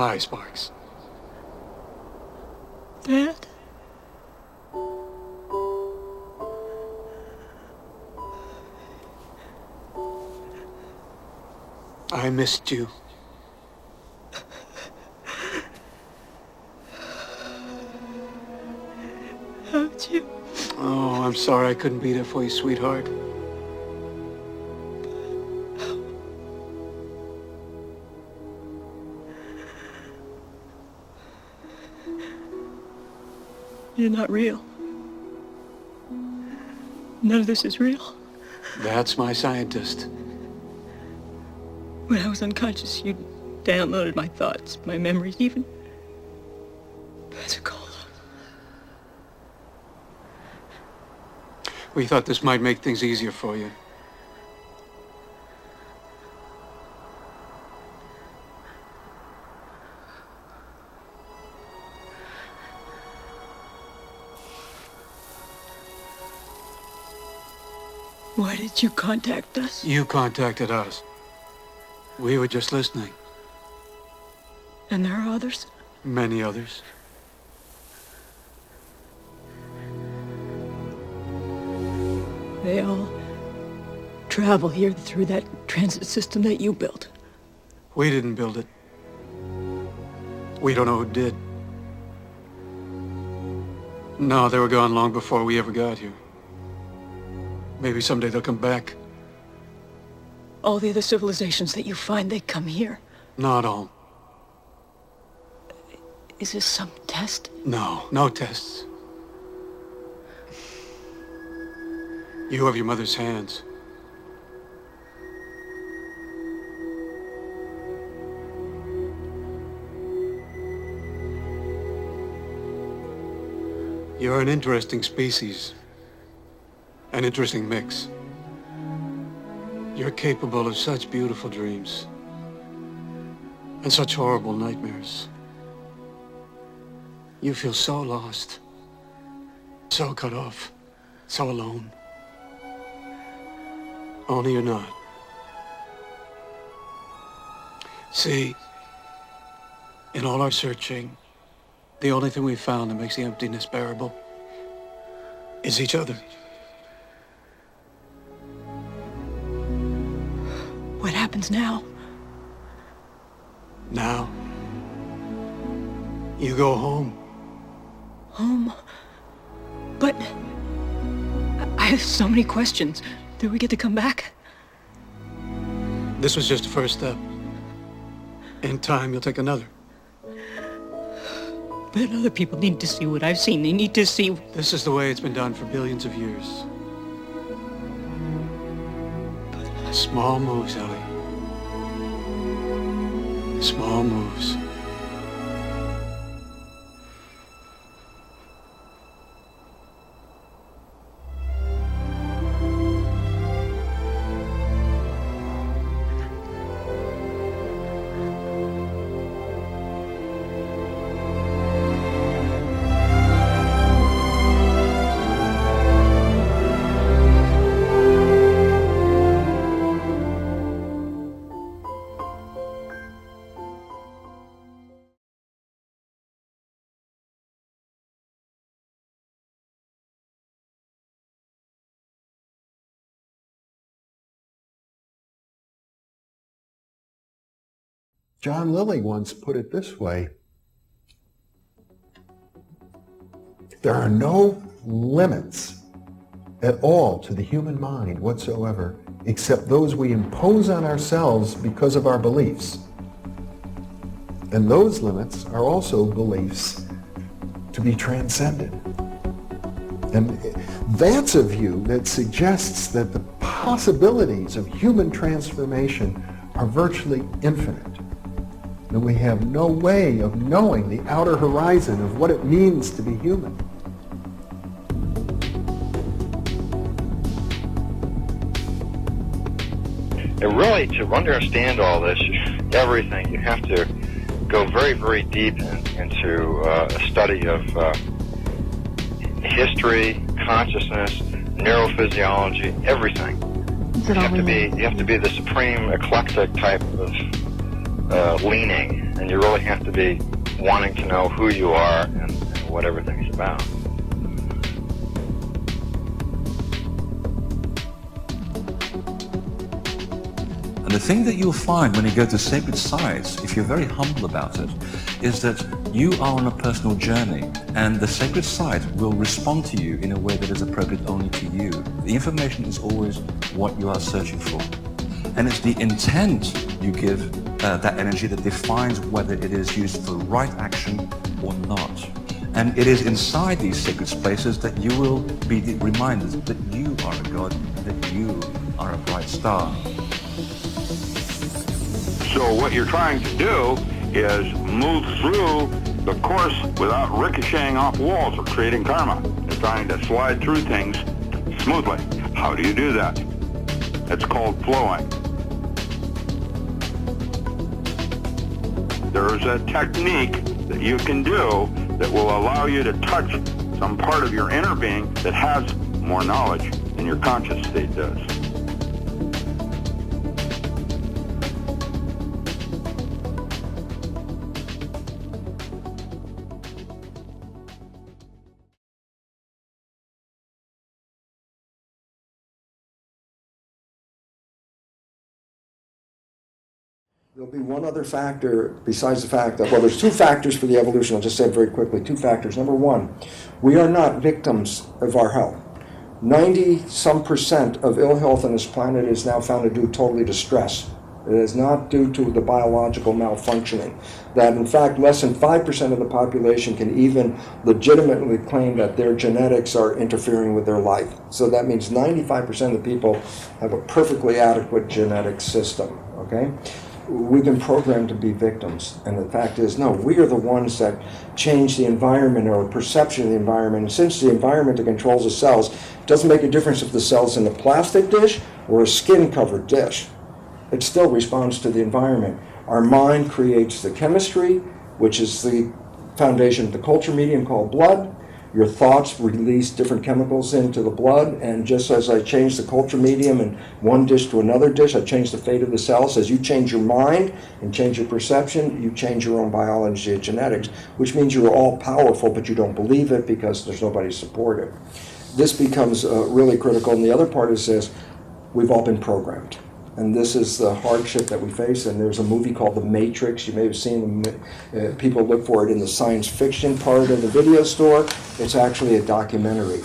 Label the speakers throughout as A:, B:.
A: Hi, Sparks.
B: Dad?
A: I missed you.
B: How'd you?
A: Oh, I'm sorry I couldn't be there for you, sweetheart.
B: You're not real. None of this is real.
A: That's my scientist.
B: When I was unconscious, you downloaded my thoughts, my memories, even Pensacola.
A: We thought this might make things easier for you.
B: Why did you contact us?
A: You contacted us. We were just listening.
B: And there are others?
A: Many others.
B: They all travel here through that transit system that you built.
A: We didn't build it. We don't know who did. No, they were gone long before we ever got here. Maybe someday they'll come back.
B: All the other civilizations that you find, they come here.
A: Not all.
B: Is this some test?
A: No, no tests. You have your mother's hands. You're an interesting species. An interesting mix. You're capable of such beautiful dreams. And such horrible nightmares. You feel so lost. So cut off. So alone. Only you're not. See, in all our searching, the only thing we've found that makes the emptiness bearable is each other.
B: What happens now?
A: Now, you go home.
B: Home? But I have so many questions. Do we get to come back?
A: This was just the first step. In time, you'll take another.
B: But other people need to see what I've seen. They need to see...
A: This is the way it's been done for billions of years. Small moves, Ellie. Small moves.
C: John Lilly once put it this way: there are no limits at all to the human mind whatsoever, except those we impose on ourselves because of our beliefs. And those limits are also beliefs to be transcended. And that's a view that suggests that the possibilities of human transformation are virtually infinite. And we have no way of knowing the outer horizon of what it means to be human.
D: And really, to understand all this, everything, you have to go very, very deep into a study of history, consciousness, neurophysiology, everything. You have to be the supreme eclectic type of leaning, and you really have to be wanting to know who you are and what everything's about.
E: And the thing that you'll find when you go to sacred sites, if you're very humble about it, is that you are on a personal journey, and the sacred site will respond to you in a way that is appropriate only to you. The information is always what you are searching for. And it's the intent you give that energy that defines whether it is used for right action or not. And it is inside these sacred spaces that you will be reminded that you are a god, that you are a bright star.
F: So what you're trying to do is move through the course without ricocheting off walls or creating karma. You're trying to slide through things smoothly. How do you do that? It's called flowing. There's a technique that you can do that will allow you to touch some part of your inner being that has more knowledge than your conscious state does.
C: There'll be one other factor besides the fact that, well, there's two factors for the evolution. I'll just say it very quickly. Two factors. Number one, we are not victims of our health. 90-some% of ill health on this planet is now found to due totally to stress. It is not due to the biological malfunctioning. That, in fact, less than 5% of the population can even legitimately claim that their genetics are interfering with their life. So that means 95% of the people have a perfectly adequate genetic system, okay? We've been programmed to be victims, and the fact is, no, we are the ones that change the environment or perception of the environment. And since the environment that controls the cells, it doesn't make a difference if the cell's in a plastic dish or a skin-covered dish. It still responds to the environment. Our mind creates the chemistry, which is the foundation of the culture medium called blood. Your thoughts release different chemicals into the blood, and just as I change the culture medium in one dish to another dish, I change the fate of the cells. As you change your mind and change your perception, you change your own biology and genetics, which means you're all powerful, but you don't believe it because there's nobody to support it. This becomes really critical, and the other part is this: we've all been programmed. And this is the hardship that we face. And there's a movie called The Matrix. You may have seen people look for it in the science fiction part of the video store. It's actually a documentary.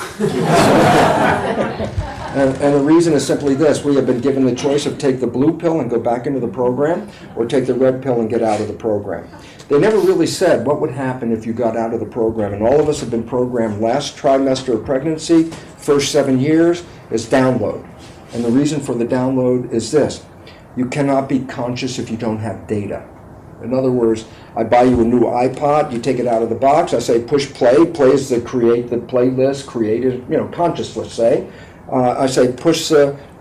C: and the reason is simply this: we have been given the choice of take the blue pill and go back into the program, or take the red pill and get out of the program. They never really said what would happen if you got out of the program. And all of us have been programmed last trimester of pregnancy, first 7 years, is download. And the reason for the download is this: you cannot be conscious if you don't have data. In other words, I buy you a new iPod, you take it out of the box, I say push play, plays the create the playlist, created, conscious, let's say. I say push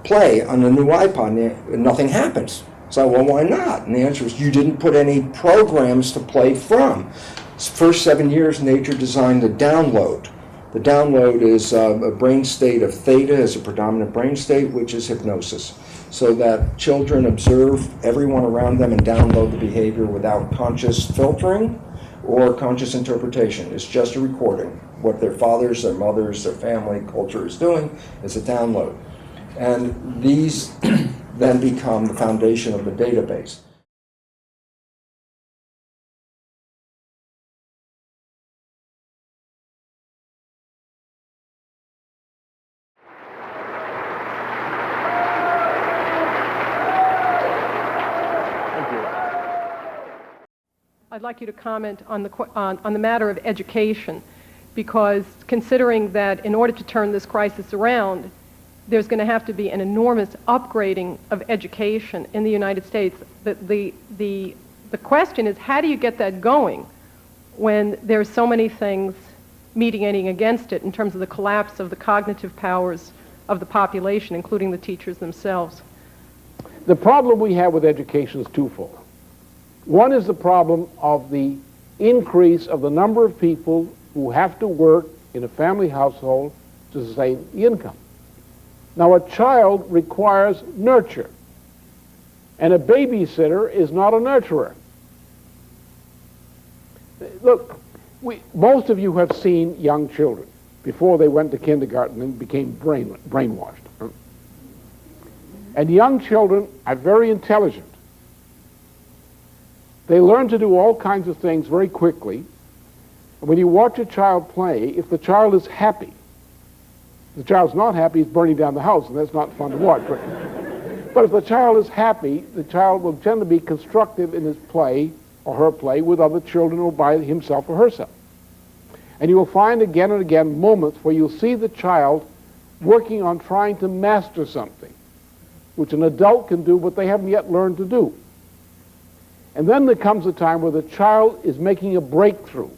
C: play on the new iPod, and nothing happens. So, well, why not? And the answer is you didn't put any programs to play from. First 7 years, nature designed the download. The download is a brain state of theta as a predominant brain state, which is hypnosis. So that children observe everyone around them and download the behavior without conscious filtering or conscious interpretation. It's just a recording. What their fathers, their mothers, their family, culture is doing is a download. And these then become the foundation of the database.
G: I'd like you to comment on the matter of education, because considering that in order to turn this crisis around, there's going to have to be an enormous upgrading of education in the United States. The question is, how do you get that going when there's so many things mitigating against it in terms of the collapse of the cognitive powers of the population, including the teachers themselves?
H: The problem we have with education is twofold. One is the problem of the increase of the number of people who have to work in a family household to sustain the income. Now, a child requires nurture. And a babysitter is not a nurturer. Look, most of you have seen young children before they went to kindergarten and became brainwashed. And young children are very intelligent. They learn to do all kinds of things very quickly. And when you watch a child play, if the child is happy, if the child's not happy, he's burning down the house, and that's not fun to watch. But if the child is happy, the child will tend to be constructive in his play or her play with other children or by himself or herself. And you will find again and again moments where you'll see the child working on trying to master something, which an adult can do, but they haven't yet learned to do. And then there comes a time where the child is making a breakthrough.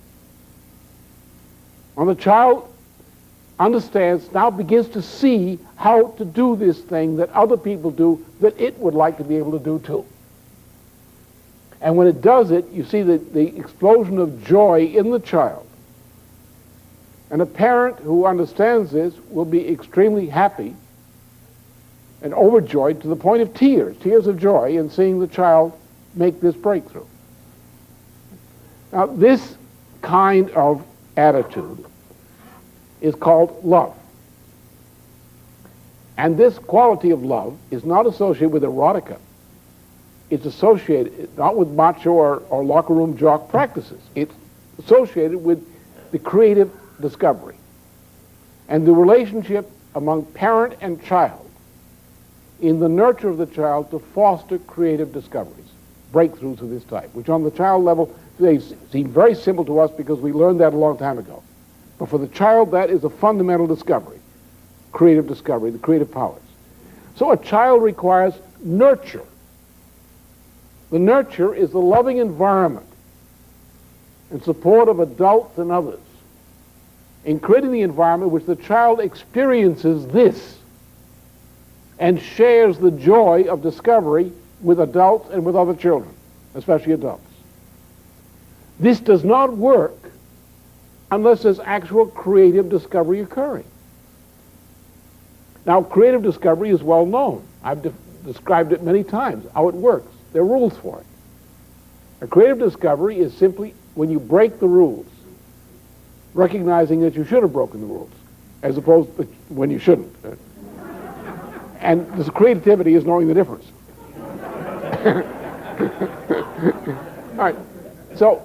H: And the child understands, now begins to see how to do this thing that other people do that it would like to be able to do too. And when it does it, you see the explosion of joy in the child. And a parent who understands this will be extremely happy and overjoyed to the point of tears of joy in seeing the child make this breakthrough. Now, this kind of attitude is called love. And this quality of love is not associated with erotica. It's associated not with macho or locker room jock practices. It's associated with the creative discovery and the relationship among parent and child in the nurture of the child to foster creative discoveries, breakthroughs of this type, which on the child level, they seem very simple to us because we learned that a long time ago. But for the child, that is a fundamental discovery, creative discovery, the creative powers. So a child requires nurture. The nurture is the loving environment and support of adults and others in creating the environment which the child experiences this and shares the joy of discovery with adults and with other children, especially adults. This does not work unless there's actual creative discovery occurring. Now, creative discovery is well known. I've described it many times, how it works. There are rules for it. A creative discovery is simply when you break the rules, recognizing that you should have broken the rules, as opposed to when you shouldn't. And this creativity is knowing the difference. All right. So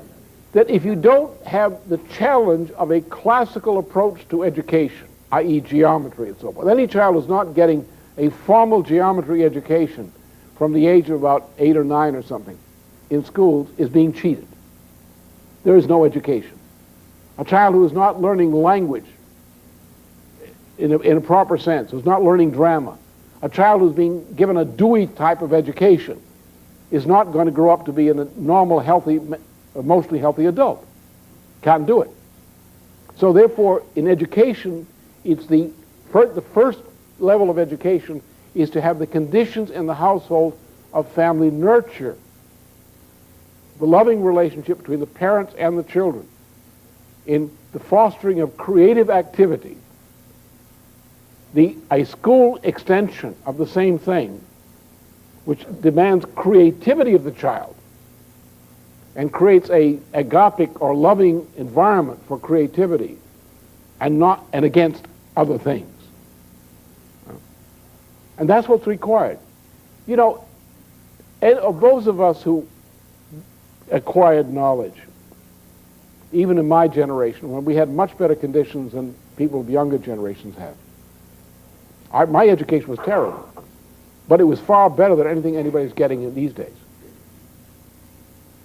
H: that if you don't have the challenge of a classical approach to education, i.e. geometry and so forth, any child who's not getting a formal geometry education from the age of about 8 or 9 or something in schools is being cheated. There is no education. A child who is not learning language in a proper sense, who's not learning drama, a child who's being given a Dewey type of education is not going to grow up to be a normal, healthy, emotionally healthy adult. Can't do it. So therefore, in education, it's the first level of education is to have the conditions in the household of family nurture, the loving relationship between the parents and the children, in the fostering of creative activity, a school extension of the same thing, which demands creativity of the child and creates a agapic or loving environment for creativity and against other things. And that's what's required. You know, of those of us who acquired knowledge, even in my generation, when we had much better conditions than people of younger generations have, my education was terrible, but it was far better than anything anybody's getting in these days.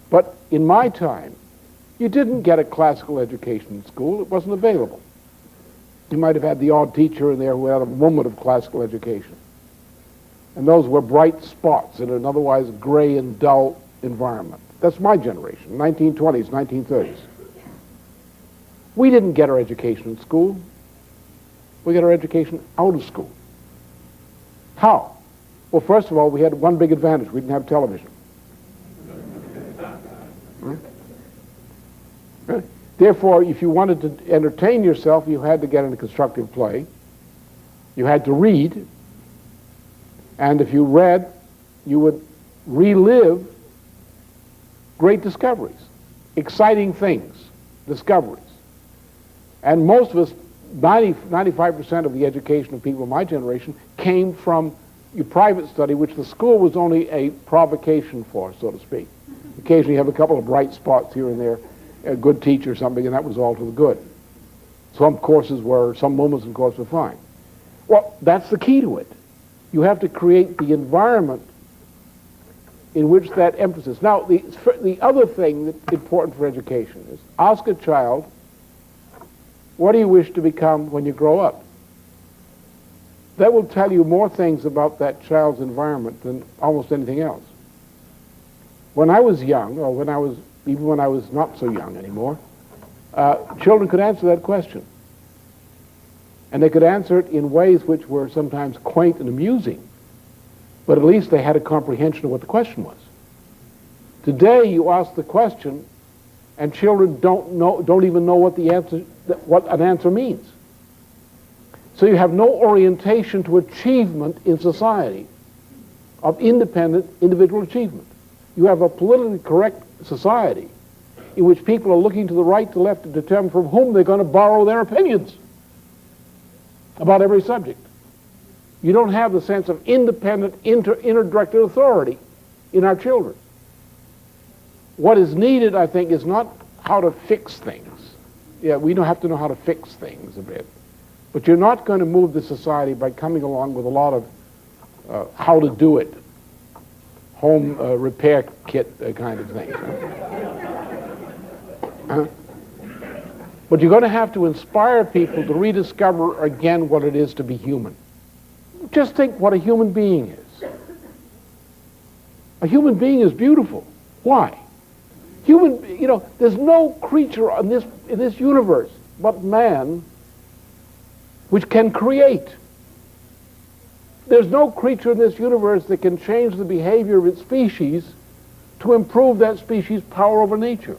H: But in my time, you didn't get a classical education in school. It wasn't available. You might have had the odd teacher in there who had a moment of classical education. And those were bright spots in an otherwise gray and dull environment. That's my generation, 1920s, 1930s. We didn't get our education in school. We got our education out of school. How? Well, first of all, we had one big advantage. We didn't have television. Right? Therefore, if you wanted to entertain yourself, you had to get in a constructive play. You had to read. And if you read, you would relive great discoveries, exciting things, discoveries. And most of us, 95% of the education of people of my generation came from your private study, which the school was only a provocation for, so to speak. Occasionally you have a couple of bright spots here and there, a good teacher or something, and that was all to the good. Some moments in course were fine. Well, that's the key to it. You have to create the environment in which that emphasis. Now, the other thing that's important for education is ask a child, what do you wish to become when you grow up? That will tell you more things about that child's environment than almost anything else. When I was young, or even when I was not so young anymore, children could answer that question. And they could answer it in ways which were sometimes quaint and amusing, but at least they had a comprehension of what the question was. Today, you ask the question, and children don't even know what an answer means. So you have no orientation to achievement in society of independent individual achievement. You have a politically correct society in which people are looking to the right, to left, to determine from whom they're going to borrow their opinions about every subject. You don't have the sense of independent, inter-directed authority in our children. What is needed, I think, is not how to fix things. Yeah, we don't have to know how to fix things a bit. But you're not going to move the society by coming along with a lot of how to do it, home repair kit kind of things. But you're going to have to inspire people to rediscover again what it is to be human. Just think what a human being is. A human being is beautiful. Why? There's no creature in this universe but man which can create. There's no creature in this universe that can change the behavior of its species to improve that species' power over nature.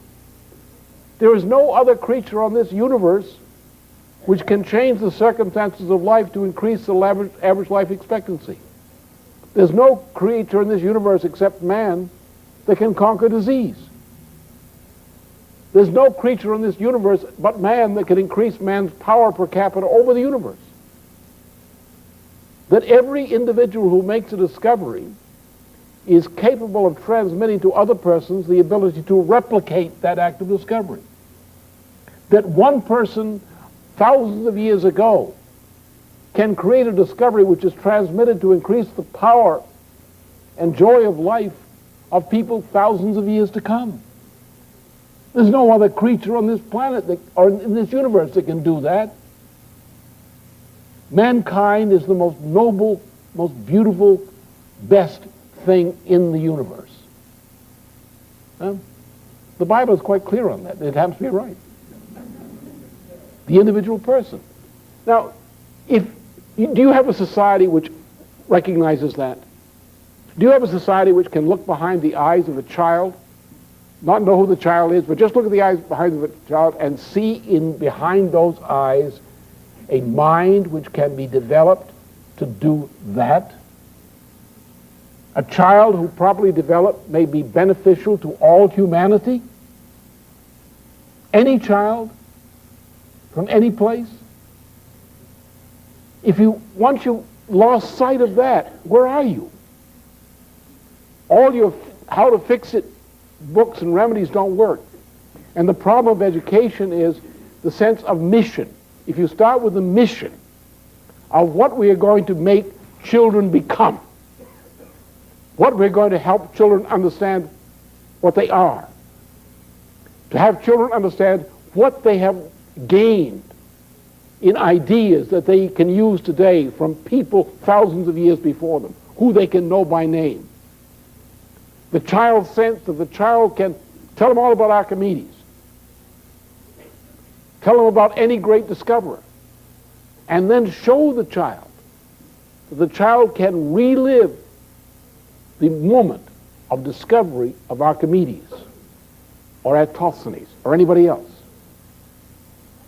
H: There is no other creature on this universe which can change the circumstances of life to increase the average life expectancy. There's no creature in this universe except man that can conquer disease. There's no creature in this universe but man that can increase man's power per capita over the universe. That every individual who makes a discovery is capable of transmitting to other persons the ability to replicate that act of discovery. That one person thousands of years ago can create a discovery which is transmitted to increase the power and joy of life of people thousands of years to come. There's no other creature on this planet or in this universe that can do that. Mankind is the most noble, most beautiful, best thing in the universe. The Bible is quite clear on that. It happens to be right. The individual person. Now, do you have a society which recognizes that? Do you have a society which can look behind the eyes of a child, not know who the child is, but just look at the eyes behind the child and see behind those eyes a mind which can be developed to do that? A child who properly developed may be beneficial to all humanity? Any child from any place? Once you lost sight of that, where are you? All your how to fix it books and remedies don't work. And the problem of education is the sense of mission. If you start with the mission of what we are going to make children become, what we're going to help children understand what they are, to have children understand what they have gained in ideas that they can use today from people thousands of years before them, who they can know by name. The child's sense that the child can tell them all about Archimedes, tell them about any great discoverer, and then show the child that the child can relive the moment of discovery of Archimedes or Eratosthenes or anybody else.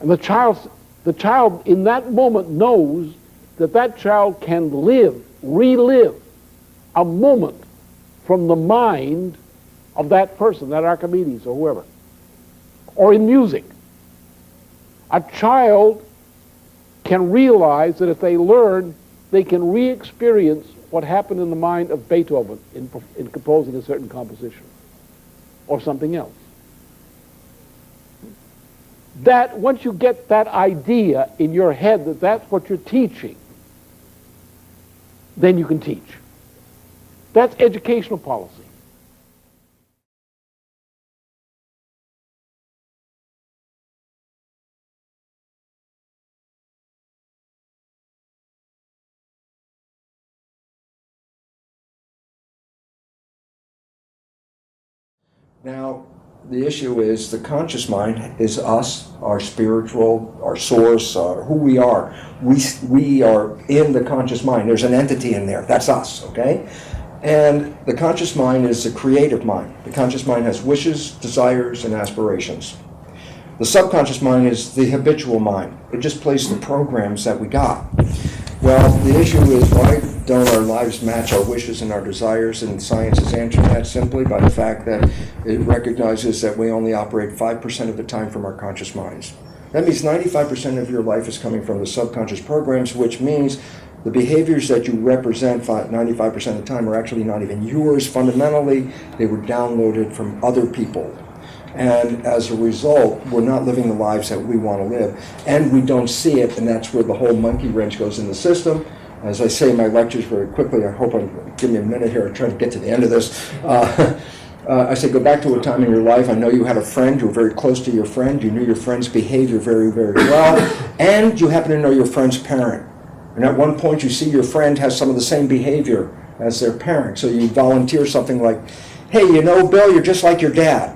H: And the child in that moment knows that that child can relive a moment from the mind of that person, that Archimedes or whoever. Or in music. A child can realize that if they learn, they can re-experience what happened in the mind of Beethoven in composing a certain composition or something else. That once you get that idea in your head that that's what you're teaching, then you can teach. That's educational policy.
I: Now, the issue is the conscious mind is us, our spiritual, our source, who we are. We are in the conscious mind. There's an entity in there. That's us, okay? And the conscious mind is the creative mind. The conscious mind has wishes, desires, and aspirations. The subconscious mind is the habitual mind. It just plays the programs that we got. Well, the issue is, why don't our lives match our wishes and our desires? And science has answered that simply by the fact that it recognizes that we only operate 5% of the time from our conscious minds. That means 95% of your life is coming from the subconscious programs, which means the behaviors that you represent 95% of the time are actually not even yours. Fundamentally, they were downloaded from other people. And as a result, we're not living the lives that we want to live. And we don't see it, and that's where the whole monkey wrench goes in the system. As I say in my lectures very quickly, I hope give me a minute here, I'm trying to get to the end of this. I say, go back to a time in your life. I know you had a friend, you were very close to your friend, you knew your friend's behavior very, very well, and you happen to know your friend's parent. And at one point you see your friend has some of the same behavior as their parent. So you volunteer something like, hey, you know, Bill, you're just like your dad.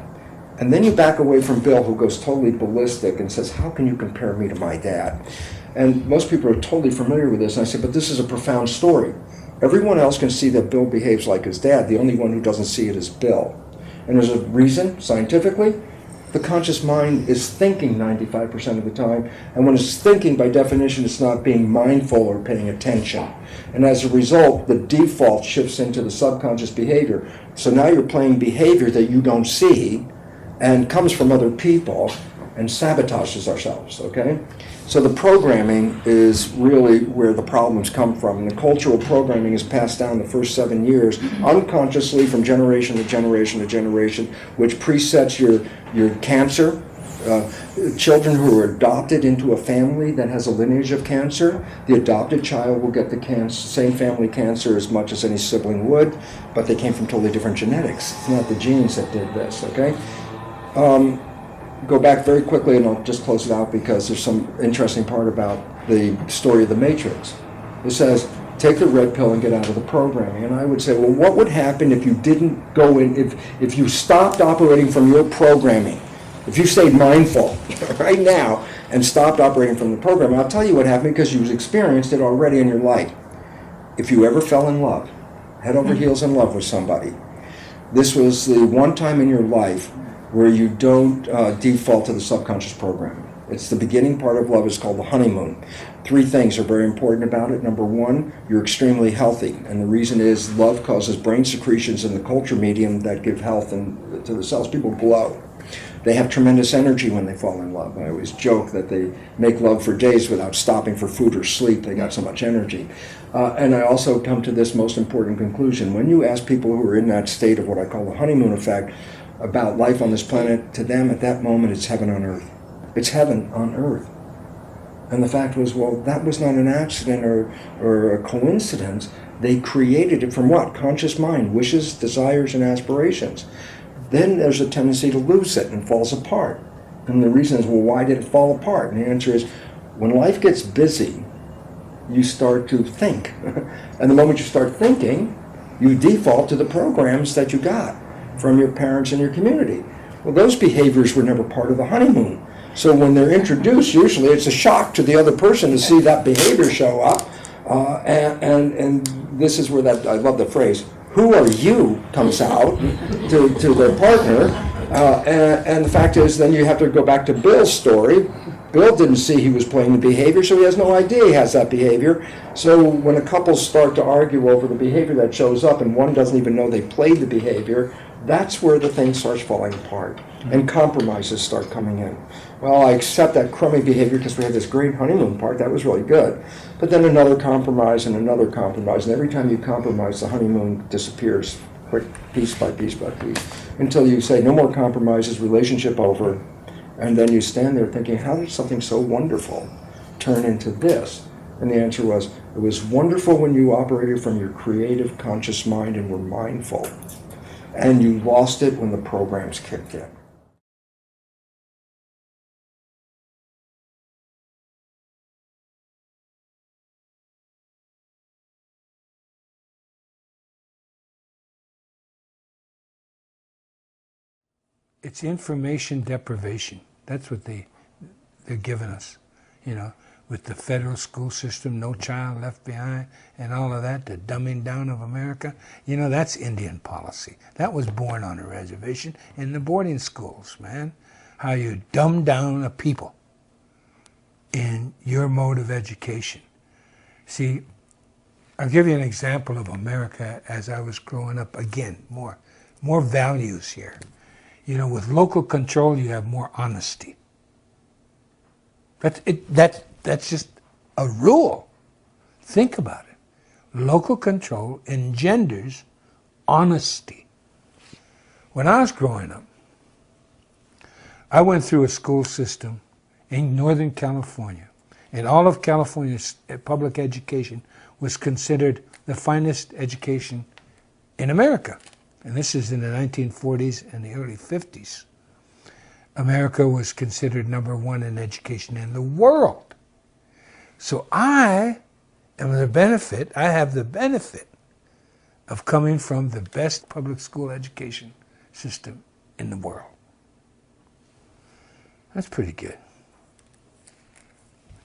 I: And then you back away from Bill, who goes totally ballistic and says, how can you compare me to my dad? And most people are totally familiar with this. And I say, but this is a profound story. Everyone else can see that Bill behaves like his dad. The only one who doesn't see it is Bill. And there's a reason, scientifically. The conscious mind is thinking 95% of the time. And when it's thinking, by definition, it's not being mindful or paying attention. And as a result, the default shifts into the subconscious behavior. So now you're playing behavior that you don't see and comes from other people and sabotages ourselves, okay? So the programming is really where the problems come from. And the cultural programming is passed down the first 7 years unconsciously from generation to generation to generation, which presets your cancer. Children who are adopted into a family that has a lineage of cancer, the adopted child will get the same family cancer as much as any sibling would, but they came from totally different genetics. It's not the genes that did this, okay? Go back very quickly, and I'll just close it out because there's some interesting part about the story of the Matrix. It says, take the red pill and get out of the programming. And I would say, well, what would happen if you didn't go in, if you stopped operating from your programming? If you stayed mindful right now and stopped operating from the program, I'll tell you what happened because you've experienced it already in your life. If you ever fell in love, head over heels in love with somebody, this was the one time in your life where you don't default to the subconscious programming. It's the beginning part of love. Is called the honeymoon. 3 things are very important about it. Number 1, you're extremely healthy. And the reason is love causes brain secretions in the culture medium that give health to the cells. People glow. They have tremendous energy when they fall in love. I always joke that they make love for days without stopping for food or sleep. They got so much energy. And I also come to this most important conclusion. When you ask people who are in that state of what I call the honeymoon effect, about life on this planet, to them at that moment it's heaven on earth. It's heaven on earth. And the fact was, well, that was not an accident or a coincidence. They created it from what? Conscious mind, wishes, desires, and aspirations. Then there's a tendency to lose it and falls apart. And the reason is, well, why did it fall apart? And the answer is, when life gets busy, you start to think. And the moment you start thinking, you default to the programs that you got from your parents and your community. Well, those behaviors were never part of the honeymoon. So when they're introduced, usually it's a shock to the other person to see that behavior show up. And this is where that, I love the phrase, who are you, comes out to their partner. And the fact is, then you have to go back to Bill's story. Bill didn't see he was playing the behavior, so he has no idea he has that behavior. So when a couple start to argue over the behavior that shows up and one doesn't even know they played the behavior, that's where the thing starts falling apart and compromises start coming in. Well, I accept that crummy behavior because we had this great honeymoon part. That was really good. But then another compromise and another compromise. And every time you compromise, the honeymoon disappears quick, piece by piece by piece, until you say, no more compromises, relationship over. And then you stand there thinking, how did something so wonderful turn into this? And the answer was, it was wonderful when you operated from your creative, conscious mind and were mindful. And you lost it when the programs kicked in.
J: It's information deprivation. That's what they're giving us, you know, with the federal school system, no child left behind, and all of that, the dumbing down of America. You know, that's Indian policy. That was born on a reservation in the boarding schools, man. How you dumb down a people in your mode of education. See, I'll give you an example of America as I was growing up. Again, more values here. You know, with local control, you have more honesty. That's just a rule. Think about it. Local control engenders honesty. When I was growing up, I went through a school system in Northern California, and all of California's public education was considered the finest education in America. And this is in the 1940s and the early 50s. America was considered number one in education in the world. So I have the benefit of coming from the best public school education system in the world. That's pretty good.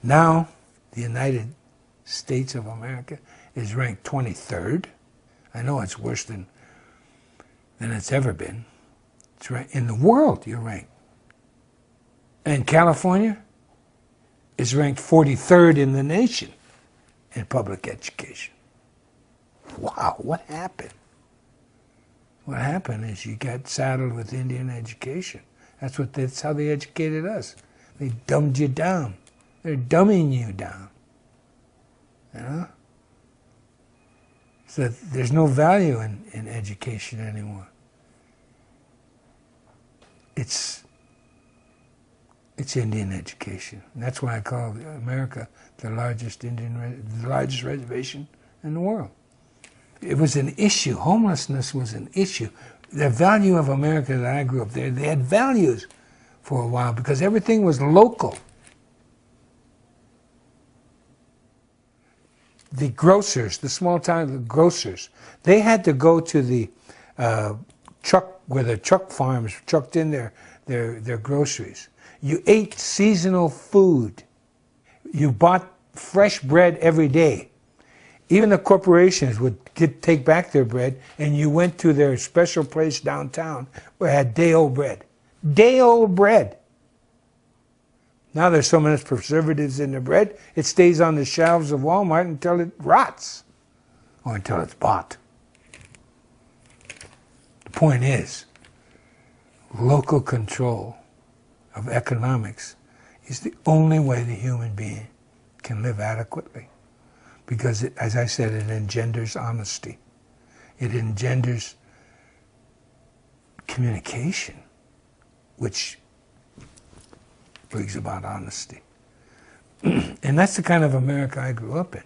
J: Now, the United States of America is ranked 23rd. I know it's worse than it's ever been. It's right in the world, you're ranked. And California is ranked 43rd in the nation in public education. Wow, what happened? What happened is you got saddled with Indian education. That's how they educated us. They dumbed you down. They're dumbing you down. You know? So there's no value in education anymore. It's Indian education. And that's why I call America the largest reservation in the world. It was an issue. Homelessness was an issue. The value of America that I grew up there, they had values for a while because everything was local. The grocers, the small town grocers, they had to go to the truck, where the truck farms trucked in their groceries. You ate seasonal food. You bought fresh bread every day. Even the corporations would take back their bread, and you went to their special place downtown where it had day-old bread. Day-old bread. Now there's so many preservatives in the bread, it stays on the shelves of Walmart until it rots, or until it's bought. The point is, local control of economics is the only way the human being can live adequately. Because, as I said, it engenders honesty. It engenders communication, which brings about honesty. And that's the kind of America I grew up in.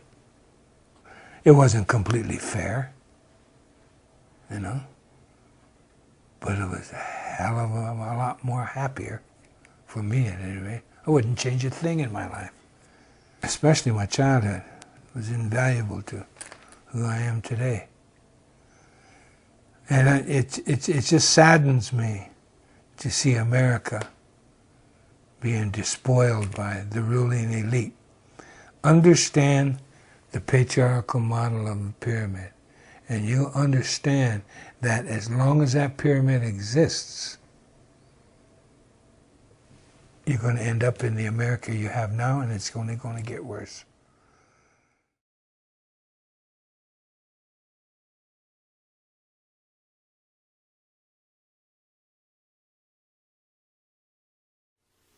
J: It wasn't completely fair, you know, but it was a hell of a lot more happier, for me at any rate. I wouldn't change a thing in my life, especially my childhood. It was invaluable to who I am today. And it just saddens me to see America being despoiled by the ruling elite. Understand the patriarchal model of the pyramid, and you'll understand that as long as that pyramid exists, you're going to end up in the America you have now, and it's only going to get worse.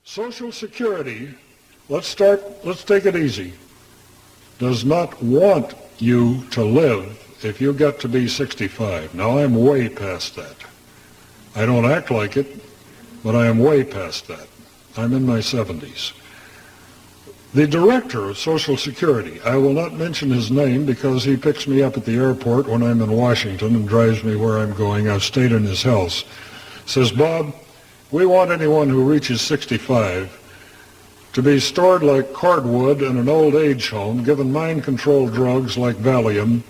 K: Social Security, let's take it easy, does not want you to live if you get to be 65. Now, I'm way past that. I don't act like it, but I am way past that. I'm in my 70s. The director of Social Security, I will not mention his name because he picks me up at the airport when I'm in Washington and drives me where I'm going. I've stayed in his house. Says, Bob, we want anyone who reaches 65 to be stored like cordwood in an old age home, given mind-control drugs like Valium,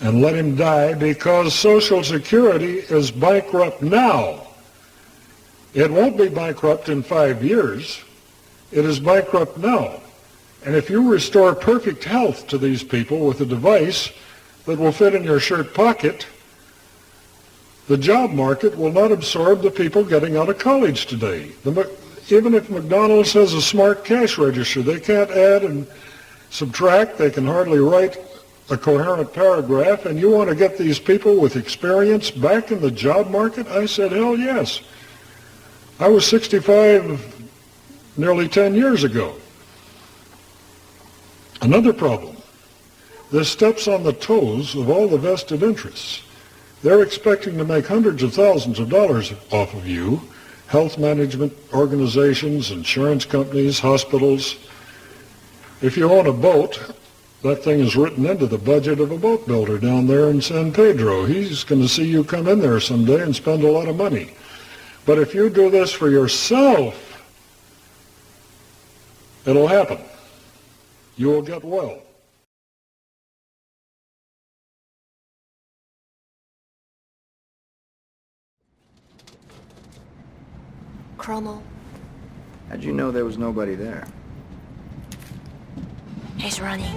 K: and let him die because Social Security is bankrupt now. It won't be bankrupt in 5 years. It is bankrupt now. And if you restore perfect health to these people with a device that will fit in your shirt pocket, the job market will not absorb the people getting out of college today. Even if McDonald's has a smart cash register, they can't add and subtract. They can hardly write a coherent paragraph. And you want to get these people with experience back in the job market? I said, hell yes. I was 65 nearly 10 years ago. Another problem. This steps on the toes of all the vested interests. They're expecting to make hundreds of thousands of dollars off of you, health management organizations, insurance companies, hospitals. If you own a boat, that thing is written into the budget of a boat builder down there in San Pedro. He's going to see you come in there someday and spend a lot of money. But if you do this for yourself, it'll happen. You will get well.
L: Colonel.
M: How'd you know there was nobody there?
L: He's running.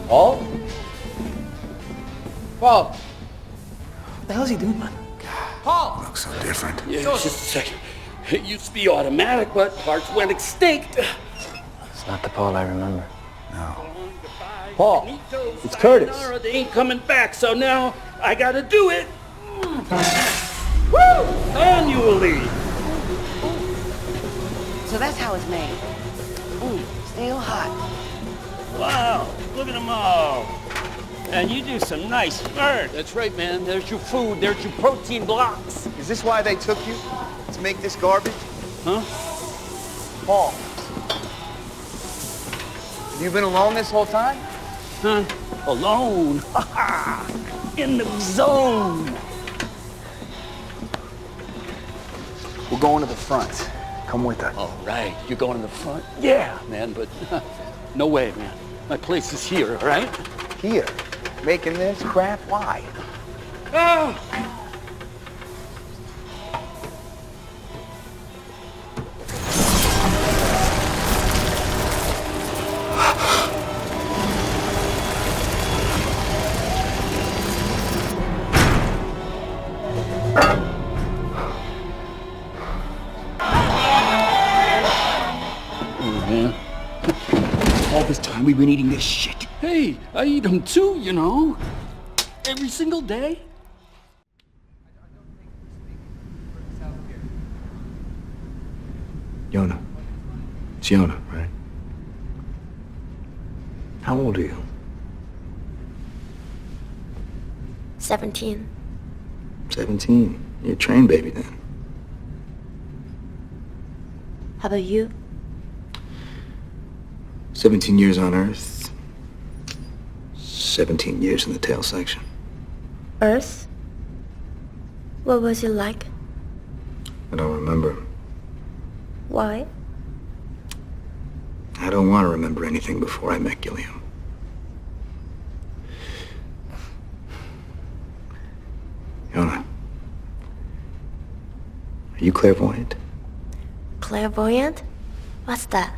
N: Paul? Paul! What the hell's he doing, man? Paul!
C: Looks so different.
N: Yeah, just a second. It used to be automatic, but parts went extinct.
M: It's not the Paul I remember.
C: No.
N: Paul, it's Curtis. They ain't coming back, so now I gotta do it. Woo! Annually.
O: So that's how it's made. Still hot.
N: Wow, look at them all. And you do some nice work. That's right, man. There's your food. There's your protein blocks.
P: Is this why they took you? To make this garbage?
N: Huh?
P: Paul. Have you been alone this whole time?
N: Huh? Alone? In the zone.
P: We're going to the front. Come with us.
N: All right. You're going to the front? Yeah, man, but no way, man. My place is here, all right?
P: Here? Making this crap? Why?
N: Oh!
O: All this time we've been eating this shit.
N: Hey, I eat them too, you know. Every single day.
M: Yona. It's Yona, right? How old are you?
L: 17.
M: 17. You're a train baby then.
L: How about you?
M: 17 years on Earth. 17 years in the tail section.
L: Earth? What was it like?
M: I don't remember.
L: Why?
M: I don't want to remember anything before I met Gilliam. Yona. Are you clairvoyant?
L: Clairvoyant? What's that?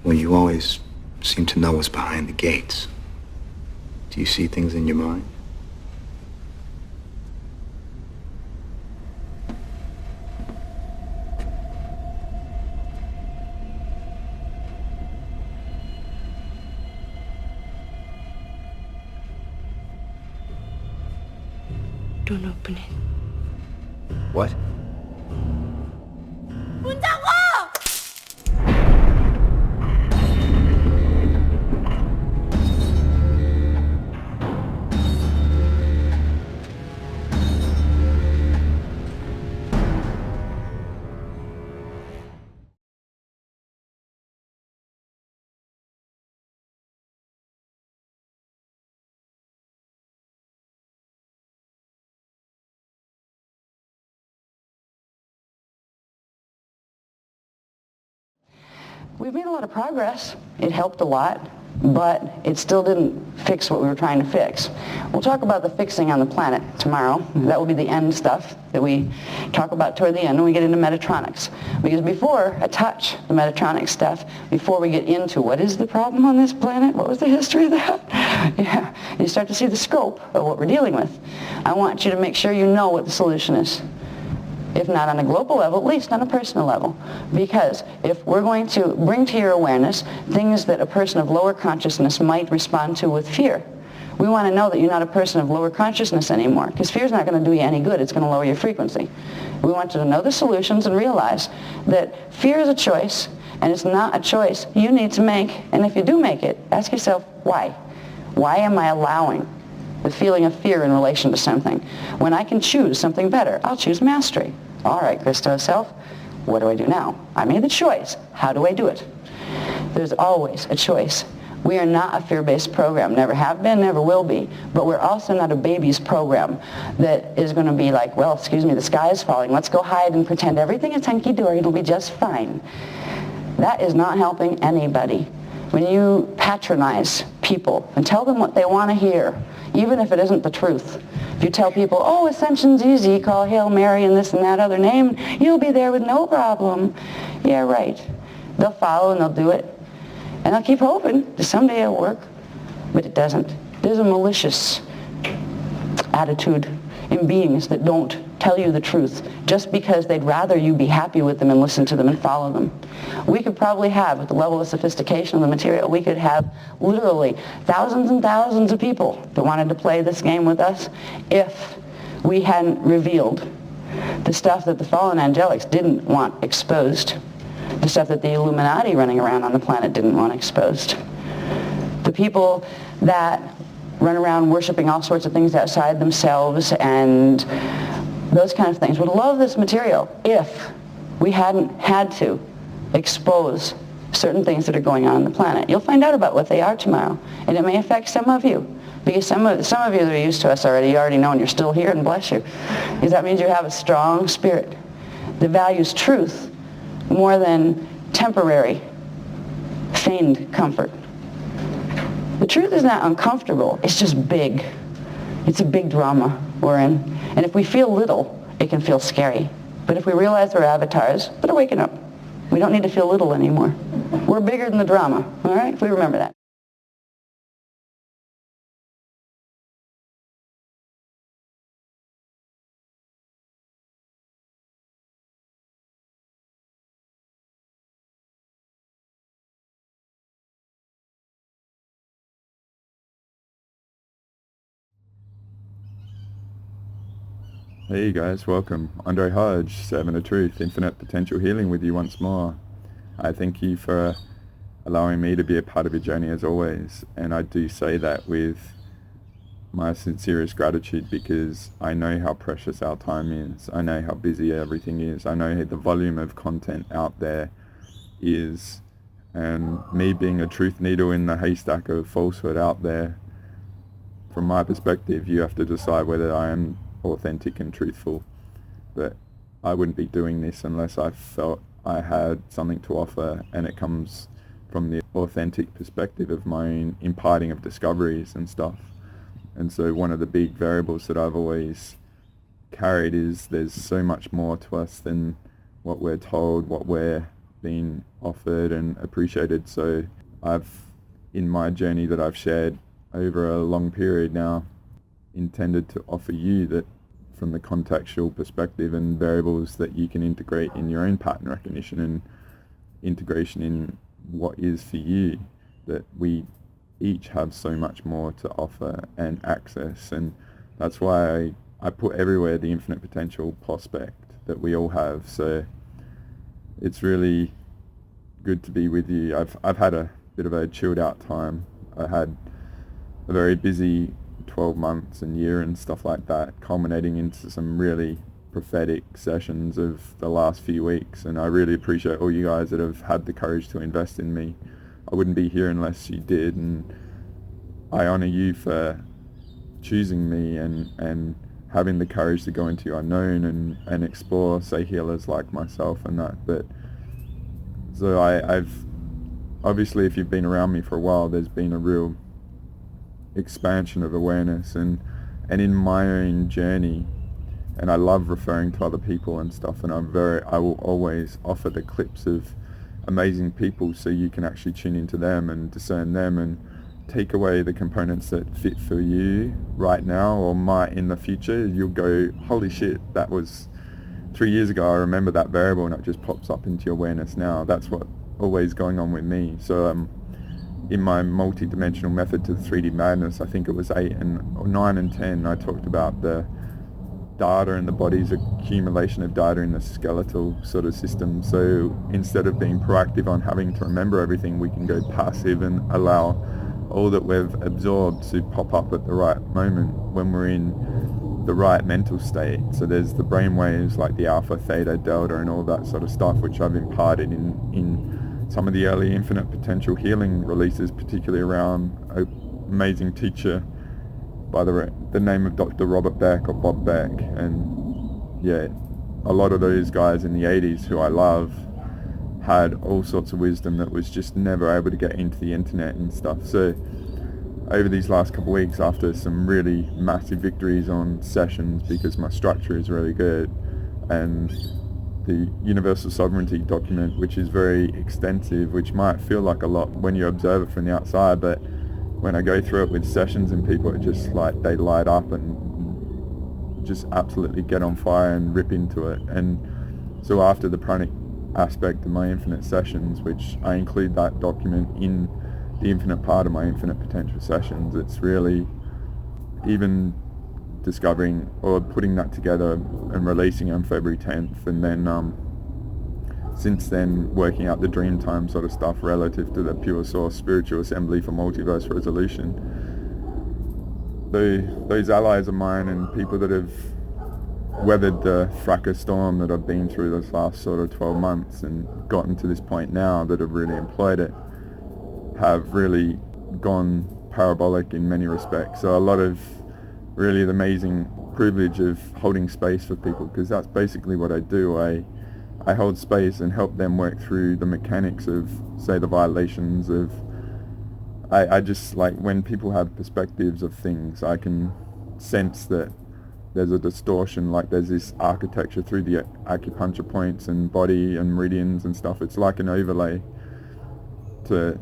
M: Well, you always seem to know what's behind the gates. Do you see things in your mind?
L: Don't open it.
M: What?
O: We've made a lot of progress. It helped a lot, but it still didn't fix what we were trying to fix. We'll talk about the fixing on the planet tomorrow. That will be the end stuff that we talk about toward the end when we get into Metatronics. Because before I touch the Metatronics stuff, before we get into what is the problem on this planet, what was the history of that, yeah, you start to see the scope of what we're dealing with. I want you to make sure you know what the solution is. If not on a global level, at least on a personal level. Because if we're going to bring to your awareness things that a person of lower consciousness might respond to with fear, we want to know that you're not a person of lower consciousness anymore, because fear is not going to do you any good. It's going to lower your frequency. We want you to know the solutions and realize that fear is a choice, and it's not a choice you need to make. And if you do make it, ask yourself, why? Why am I allowing the feeling of fear in relation to something? When I can choose something better, I'll choose mastery. All right, Christo self, what do I do now? I made the choice. How do I do it? There's always a choice. We are not a fear-based program. Never have been, never will be. But we're also not a baby's program that is going to be like, well, excuse me, the sky is falling. Let's go hide and pretend everything is hunky-dory. It'll be just fine. That is not helping anybody. When you patronize people and tell them what they want to hear, even if it isn't the truth. If you tell people, oh, ascension's easy, call Hail Mary and this and that other name, you'll be there with no problem. Yeah, right. They'll follow and they'll do it. And they'll keep hoping that someday it'll work. But it doesn't. There's a malicious attitude in beings that don't tell you the truth just because they'd rather you be happy with them and listen to them and follow them. We could probably have, with the level of sophistication of the material, we could have literally thousands and thousands of people that wanted to play this game with us if we hadn't revealed the stuff that the fallen angelics didn't want exposed, the stuff that the Illuminati running around on the planet didn't want exposed, the people that run around worshiping all sorts of things outside themselves and those kind of things would love this material if we hadn't had to expose certain things that are going on the planet. You'll find out about what they are tomorrow, and it may affect some of you, because some of you that are used to us already, you already know, and you're still here, and bless you, because that means you have a strong spirit that values truth more than temporary, feigned comfort. The truth is not uncomfortable, it's just big. It's a big drama we're in. And if we feel little, it can feel scary. But if we realize we're avatars that are waking up, we don't need to feel little anymore. We're bigger than the drama, all right? If we remember that.
Q: Hey guys, welcome. Andre Hodge, Servant of Truth, Infinite Potential Healing with you once more. I thank you for allowing me to be a part of your journey as always, and I do say that with my sincerest gratitude because I know how precious our time is. I know how busy everything is. I know the volume of content out there is, and me being a truth needle in the haystack of falsehood out there, from my perspective, you have to decide whether I am authentic and truthful. But I wouldn't be doing this unless I felt I had something to offer, and it comes from the authentic perspective of my own imparting of discoveries and stuff. And so one of the big variables that I've always carried is there's so much more to us than what we're told, what we're being offered and appreciated. So I've in my journey that I've shared over a long period now, intended to offer you, that from the contextual perspective and variables that you can integrate in your own pattern recognition and integration in what is for you, that we each have so much more to offer and access. And that's why I put everywhere the infinite potential prospect that we all have. So it's really good to be with you. I've had a bit of a chilled out time. I had a very busy 12 months and year and stuff like that, culminating into some really prophetic sessions of the last few weeks, and I really appreciate all you guys that have had the courage to invest in me. I wouldn't be here unless you did, and I honor you for choosing me and having the courage to go into your unknown and explore, say, healers like myself and that. But so I've obviously, if you've been around me for a while, there's been a real expansion of awareness, and in my own journey, and I love referring to other people and stuff, and I will always offer the clips of amazing people so you can actually tune into them and discern them and take away the components that fit for you right now or might in the future. You'll go, holy shit, that was 3 years ago. I remember that variable, and it just pops up into your awareness now. That's what always going on with me. So in my multi-dimensional method to the 3D madness, I think it was 9 and 10, I talked about the data in the body's accumulation of data in the skeletal sort of system. So instead of being proactive on having to remember everything, we can go passive and allow all that we've absorbed to pop up at the right moment when we're in the right mental state. So there's the brain waves like the alpha, theta, delta, and all that sort of stuff, which I've imparted in some of the early infinite potential healing releases, particularly around an amazing teacher by the name of Dr. Robert Beck or Bob Beck. And yeah, a lot of those guys in the 80s who I love had all sorts of wisdom that was just never able to get into the internet and stuff. So over these last couple of weeks, after some really massive victories on sessions, because my structure is really good, and the Universal Sovereignty document, which is very extensive, which might feel like a lot when you observe it from the outside, but when I go through it with sessions and people, it just like they light up and just absolutely get on fire and rip into it. And so after the pranic aspect of my infinite sessions, which I include that document in the infinite part of my infinite potential sessions, it's really even discovering or putting that together and releasing on February 10th, and then since then working out the dream time sort of stuff relative to the pure source spiritual assembly for multiverse resolution. Those allies of mine and people that have weathered the fracas storm that I've been through this last sort of 12 months and gotten to this point now, that have really employed it, have really gone parabolic in many respects. So a lot of really the amazing privilege of holding space for people, because that's basically what I do. I hold space and help them work through the mechanics of, say, the violations of, I just like when people have perspectives of things, I can sense that there's a distortion, like there's this architecture through the acupuncture points and body and meridians and stuff. It's like an overlay to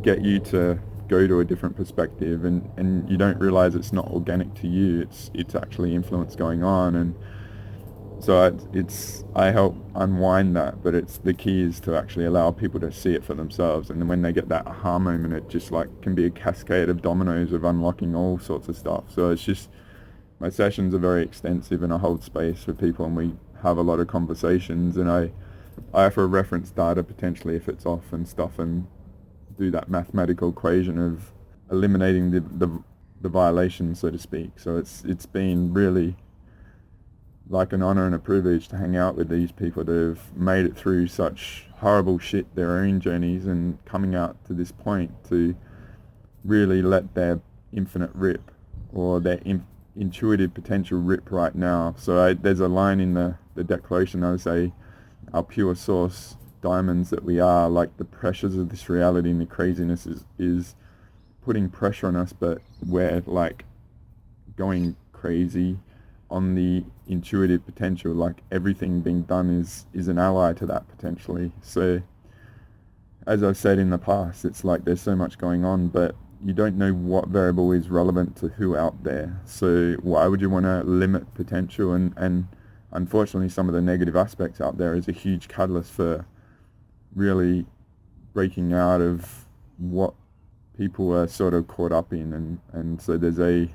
Q: get you to go to a different perspective, and you don't realize it's not organic to you, it's actually influence going on. And so I help unwind that, but it's the key is to actually allow people to see it for themselves, and then when they get that aha moment, it just like can be a cascade of dominoes of unlocking all sorts of stuff. So it's just, my sessions are very extensive, and I hold space for people, and we have a lot of conversations, and I offer reference data potentially if it's off and stuff, and do that mathematical equation of eliminating the violation, so to speak. So it's been really like an honor and a privilege to hang out with these people that have made it through such horrible shit, their own journeys, and coming out to this point to really let their infinite rip, or their intuitive potential rip right now. So there's a line in the declaration, I would say, our pure source diamonds that we are, like the pressures of this reality and the craziness is putting pressure on us, but we're like going crazy on the intuitive potential, like everything being done is an ally to that potentially. So as I've said in the past, it's like there's so much going on, but you don't know what variable is relevant to who out there. So why would you want to limit potential? And unfortunately, some of the negative aspects out there is a huge catalyst for really breaking out of what people are sort of caught up in. And so there's a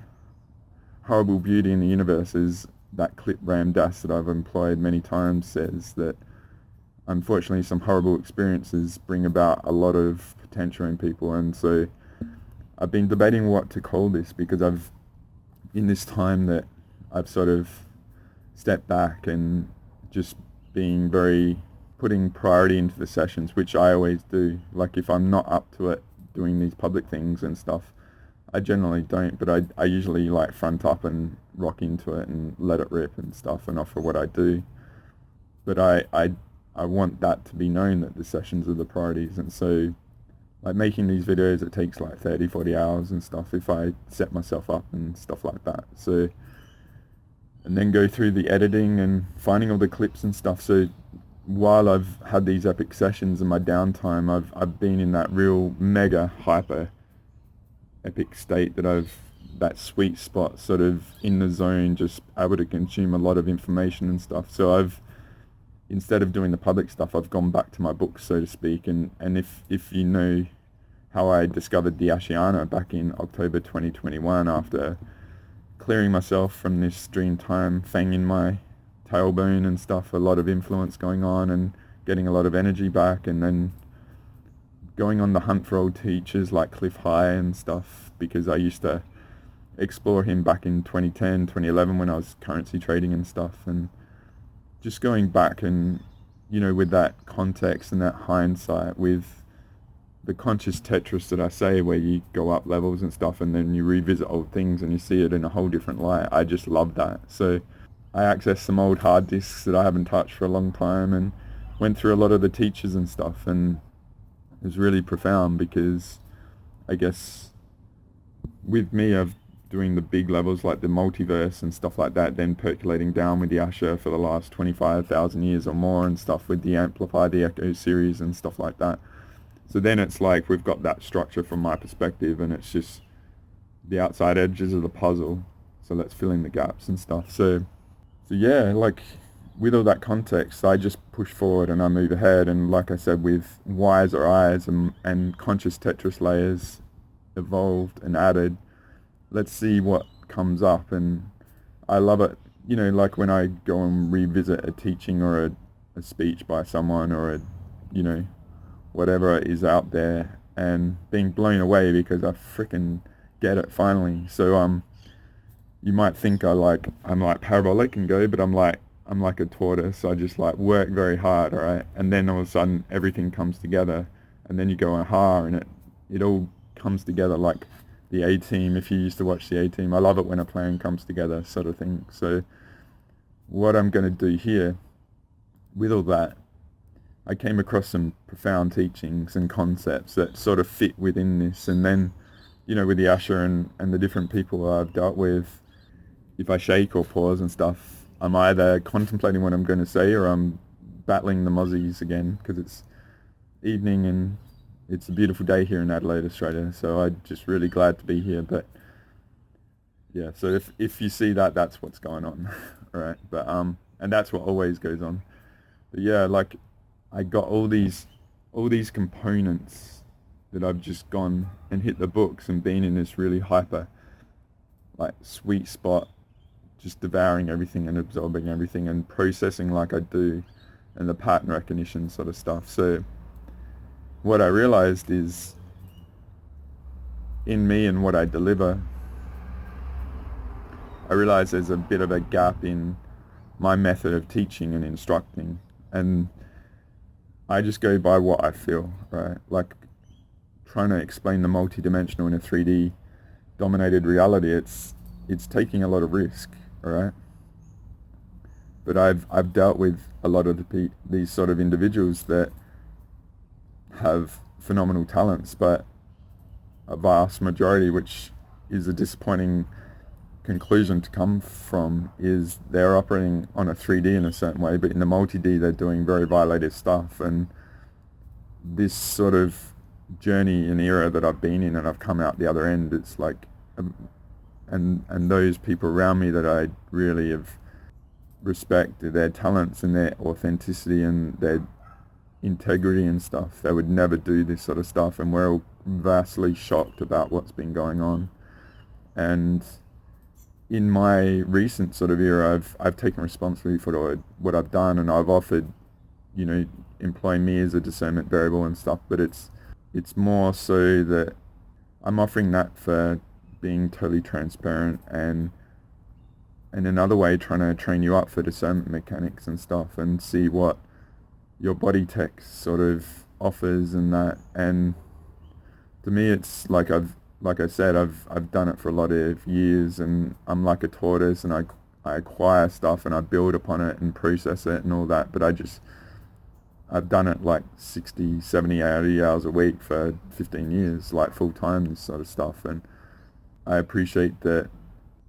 Q: horrible beauty in the universe, is that clip Ram Dass that I've employed many times says that unfortunately some horrible experiences bring about a lot of potential in people. And so I've been debating what to call this, because I've, in this time that I've sort of stepped back and just being very, putting priority into the sessions, which I always do. Like if I'm not up to it doing these public things and stuff, I generally don't, but I usually like front up and rock into it and let it rip and stuff and offer what I do. But I want that to be known, that the sessions are the priorities. And so like making these videos, it takes like 30, 40 hours and stuff if I set myself up and stuff like that. So, and then go through the editing and finding all the clips and stuff. So while I've had these epic sessions in my downtime, I've been in that real mega hyper epic state that sweet spot, sort of in the zone, just able to consume a lot of information and stuff. So instead of doing the public stuff, I've gone back to my books, so to speak. And if you know how I discovered the Ashiana back in October 2021, after clearing myself from this dream time, fang in my tailbone and stuff, a lot of influence going on and getting a lot of energy back, and then going on the hunt for old teachers like Cliff High and stuff, because I used to explore him back in 2010, 2011 when I was currency trading and stuff, and just going back and, you know, with that context and that hindsight, with the conscious Tetris that I say, where you go up levels and stuff and then you revisit old things and you see it in a whole different light. I just love that. So I accessed some old hard disks that I haven't touched for a long time and went through a lot of the teachers and stuff, and it was really profound, because I guess with me, I've doing the big levels like the multiverse and stuff like that, then percolating down with the Asher for the last 25,000 years or more and stuff, with the Amplify, the Echo series and stuff like that. So then it's like we've got that structure from my perspective, and it's just the outside edges of the puzzle. So let's fill in the gaps and stuff. So yeah, like with all that context, I just push forward and I move ahead. And like I said, with wiser eyes and conscious Tetris layers evolved and added, let's see what comes up. And I love it, you know, like when I go and revisit a teaching or a speech by someone, or a, you know, whatever is out there, and being blown away because I freaking get it finally. So you might think I'm like parabolic and go, but I'm like a tortoise. I just like work very hard, all right? And then all of a sudden everything comes together, and then you go aha, and it all comes together like the A-Team. If you used to watch the A-Team, I love it when a plan comes together, sort of thing. So what I'm going to do here with all that, I came across some profound teachings and concepts that sort of fit within this. And then, you know, with the Usher and the different people I've dealt with, if I shake or pause and stuff, I'm either contemplating what I'm going to say, or I'm battling the mozzies again, because it's evening and it's a beautiful day here in Adelaide, Australia. So I'm just really glad to be here. But yeah, so if you see that, that's what's going on, all right? But and that's what always goes on. But yeah, like I got all these components that I've just gone and hit the books and been in this really hyper, like sweet spot, just devouring everything and absorbing everything and processing like I do, and the pattern recognition sort of stuff. So what I realized is, in me and what I deliver, I realized there's a bit of a gap in my method of teaching and instructing, and I just go by what I feel, right? Like trying to explain the multi-dimensional in a 3D dominated reality, it's taking a lot of risk, all right? But I've dealt with a lot of these sort of individuals that have phenomenal talents, but a vast majority, which is a disappointing conclusion to come from, is they're operating on a 3D in a certain way, but in the multi-D they're doing very violative stuff. And this sort of journey and era that I've been in, and I've come out the other end. It's like, and those people around me that I really have respect their talents and their authenticity and their integrity and stuff. They would never do this sort of stuff, and we're all vastly shocked about what's been going on. And in my recent sort of era, I've taken responsibility for what I've done, and I've offered, employing me as a discernment variable and stuff. But it's more so that I'm offering that for being totally transparent, and in another way trying to train you up for discernment mechanics and stuff, and see what your body tech sort of offers and that. And to me, it's like like I said, I've done it for a lot of years, and I'm like a tortoise, and I acquire stuff and I build upon it and process it and all that. But I've done it like 60, 70, 80 hours a week for 15 years, like full time, this sort of stuff. And I appreciate that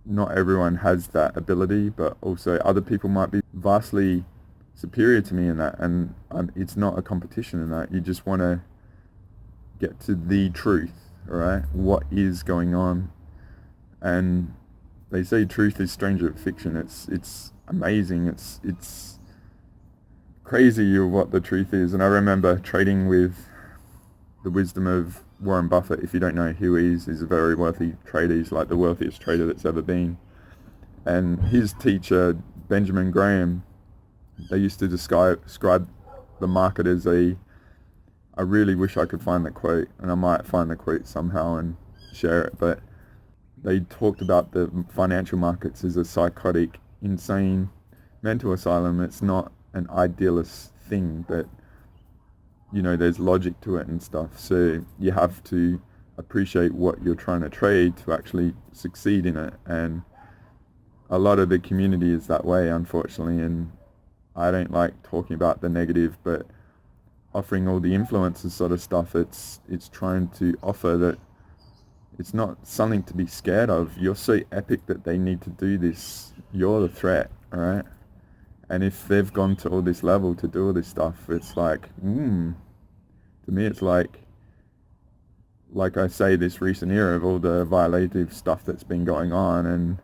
Q: not everyone has that ability, but also other people might be vastly superior to me in that, and it's not a competition in that. You just want to get to the truth, right? What is going on? And they say truth is stranger than fiction. It's amazing. It's crazy what the truth is. And I remember trading with the wisdom of Warren Buffett. If you don't know who he is, he's a very wealthy trader. He's like the wealthiest trader that's ever been. And his teacher, Benjamin Graham, they used to describe the market as I really wish I could find the quote, and I might find the quote somehow and share it, but they talked about the financial markets as a psychotic, insane mental asylum. It's not an idealist thing, but there's logic to it and stuff. So you have to appreciate what you're trying to trade to actually succeed in it. And a lot of the community is that way, unfortunately. And I don't like talking about the negative, but offering all the influences sort of stuff, it's trying to offer that it's not something to be scared of. You're so epic that they need to do this. You're the threat, all right? And if they've gone to all this level to do all this stuff, it's like, to me, it's like I say, this recent era of all the violative stuff that's been going on, and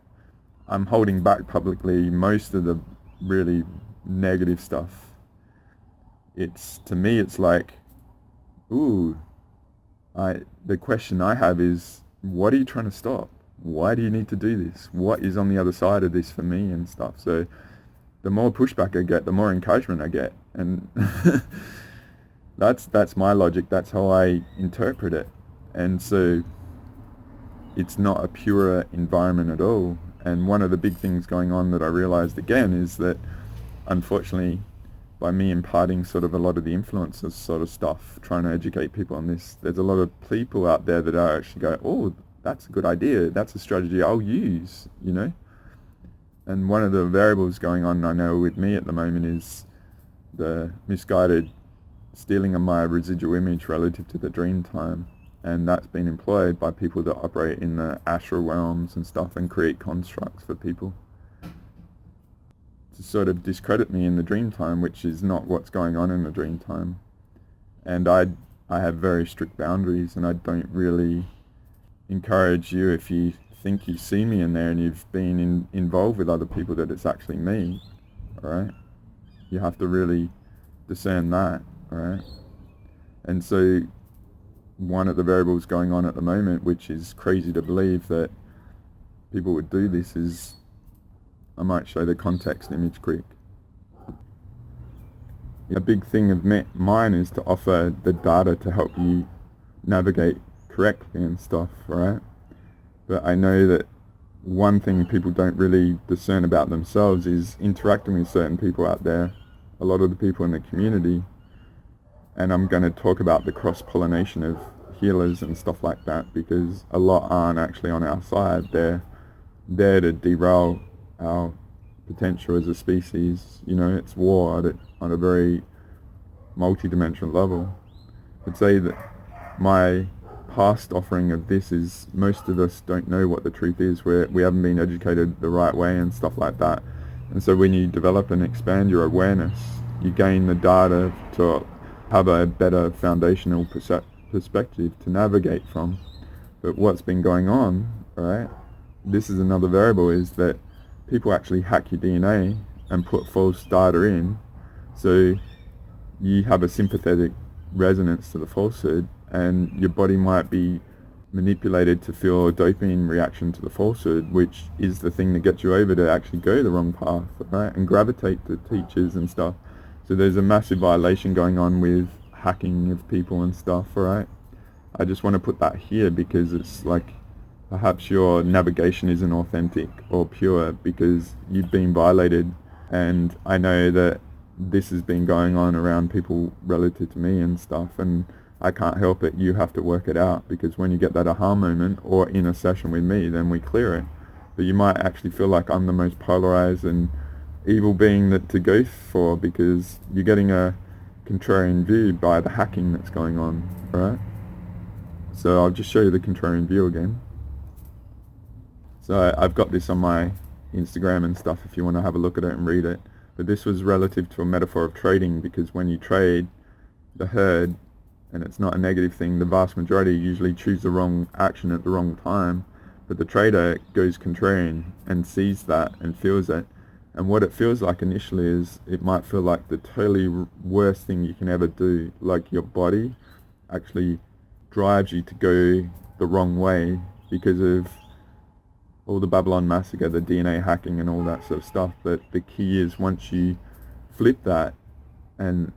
Q: I'm holding back publicly most of the really negative stuff. To me, it's like, the question I have is, what are you trying to stop? Why do you need to do this? What is on the other side of this for me and stuff? So the more pushback I get, the more encouragement I get. And that's my logic. That's how I interpret it. And so it's not a pure environment at all. And one of the big things going on that I realized again is that, unfortunately, by me imparting sort of a lot of the influences sort of stuff, trying to educate people on this, there's a lot of people out there that are actually go, oh, that's a good idea. That's a strategy I'll use, And one of the variables going on, I know, with me at the moment is the misguided stealing of my residual image relative to the dream time. And that's been employed by people that operate in the astral realms and stuff and create constructs for people to sort of discredit me in the dream time, which is not what's going on in the dream time. And I have very strict boundaries, and I don't really encourage you, if you think you see me in there and you've been involved with other people, that it's actually me, all right? You have to really discern that, all right? And so one of the variables going on at the moment, which is crazy to believe that people would do this, is I might show the context image quick. A big thing of mine is to offer the data to help you navigate correctly and stuff, right? But I know that one thing people don't really discern about themselves is interacting with certain people out there, a lot of the people in the community. And I'm going to talk about the cross-pollination of healers and stuff like that, because a lot aren't actually on our side. They're there to derail our potential as a species. It's war on a very multi-dimensional level. I'd say that my past offering of this is, most of us don't know what the truth is. We haven't been educated the right way and stuff like that. And so when you develop and expand your awareness, you gain the data to have a better foundational perspective to navigate from. But what's been going on, right, this is another variable, is that people actually hack your DNA and put false data in, so you have a sympathetic resonance to the falsehood, and your body might be manipulated to feel a dopamine reaction to the falsehood, which is the thing that gets you over to actually go the wrong path, right, and gravitate to teachers and stuff. So there's a massive violation going on with hacking of people and stuff, right? I just want to put that here because it's like perhaps your navigation isn't authentic or pure because you've been violated, and I know that this has been going on around people relative to me and stuff, and I can't help it. You have to work it out, because when you get that aha moment or in a session with me, then we clear it. But you might actually feel like I'm the most polarized and evil being that to go for, because you're getting a contrarian view by the hacking that's going on, right? So I'll just show you the contrarian view again. So I've got this on my Instagram and stuff if you want to have a look at it and read it. But this was relative to a metaphor of trading, because when you trade, the herd, and it's not a negative thing, the vast majority usually choose the wrong action at the wrong time, but the trader goes contrarian and sees that and feels it. And what it feels like initially is it might feel like the totally worst thing you can ever do, like your body actually drives you to go the wrong way because of all the Babylon massacre, the DNA hacking and all that sort of stuff. But the key is once you flip that and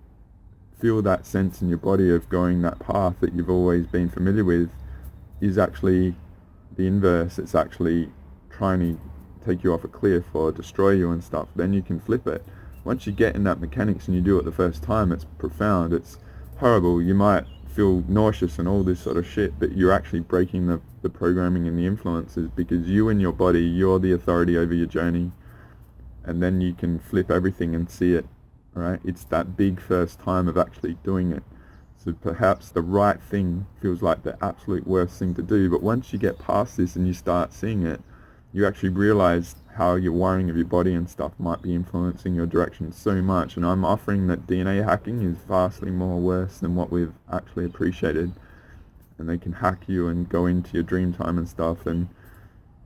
Q: feel that sense in your body of going that path that you've always been familiar with, is actually the inverse. It's actually trying to take you off a cliff or destroy you and stuff. Then you can flip it. Once you get in that mechanics and you do it the first time, it's profound, it's horrible. You might feel nauseous and all this sort of shit, but you're actually breaking the programming and the influences, because you and your body, you're the authority over your journey, and then you can flip everything and see it. Right? It's that big first time of actually doing it. So perhaps the right thing feels like the absolute worst thing to do, but once you get past this and you start seeing it, you actually realize how your wiring of your body and stuff might be influencing your direction so much. And I'm offering that DNA hacking is vastly more worse than what we've actually appreciated. And they can hack you and go into your dream time and stuff, and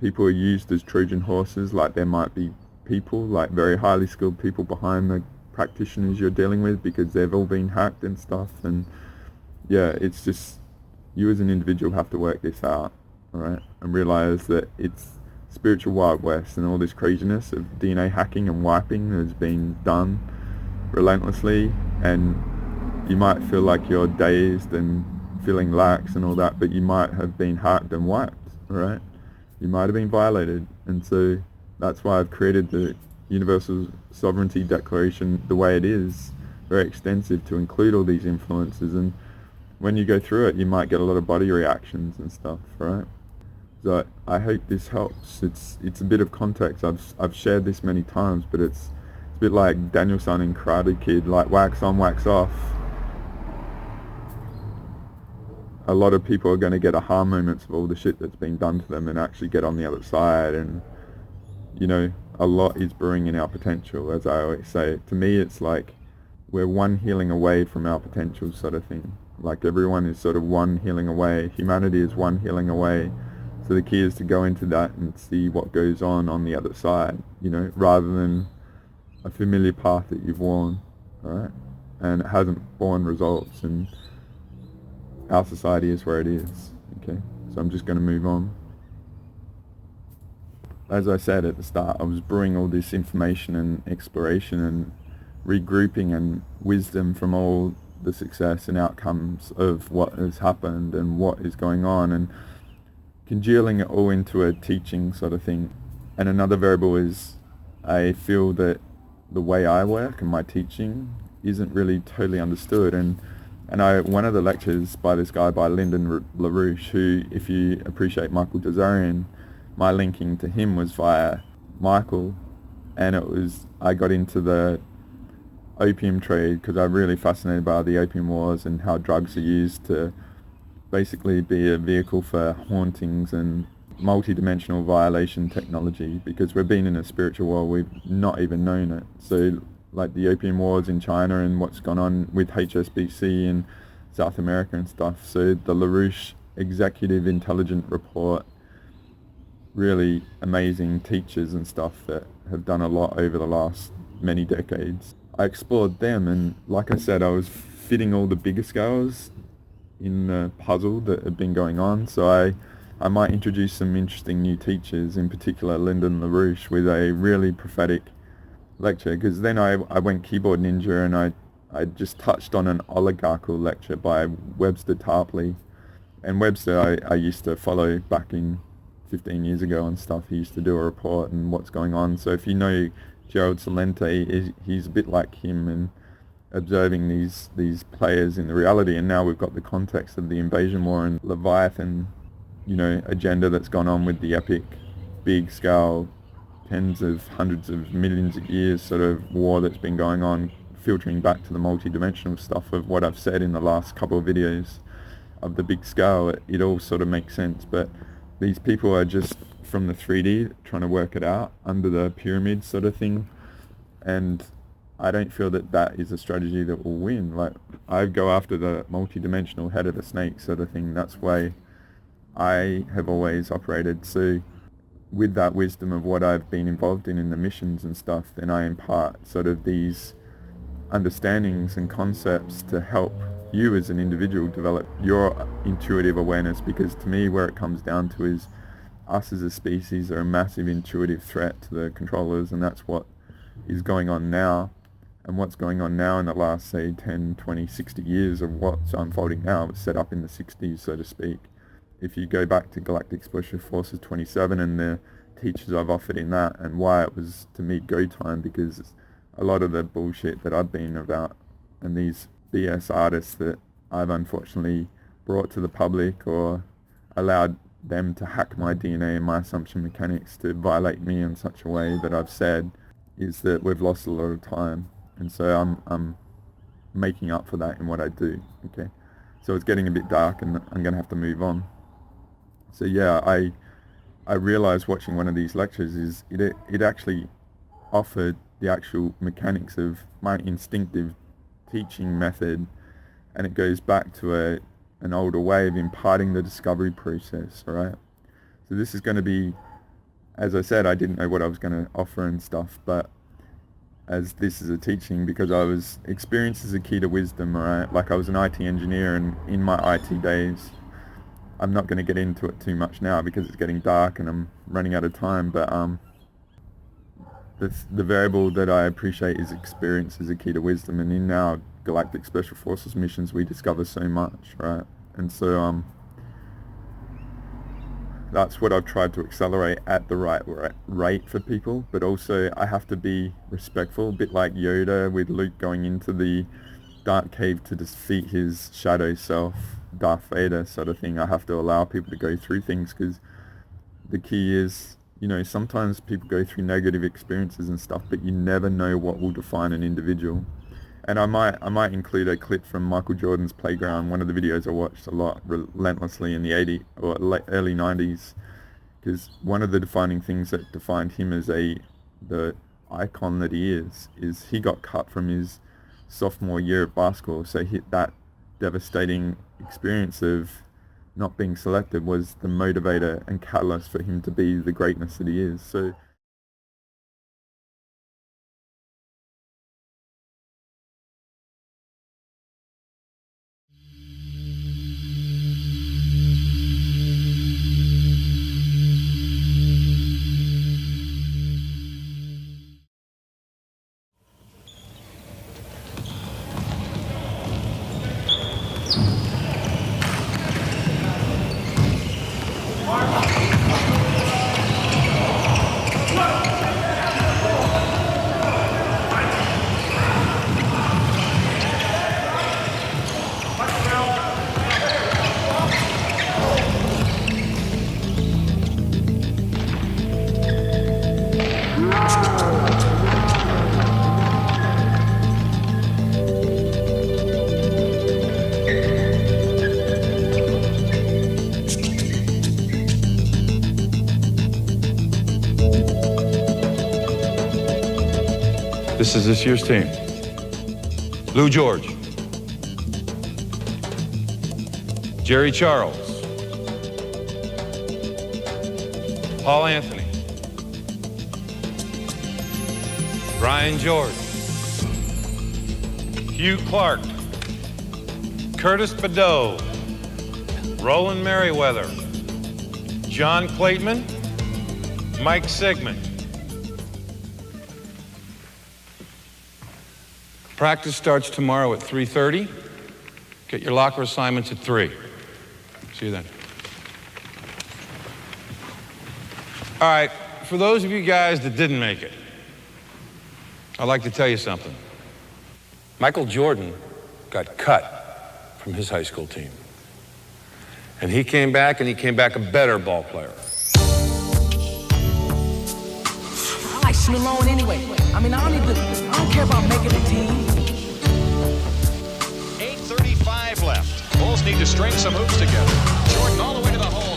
Q: people are used as Trojan horses. Like there might be people, like very highly skilled people behind the practitioners you're dealing with, because they've all been hacked and stuff. And yeah, it's just, you as an individual have to work this out, all right, and realize that it's spiritual Wild West, and all this craziness of DNA hacking and wiping has been done relentlessly, and you might feel like you're dazed and feeling lax and all that, but you might have been hacked and wiped, all right? You might have been violated, and so that's why I've created the Universal Sovereignty Declaration the way it is, very extensive, to include all these influences. And when you go through it, you might get a lot of body reactions and stuff, right? So I hope this helps. It's a bit of context. I've shared this many times, but it's a bit like Danielson in Karate Kid, like wax on, wax off. A lot of people are going to get aha moments of all the shit that's been done to them and actually get on the other side. And you know, a lot is brewing in our potential, as I always say. To me, it's like we're one healing away from our potential, sort of thing. Like everyone is sort of one healing away. Humanity is one healing away. So the key is to go into that and see what goes on the other side, you know, rather than a familiar path that you've worn, all right? And it hasn't borne results, and our society is where it is, okay? So I'm just going to move on. As I said at the start, I was brewing all this information and exploration and regrouping and wisdom from all the success and outcomes of what has happened and what is going on, and congealing it all into a teaching sort of thing. And another variable is I feel that the way I work and my teaching isn't really totally understood. And one of the lectures by this guy, by Lyndon LaRouche, who, if you appreciate Michael Dazarian, my linking to him was via Michael, and I got into the opium trade because I'm really fascinated by the opium wars and how drugs are used to basically be a vehicle for hauntings and multi-dimensional violation technology, because we've been in a spiritual world, we've not even known it. So like the opium wars in China and what's gone on with HSBC in South America and stuff. So the LaRouche Executive Intelligence Report, really amazing teachers and stuff that have done a lot over the last many decades. I explored them, and like I said, I was fitting all the bigger scales in the puzzle that had been going on. So I might introduce some interesting new teachers, in particular Lyndon LaRouche, with a really prophetic lecture, because then I went keyboard ninja and I just touched on an oligarchical lecture by Webster Tarpley. And Webster I used to follow back in 15 years ago and stuff. He used to do a report and what's going on. So if you know Gerald Celente, he's a bit like him and observing these players in the reality. And now we've got the context of the invasion war and Leviathan, agenda that's gone on with the epic, big scale, tens of hundreds of millions of years sort of war that's been going on, filtering back to the multi-dimensional stuff of what I've said in the last couple of videos of the big scale. It all sort of makes sense, but these people are just from the 3D trying to work it out under the pyramid sort of thing, and I don't feel that is a strategy that will win. Like, I go after the multi-dimensional head of the snake sort of thing. That's why I have always operated. So with that wisdom of what I've been involved in the missions and stuff, then I impart sort of these understandings and concepts to help you as an individual develop your intuitive awareness, because to me where it comes down to is us as a species are a massive intuitive threat to the controllers, and that's what is going on now. And what's going on now in the last, say, 10, 20, 60 years of what's unfolding now was set up in the 60s, so to speak. If you go back to Galactic Special Forces 27 and the teachers I've offered in that, and why it was to me go time, because a lot of the bullshit that I've been about and these BS artists that I've unfortunately brought to the public or allowed them to hack my DNA and my assumption mechanics to violate me in such a way that I've said, is that we've lost a lot of time. And so I'm making up for that in what I do. Okay, so it's getting a bit dark and I'm going to have to move on. So yeah, I realized watching one of these lectures is it actually offered the actual mechanics of my instinctive teaching method, and it goes back to an older way of imparting the discovery process, right? So this is going to be, as I said, I didn't know what I was going to offer and stuff, but as this is a teaching, because I was, experience is a key to wisdom, right? Like, I was an IT engineer, and in my IT days, I'm not going to get into it too much now because it's getting dark and I'm running out of time, but the variable that I appreciate is experience is a key to wisdom, and in our Galactic Special Forces missions we discover so much, right? And so that's what I've tried to accelerate at the right rate for people, but also I have to be respectful, a bit like Yoda with Luke going into the dark cave to defeat his shadow self, Darth Vader sort of thing. I have to allow people to go through things, because the key is, sometimes people go through negative experiences and stuff, but you never know what will define an individual. And I might include a clip from Michael Jordan's Playground, one of the videos I watched a lot relentlessly in the early 90s, because one of the defining things that defined him as the icon that he is he got cut from his sophomore year of basketball. So that devastating experience of not being selected was the motivator and catalyst for him to be the greatness that he is. So
R: This is this year's team. Lou George. Jerry Charles. Paul Anthony. Brian George. Hugh Clark. Curtis Badeau. Roland Merriweather. John Clayton. Mike Sigmund. Practice starts tomorrow at 3:30. Get your locker assignments at 3. See you then. All right, for those of you guys that didn't make it, I'd like to tell you something. Michael Jordan got cut from his high school team. And he came back a better ball player.
S: I like sitting alone anyway. I mean, I don't care about making a team.
T: 8:35 left. Bulls need to string some hoops together. Jordan all the way to the hole.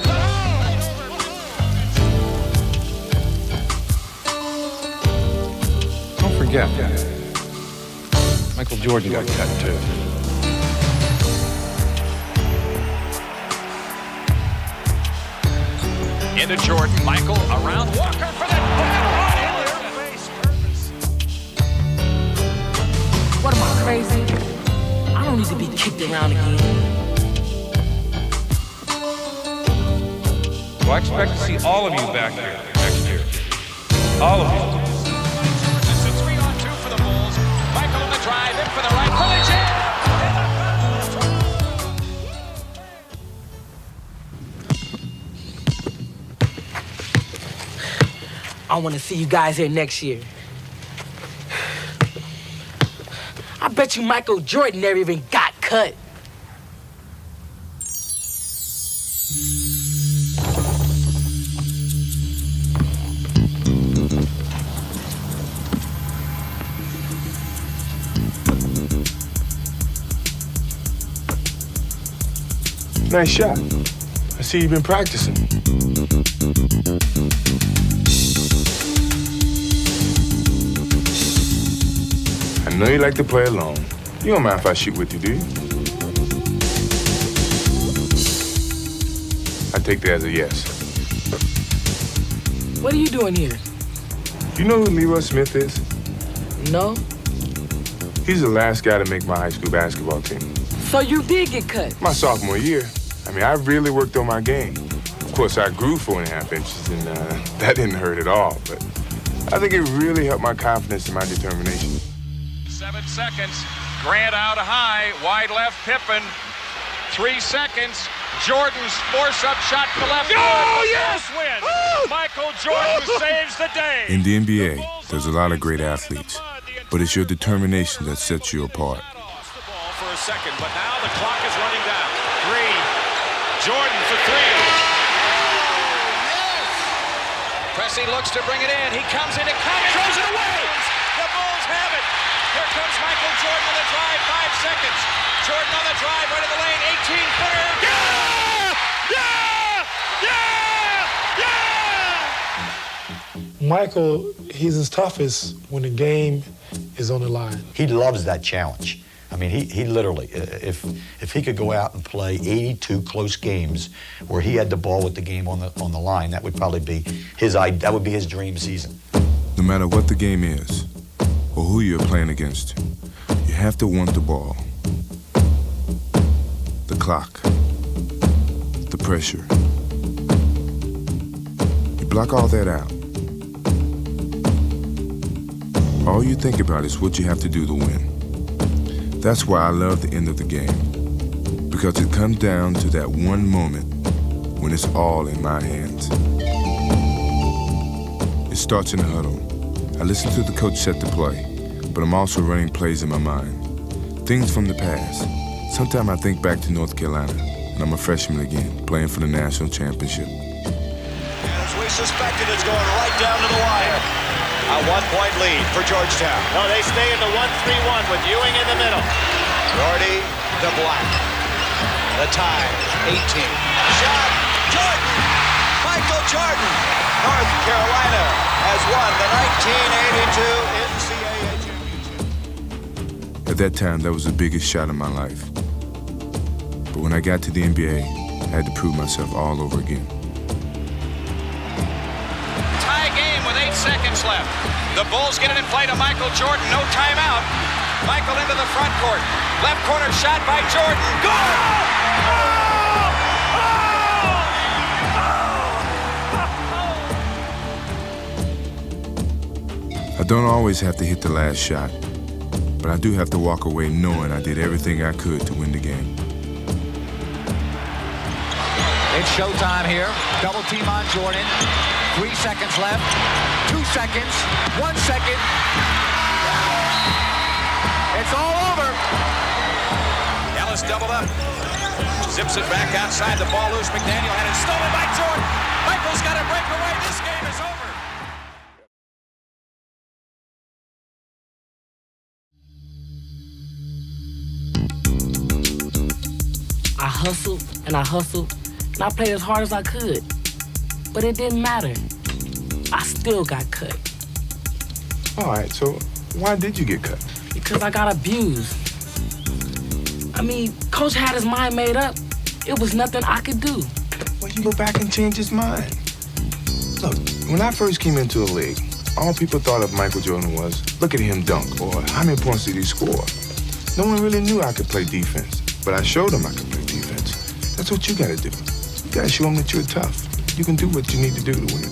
R: Don't forget, Michael Jordan got cut too.
T: Into Jordan. Michael around Walker for the
S: What am I, crazy? I don't need to be kicked around again.
R: Well, I expect to see all of you back here next year. All of you.
T: It's a 3-on-2 for the Bulls. Michael on the drive, in for the right, for the jam.
S: I want to see you guys here next year. I bet you Michael Jordan never even got cut.
U: Nice shot. I see you've been practicing. I know you like to play alone. You don't mind if I shoot with you, do you? I take that as a yes.
S: What are you doing here?
U: You know who Leroy Smith is?
S: No.
U: He's the last guy to make my high school basketball team.
S: So you did get cut?
U: My sophomore year. I mean, I really worked on my game. Of course, I grew 4.5 inches, and that didn't hurt at all. But I think it really helped my confidence and my determination.
T: 7 seconds. Grant out high. Wide left, Pippen. 3 seconds. Jordan's force-up shot to left.
U: Oh, yes!
T: Win. Michael Jordan saves the day.
U: In the NBA, there's a lot of great athletes, but it's your determination that sets you apart.
T: For a second, but now the clock is running down. 3. Jordan for 3. Pressey looks to bring it in. He comes in, throws it away. The Bulls have it. Here comes Michael Jordan on the drive, 5 seconds. Jordan on the drive, right of the lane, 18-footer.
U: Michael, he's his toughest when the game is on the line.
V: He loves that challenge. I mean, he literally, if he could go out and play 82 close games where he had the ball with the game on the line, that would probably be his dream season.
U: No matter what the game is or who you're playing against, you have to want the ball, the clock, the pressure. You block all that out. All you think about is what you have to do to win. That's why I love the end of the game, because it comes down to that one moment when it's all in my hands. It starts in the huddle. I listen to the coach set the play, but I'm also running plays in my mind. Things from the past. Sometimes I think back to North Carolina, and I'm a freshman again, playing for the national championship.
T: As we suspected, it's going right down to the wire. A 1-point lead for Georgetown. No, they stay in the 1-3-1 with Ewing in the middle. Doherty to Black. The tie, 18. Shot, Jordan! Michael Jordan! North Carolina has won the 1982 NCAA championship.
U: At that time, that was the biggest shot of my life. But when I got to the NBA, I had to prove myself all over again.
T: Tie game with 8 seconds left. The Bulls get it in play to Michael Jordan. No timeout. Michael into the front court. Left corner shot by Jordan. Good!
U: I don't always have to hit the last shot, but I do have to walk away knowing I did everything I could to win the game.
T: It's showtime here. Double team on Jordan. 3 seconds left. 2 seconds. 1 second. It's all over. Ellis doubled up. Zips it back outside. The ball loose. McDaniel had it stolen by Jordan. Michael's got to break away. This game is over.
S: I hustled and I hustled and I played as hard as I could. But it didn't matter. I still got cut.
U: All right, so why did you get cut?
S: Because I got abused. I mean, Coach had his mind made up. It was nothing I could do.
U: Well, you go back and change his mind. Look, when I first came into the league, all people thought of Michael Jordan was, look at him dunk, or how many points did he score? No one really knew I could play defense, but I showed them I could play defense. That's what you gotta do. You gotta show them that you're tough. You can do what you need to do to win.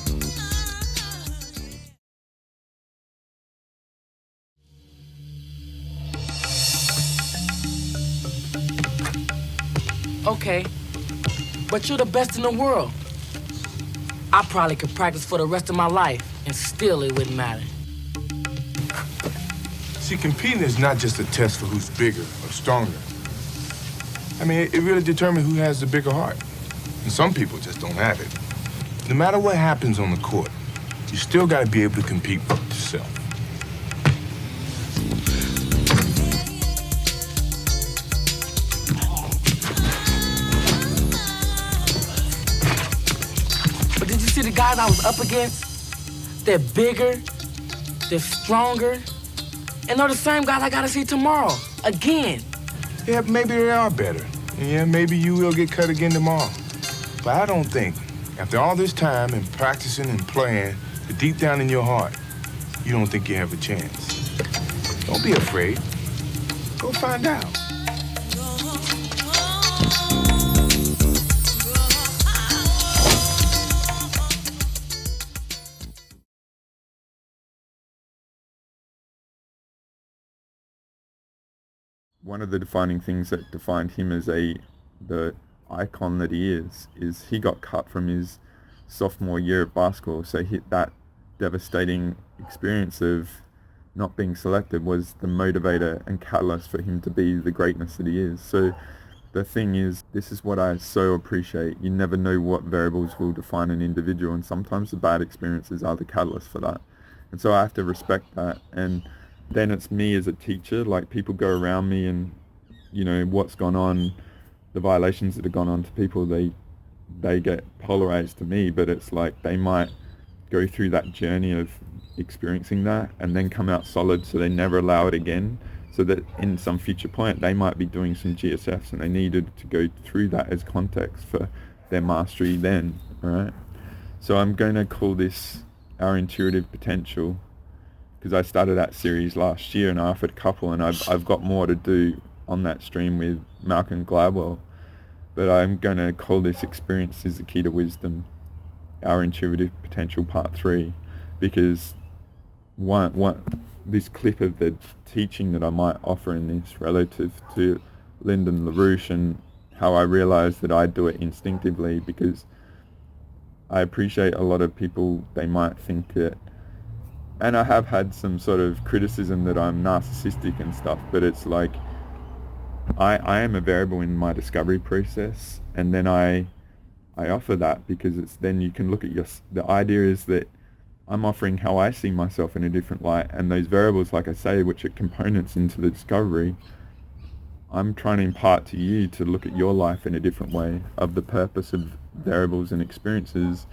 S: Okay, but you're the best in the world. I probably could practice for the rest of my life, and still it wouldn't matter.
U: See, competing is not just a test for who's bigger or stronger. I mean, it really determines who has the bigger heart. And some people just don't have it. No matter what happens on the court, you still gotta be able to compete for yourself.
S: But did you see the guys I was up against? They're bigger, they're stronger, and they're the same guys I gotta see tomorrow, again.
U: Yeah, maybe they are better. Yeah, maybe you will get cut again tomorrow. But I don't think, after all this time and practicing and playing, that deep down in your heart, you don't think you have a chance. Don't be afraid. Go find out.
Q: One of the defining things that defined him as the icon that he is he got cut from his sophomore year of basketball. So that devastating experience of not being selected was the motivator and catalyst for him to be the greatness that he is. So the thing is, this is what I so appreciate. You never know what variables will define an individual, and sometimes the bad experiences are the catalyst for that. And so I have to respect that. And then it's me as a teacher, like people go around me and, you know, what's gone on, the violations that have gone on to people, they get polarized to me, but it's like they might go through that journey of experiencing that and then come out solid, so they never allow it again, so that in some future point they might be doing some GSFs and they needed to go through that as context for their mastery then, right? So I'm going to call this Our Intuitive Potential, because I started that series last year and I offered a couple, and I've got more to do on that stream with Malcolm Gladwell. But I'm going to call this Experience is the Key to Wisdom, Our Intuitive Potential Part 3, because this clip of the teaching that I might offer in this relative to Lyndon LaRouche and how I realized that I do it instinctively, because I appreciate a lot of people, they might think that, and I have had some sort of criticism that I'm narcissistic and stuff, but it's like I am a variable in my discovery process, and then I offer that because it's then you can look at the idea is that I'm offering how I see myself in a different light, and those variables, like I say, which are components into the discovery, I'm trying to impart to you to look at your life in a different way of the purpose of variables and experiences,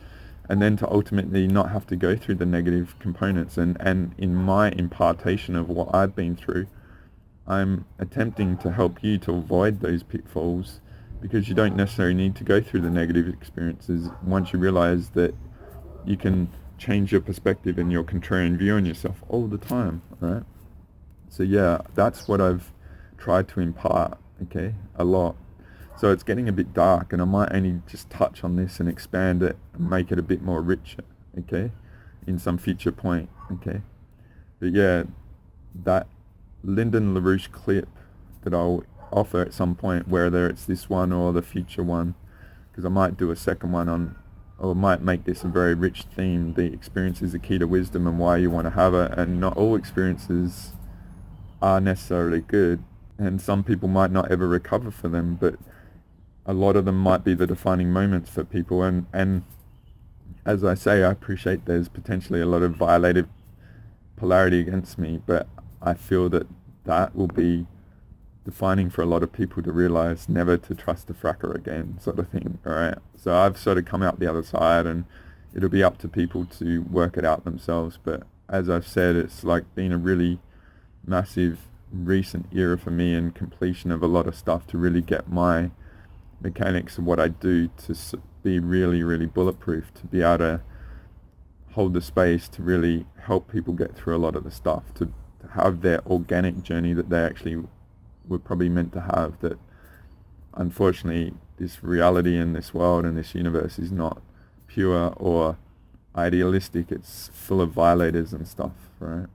Q: and then to ultimately not have to go through the negative components. And in my impartation of what I've been through, I'm attempting to help you to avoid those pitfalls, because you don't necessarily need to go through the negative experiences once you realize that you can change your perspective and your contrarian view on yourself all the time, right? So yeah, that's what I've tried to impart, okay, a lot. So it's getting a bit dark, and I might only just touch on this and expand it and make it a bit more richer, okay, in some future point, okay? But yeah, that Lyndon LaRouche clip that I'll offer at some point, whether it's this one or the future one, because I might do a second one on, or might make this a very rich theme. The experience is the key to wisdom and why you want to have it, and not all experiences are necessarily good, and some people might not ever recover from them, but a lot of them might be the defining moments for people. And as I say, I appreciate there's potentially a lot of violated polarity against me, but I feel that that will be defining for a lot of people to realize never to trust a fracker again, sort of thing, alright? So I've sort of come out the other side, and it'll be up to people to work it out themselves. But as I've said, it's like been a really massive recent era for me, and completion of a lot of stuff to really get my mechanics of what I do to be really, really bulletproof, to be able to hold the space to really help people get through a lot of the stuff, to have their organic journey that they actually were probably meant to have, that unfortunately this reality in this world and this universe is not pure or idealistic. It's full of violators and stuff, right?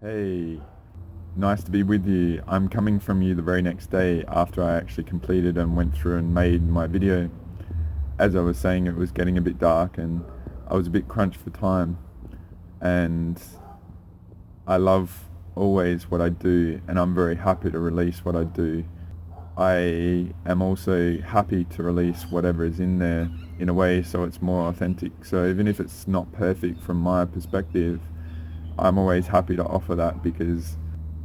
Q: Hey, nice to be with you. I'm coming from you the very next day after I actually completed and went through and made my video. As I was saying, it was getting a bit dark and I was a bit crunched for time, and I love always what I do, and I'm very happy to release what I do. I am also happy to release whatever is in there in a way so it's more authentic. So even if it's not perfect from my perspective, I'm always happy to offer that, because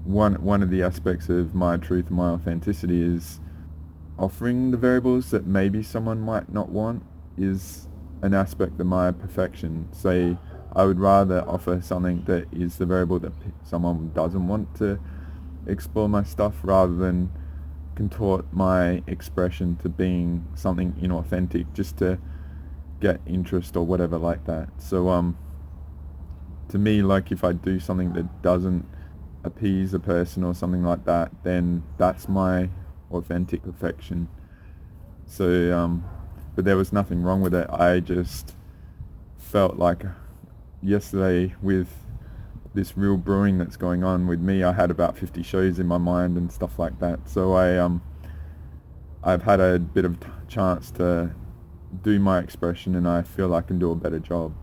Q: one of the aspects of my truth and my authenticity is offering the variables that maybe someone might not want is an aspect of my perfection. Say, I would rather offer something that is the variable that someone doesn't want to explore my stuff, rather than contort my expression to being something inauthentic just to get interest or whatever like that. So to me, like, if I do something that doesn't appease a person or something like that, then that's my authentic perfection. So but there was nothing wrong with it. I just felt like yesterday, with this real brewing that's going on with me, I had about 50 shows in my mind and stuff like that. So I've had a bit of chance to do my expression, and I feel I can do a better job,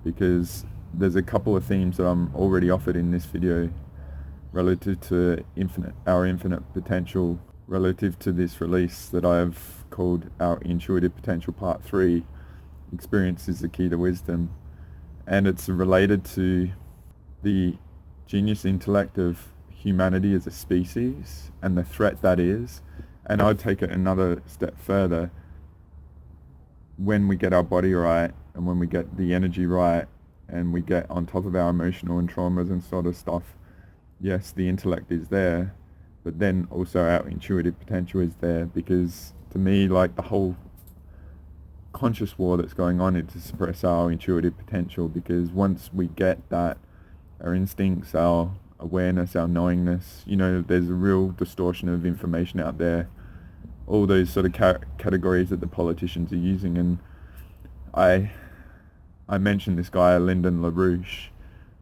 Q: because there's a couple of themes that I'm already offered in this video relative to our infinite potential, relative to this release that I've called Our Intuitive Potential Part 3, Experience is the Key to Wisdom. And it's related to the genius intellect of humanity as a species and the threat that is. And I'd take it another step further. When we get our body right, and when we get the energy right, and we get on top of our emotional and traumas and sort of stuff, yes, the intellect is there, but then also our intuitive potential is there, because to me, like, the whole conscious war that's going on is to suppress our intuitive potential, because once we get that, our instincts, our awareness, our knowingness, there's a real distortion of information out there, all those sort of categories that the politicians are using. And I mentioned this guy, Lyndon LaRouche,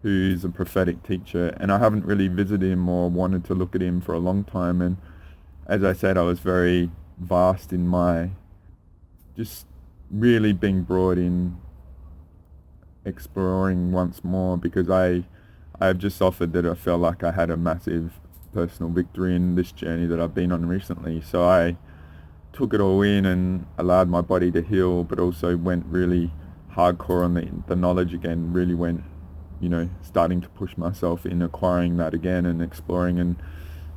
Q: who's a prophetic teacher, and I haven't really visited him or wanted to look at him for a long time. And as I said, I was very vast in my just really being brought in exploring once more, because I've just offered that I felt like I had a massive personal victory in this journey that I've been on recently. So I took it all in and allowed my body to heal, but also went really hardcore on the knowledge again, really went, starting to push myself in acquiring that again and exploring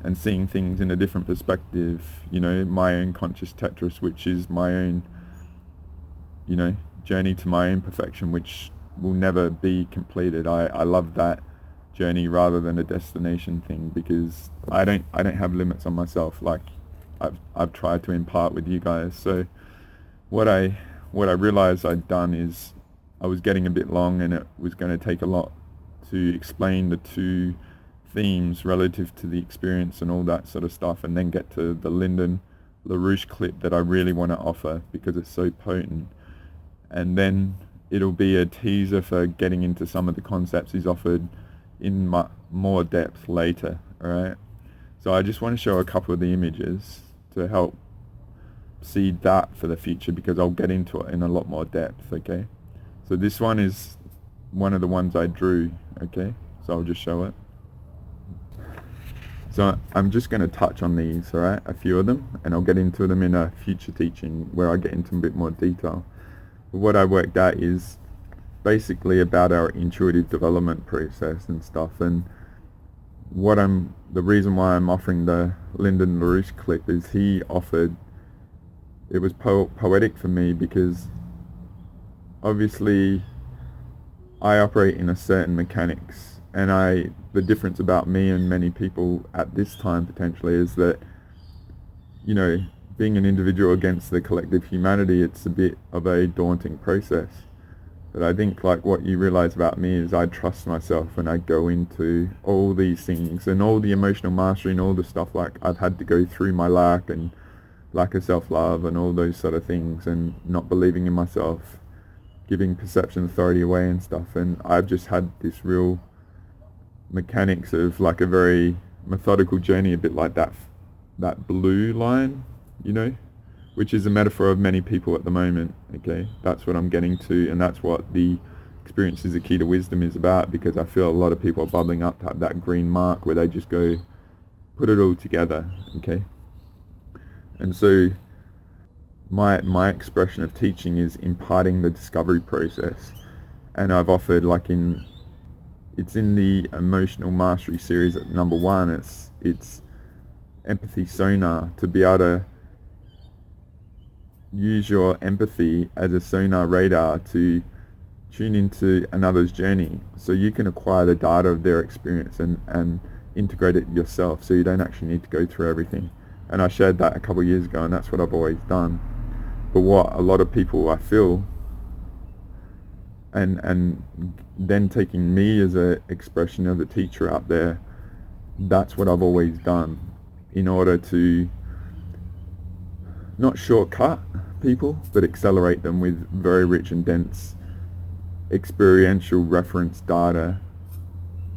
Q: and seeing things in a different perspective, you know, my own conscious Tetris, which is my own, you know, journey to my own perfection, which will never be completed. I love that journey rather than a destination thing, because I don't have limits on myself like I've tried to impart with you guys. So what I realized I'd done is I was getting a bit long, and it was going to take a lot to explain the two themes relative to the experience and all that sort of stuff, and then get to the Lyndon LaRouche clip that I really want to offer because it's so potent. And then it'll be a teaser for getting into some of the concepts he's offered in more depth later, alright? So I just want to show a couple of the images to help seed that for the future, because I'll get into it in a lot more depth, okay? So this one is one of the ones I drew, okay? So I'll just show it. So I'm just going to touch on these, alright? A few of them, and I'll get into them in a future teaching where I get into a bit more detail. What I worked out is basically about our intuitive development process and stuff, and the reason why I'm offering the Lyndon LaRouche clip is he offered, it was poetic for me, because obviously I operate in a certain mechanics, and the difference about me and many people at this time potentially is that, you know, being an individual against the collective humanity, it's a bit of a daunting process. But I think like what you realize about me is I trust myself when I go into all these things, and all the emotional mastery and all the stuff like I've had to go through my lack of self-love and all those sort of things, and not believing in myself, giving perception authority away and stuff. And I've just had this real mechanics of like a very methodical journey, a bit like that blue line, you know, which is a metaphor of many people at the moment, okay? That's what I'm getting to, and that's what the experience is the key to wisdom is about, because I feel a lot of people are bubbling up to have that green mark where they just go, put it all together, okay? And so my expression of teaching is imparting the discovery process, and I've offered it's in the emotional mastery series at number 1, it's empathy sonar, to be able to use your empathy as a sonar radar to tune into another's journey, so you can acquire the data of their experience and integrate it yourself, so you don't actually need to go through everything. And I shared that a couple of years ago, and that's what I've always done. But what a lot of people, I feel, and then taking me as an expression of a teacher out there, that's what I've always done in order to not shortcut people, but accelerate them with very rich and dense experiential reference data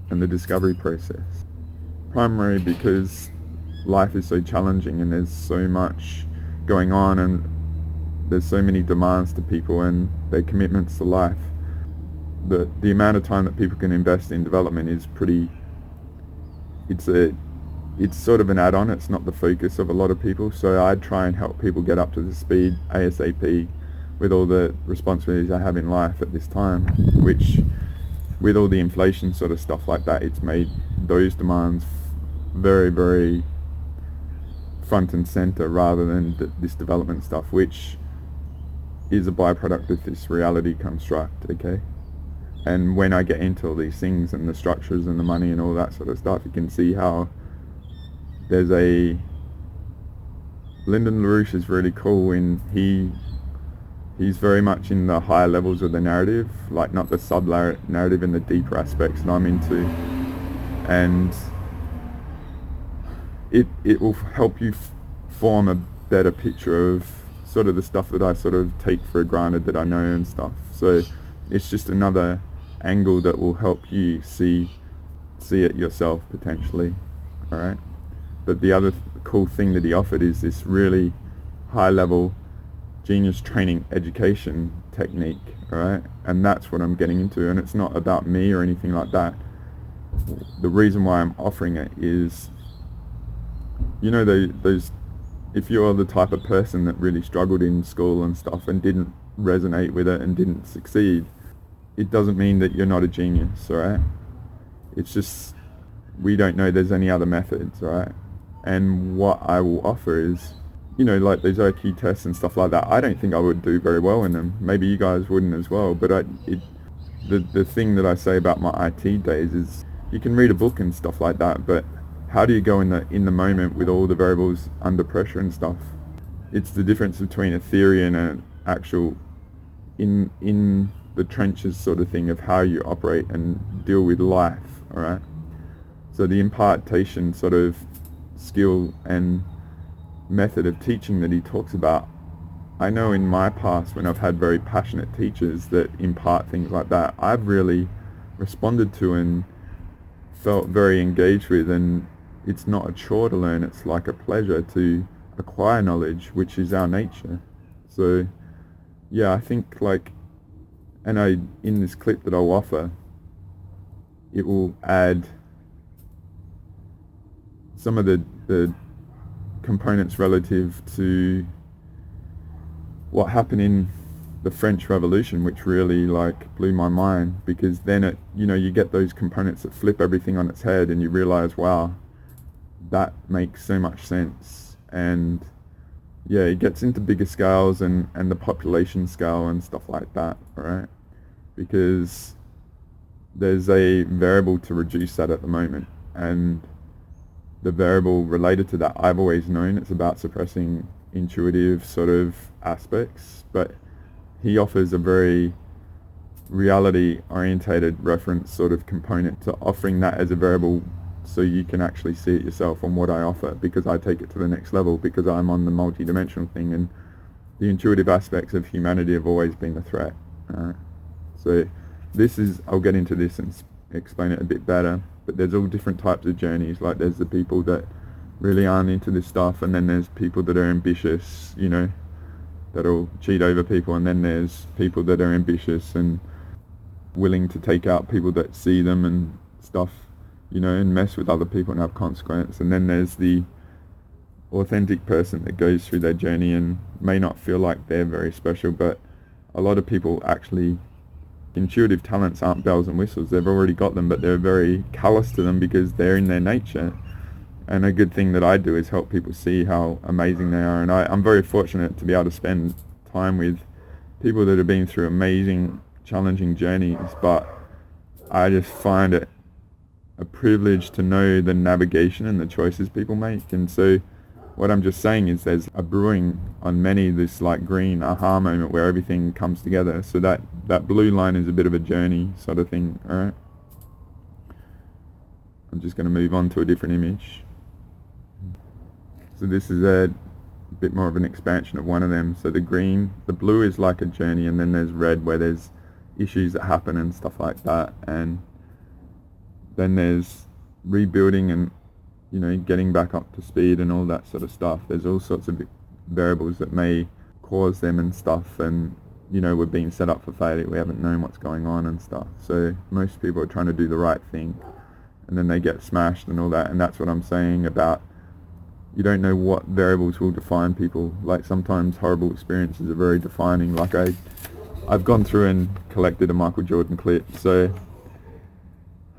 Q: and the discovery process. Primarily because life is so challenging, and there's so much going on, and there's so many demands to people and their commitments to life. The amount of time that people can invest in development is it's sort of an add-on, it's not the focus of a lot of people. So I try and help people get up to the speed ASAP with all the responsibilities I have in life at this time, which with all the inflation sort of stuff like that, it's made those demands very, very front and center rather than this development stuff, which is a byproduct of this reality construct, okay? And when I get into all these things and the structures and the money and all that sort of stuff, you can see how there's Lyndon LaRouche is really cool in he's very much in the higher levels of the narrative, like not the sub-narrative and the deeper aspects that I'm into. And it will help you form a better picture of sort of the stuff that I sort of take for granted that I know and stuff. So it's just another angle that will help you see it yourself potentially, alright? But the other cool thing that he offered is this really high level genius training education technique, alright? And that's what I'm getting into, and it's not about me or anything like that. The reason why I'm offering it is, you know, those if you're the type of person that really struggled in school and stuff and didn't resonate with it and didn't succeed, it doesn't mean that you're not a genius, alright? It's just we don't know there's any other methods, alright? And what I will offer is, you know, like those IQ tests and stuff like that, I don't think I would do very well in them. Maybe you guys wouldn't as well, but the thing that I say about my IT days is you can read a book and stuff like that, but how do you go in the moment with all the variables under pressure and stuff? It's the difference between a theory and an actual in the trenches sort of thing of how you operate and deal with life, all right? So the impartation sort of skill and method of teaching that he talks about, I know in my past when I've had very passionate teachers that impart things like that, I've really responded to and felt very engaged with, and it's not a chore to learn, it's like a pleasure to acquire knowledge, which is our nature. So yeah, I think like, and in this clip that I'll offer, it will add some of the components relative to what happened in the French Revolution, which really like blew my mind, because then you get those components that flip everything on its head and you realize, wow, that makes so much sense. And yeah, it gets into bigger scales and the population scale and stuff like that, right? Because there's a variable to reduce that at the moment, and the variable related to that I've always known it's about suppressing intuitive sort of aspects, but he offers a very reality orientated reference sort of component to offering that as a variable so you can actually see it yourself on what I offer, because I take it to the next level, because I'm on the multi-dimensional thing, and the intuitive aspects of humanity have always been a threat. So this is, I'll get into this and explain it a bit better, but there's all different types of journeys. Like there's the people that really aren't into this stuff, and then there's people that are ambitious, you know, that'll cheat over people, and then there's people that are ambitious and willing to take out people that see them and stuff, you know, and mess with other people and have consequence. And then there's the authentic person that goes through their journey and may not feel like they're very special, but a lot of people actually, intuitive talents aren't bells and whistles. They've already got them, but they're very callous to them because they're in their nature. And a good thing that I do is help people see how amazing they are. And I'm very fortunate to be able to spend time with people that have been through amazing, challenging journeys, but I just find it a privilege to know the navigation and the choices people make. And so what I'm just saying is there's a brewing on many this like green aha moment where everything comes together. So that blue line is a bit of a journey sort of thing, all right? I'm just going to move on to a different image. So this is a bit more of an expansion of one of them. So the blue is like a journey, and then there's red where there's issues that happen and stuff like that. And then there's rebuilding and, you know, getting back up to speed and all that sort of stuff. There's all sorts of variables that may cause them and stuff, and, you know, we're being set up for failure. We haven't known what's going on and stuff. So most people are trying to do the right thing, and then they get smashed and all that. And that's what I'm saying about, you don't know what variables will define people. Like sometimes horrible experiences are very defining. Like I've gone through and collected a Michael Jordan clip. So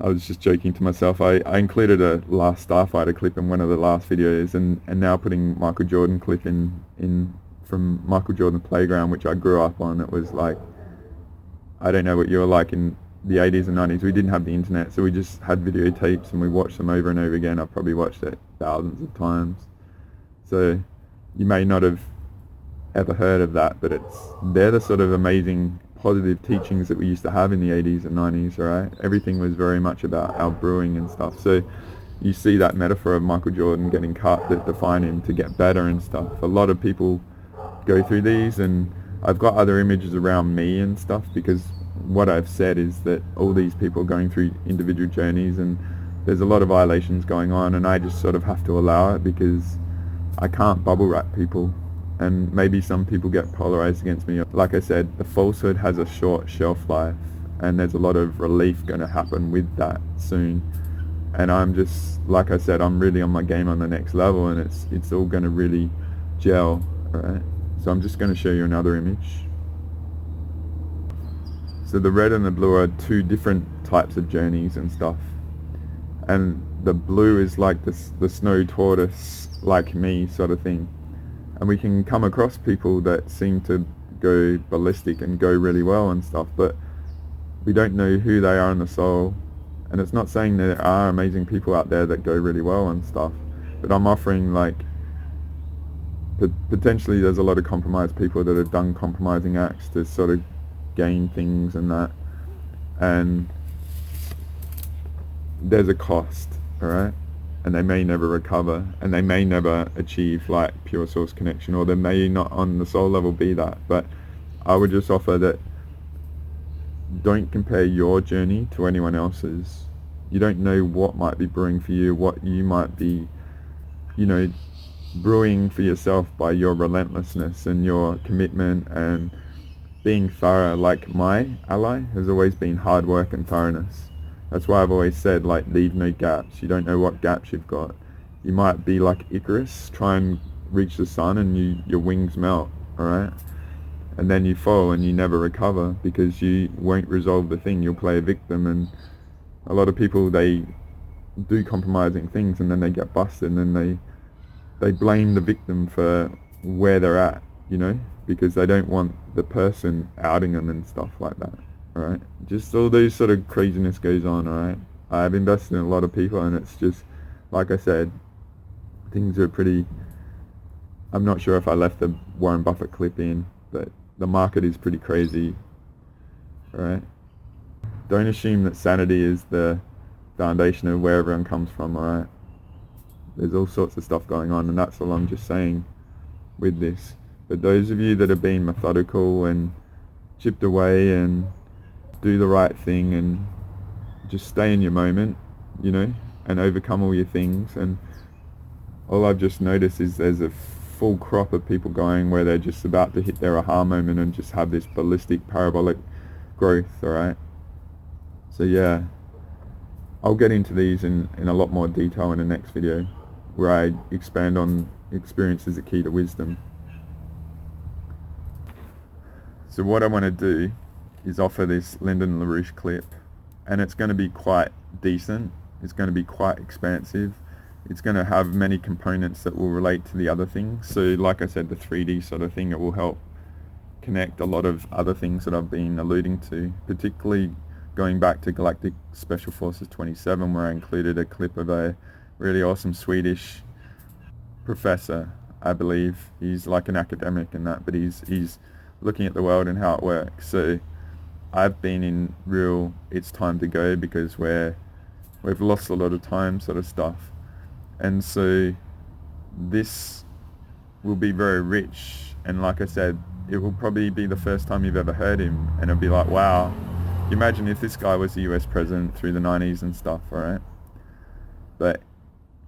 Q: I was just joking to myself. I included a Last Starfighter clip in one of the last videos, and now putting Michael Jordan clip in from Michael Jordan Playground, which I grew up on. It was like, I don't know what you were like in the 80s and 90s. We didn't have the internet, so we just had videotapes and we watched them over and over again. I've probably watched it thousands of times. So you may not have ever heard of that, but they're the sort of amazing positive teachings that we used to have in the 80s and 90s, right? Everything was very much about our brewing and stuff. So you see that metaphor of Michael Jordan getting cut that define him to get better and stuff. A lot of people go through these, and I've got other images around me and stuff, because what I've said is that all these people are going through individual journeys, and there's a lot of violations going on, and I just sort of have to allow it because I can't bubble wrap people. And maybe some people get polarized against me. Like I said, the falsehood has a short shelf life, and there's a lot of relief going to happen with that soon. And I'm just, like I said, I'm really on my game on the next level, and it's all going to really gel, right? So I'm just going to show you another image. So the red and the blue are two different types of journeys and stuff. And the blue is like the snow tortoise, like me sort of thing. And we can come across people that seem to go ballistic and go really well and stuff, but we don't know who they are in the soul. And it's not saying there are amazing people out there that go really well and stuff, but I'm offering like potentially there's a lot of compromised people that have done compromising acts to sort of gain things and that, and there's a cost, alright? And they may never recover, and they may never achieve like pure source connection, or they may not on the soul level be that. But I would just offer that don't compare your journey to anyone else's. You don't know what might be brewing for you, what you might be, you know, brewing for yourself by your relentlessness and your commitment and being thorough. Like my ally has always been hard work and thoroughness. That's why I've always said, like, leave no gaps. You don't know what gaps you've got. You might be like Icarus, try and reach the sun and your wings melt, alright? And then you fall and you never recover because you won't resolve the thing. You'll play a victim, and a lot of people, they do compromising things and then they get busted, and then they blame the victim for where they're at, you know, because they don't want the person outing them and stuff like that. Alright, just all those sort of craziness goes on, alright? I've invested in a lot of people, and it's just, like I said, things are pretty, I'm not sure if I left the Warren Buffett clip in, but the market is pretty crazy, alright? Don't assume that sanity is the foundation of where everyone comes from, alright? There's all sorts of stuff going on, and that's all I'm just saying with this. But those of you that have been methodical and chipped away and do the right thing and just stay in your moment, you know, and overcome all your things. And all I've just noticed is there's a full crop of people going where they're just about to hit their aha moment and just have this ballistic parabolic growth, alright? So yeah, I'll get into these in a lot more detail in the next video, where I expand on experience as a key to wisdom. So what I want to do is offer this Lyndon LaRouche clip, and it's going to be quite decent, it's going to be quite expansive, it's going to have many components that will relate to the other things. So like I said, the 3D sort of thing, it will help connect a lot of other things that I've been alluding to, particularly going back to Galactic Special Forces 27, where I included a clip of a really awesome Swedish professor, I believe. He's like an academic and that, but he's looking at the world and how it works. So I've been in real it's time to go, because we've lost a lot of time sort of stuff. And so this will be very rich, and like I said, it will probably be the first time you've ever heard him, and it'll be like, wow, imagine if this guy was the US president through the 90s and stuff, alright? But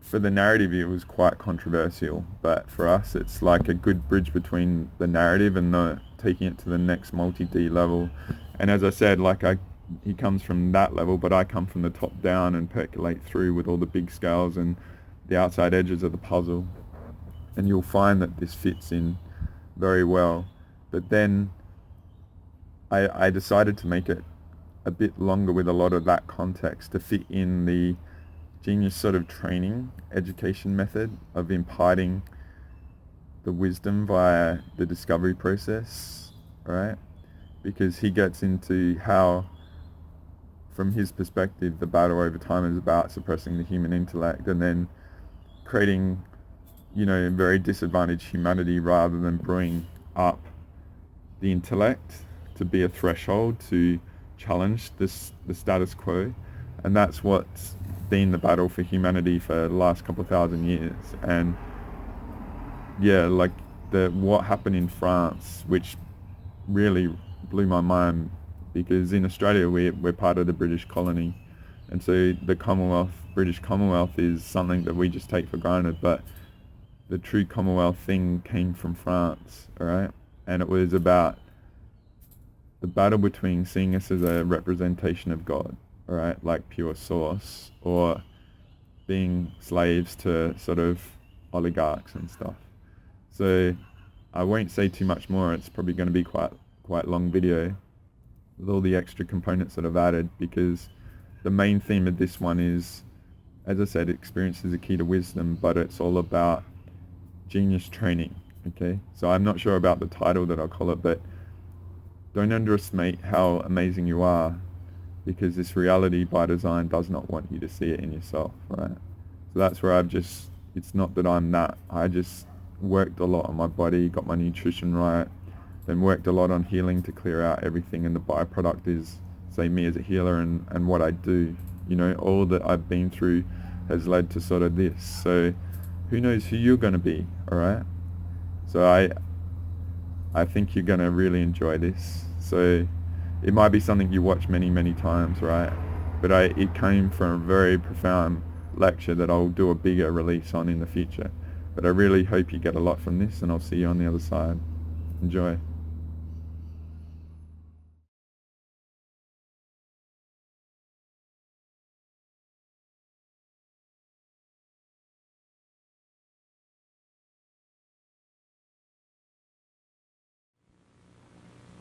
Q: for the narrative, it was quite controversial, but for us it's like a good bridge between the narrative and the taking it to the next multi-D level. And as I said, like he comes from that level, but I come from the top down and percolate through with all the big scales and the outside edges of the puzzle. And you'll find that this fits in very well. But then I decided to make it a bit longer with a lot of that context to fit in the Genius sort of training, education method of imparting the wisdom via the discovery process, right? Because he gets into how, from his perspective, the battle over time is about suppressing the human intellect and then creating, you know, very disadvantaged humanity, rather than brewing up the intellect to be a threshold to challenge the status quo. And that's what's been the battle for humanity for the last couple of thousand years. And yeah, like what happened in France, which really blew my mind, because in Australia we're part of the British colony, and so the Commonwealth, British Commonwealth, is something that we just take for granted, but the true Commonwealth thing came from France, alright? And it was about the battle between seeing us as a representation of God, alright, like pure source, or being slaves to sort of oligarchs and stuff. So I won't say too much more. It's probably going to be quite long video with all the extra components that I've added, because the main theme of this one is as I said, experience is the key to wisdom, but it's all about genius training, okay? So I'm not sure about the title that I'll call it, but don't underestimate how amazing you are, because this reality by design does not want you to see it in yourself, right? So that's where it's not that I'm that. I just worked a lot on my body, got my nutrition right, then worked a lot on healing to clear out everything, and the byproduct is, say, me as a healer and what I do. You know, all that I've been through has led to sort of this. So who knows who you're going to be, all right? So I think you're going to really enjoy this. So it might be something you watch many, many times, right? But it came from a very profound lecture that I'll do a bigger release on in the future. But I really hope you get a lot from this, and I'll see you on the other side. Enjoy.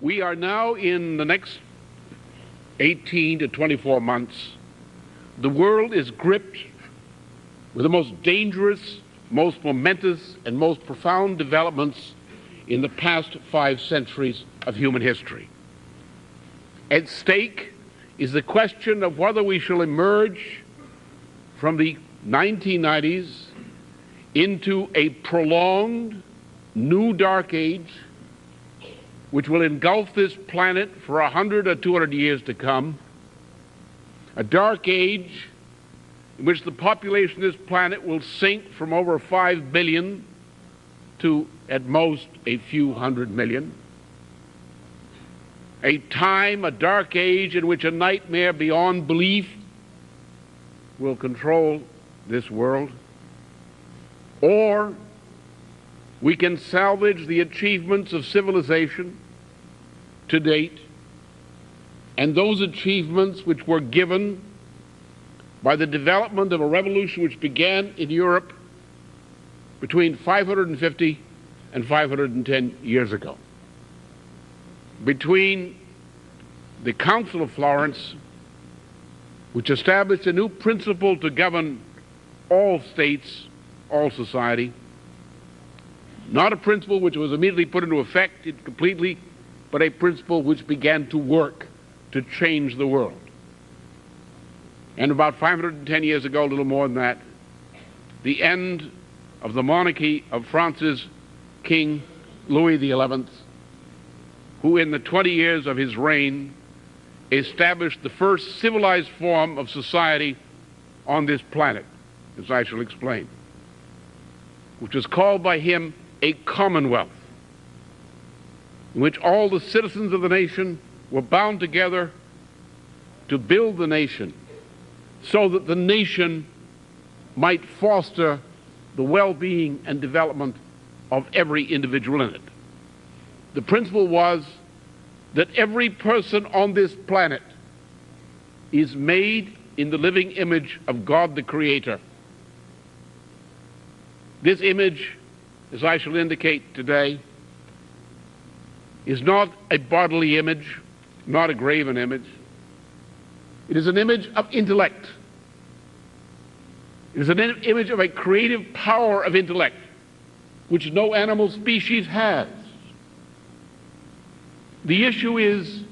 H: We are now in the next 18 to 24 months. The world is gripped with the most dangerous, most momentous, and most profound developments in the past 5 centuries of human history. At stake is the question of whether we shall emerge from the 1990s into a prolonged new dark age which will engulf this planet for 100 or 200 years to come, a dark age in which the population of this planet will sink from over 5 billion to, at most, a few hundred million. A dark age in which a nightmare beyond belief will control this world. Or we can salvage the achievements of civilization to date, and those achievements which were given by the development of a revolution which began in Europe between 550 and 510 years ago. Between the Council of Florence, which established a new principle to govern all states, all society, not a principle which was immediately put into effect completely, but a principle which began to work to change the world. And about 510 years ago, a little more than that, the end of the monarchy of France's King Louis XI, who in the 20 years of his reign established the first civilized form of society on this planet, as I shall explain, which was called by him a commonwealth, in which all the citizens of the nation were bound together to build the nation so that the nation might foster the well-being and development of every individual in it. The principle was that every person on this planet is made in the living image of God the Creator. This image, as I shall indicate today, is not a bodily image, not a graven image. It is an image of intellect. It is an image of a creative power of intellect, which no animal species has. The issue is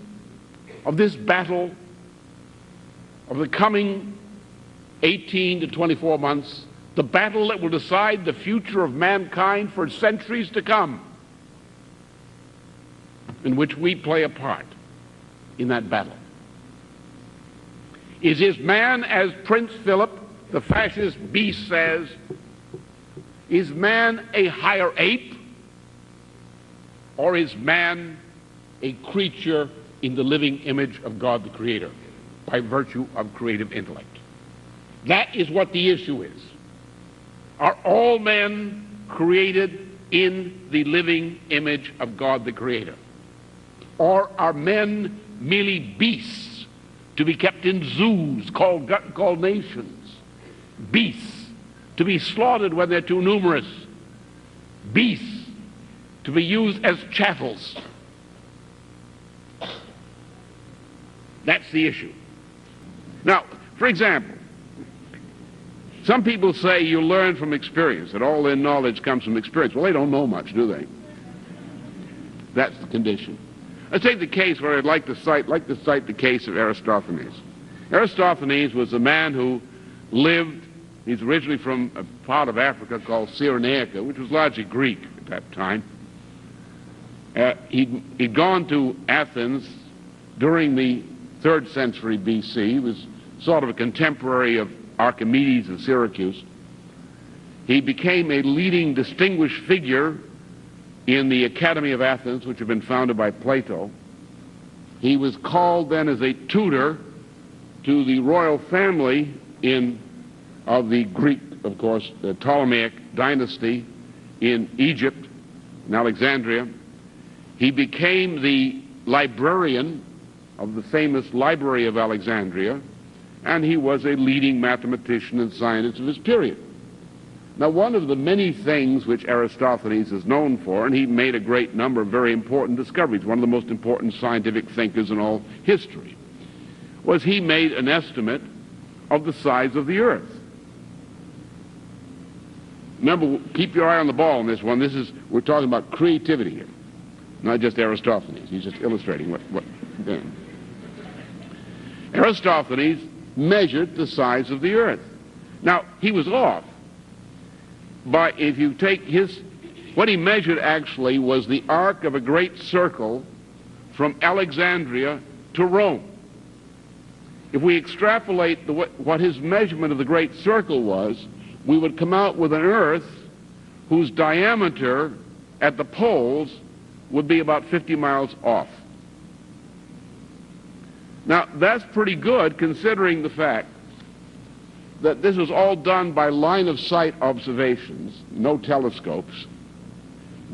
H: of this battle of the coming 18 to 24 months, the battle that will decide the future of mankind for centuries to come, in which we play a part in that battle. Is man, as Prince Philip, the fascist beast, says, is man a higher ape, or is man a creature in the living image of God the Creator by virtue of creative intellect? That is what the issue is. Are all men created in the living image of God the Creator? Or are men merely beasts to be kept in zoos called nations? Beasts to be slaughtered when they're too numerous? Beasts to be used as chattels? That's the issue. Now, for example, Some people say you learn from experience, that all their knowledge comes from experience. Well, they don't know much, do they? That's the condition. Let's take the case where I'd like to cite the case of Aristophanes. Aristophanes was a man who lived, he's originally from a part of Africa called Cyrenaica, which was largely Greek at that time. He'd gone to Athens during the 3rd century BC. He was sort of a contemporary of Archimedes of Syracuse. He became a leading distinguished figure in the Academy of Athens, which had been founded by Plato. He was called then as a tutor to the royal family of the Greek, of course, the Ptolemaic dynasty in Egypt, in Alexandria. He became the librarian of the famous Library of Alexandria, and he was a leading mathematician and scientist of his period. Now, one of the many things which Aristophanes is known for, and he made a great number of very important discoveries, one of the most important scientific thinkers in all history, was he made an estimate of the size of the Earth. Remember, keep your eye on the ball on this one. We're talking about creativity here, not just Aristophanes. He's just illustrating what Aristophanes measured the size of the Earth. Now, he was off. But if you take what he measured actually was the arc of a great circle from Alexandria to Rome. If we extrapolate what his measurement of the great circle was, we would come out with an Earth whose diameter at the poles would be about 50 miles off. Now, that's pretty good considering the fact that this was all done by line-of-sight observations, no telescopes,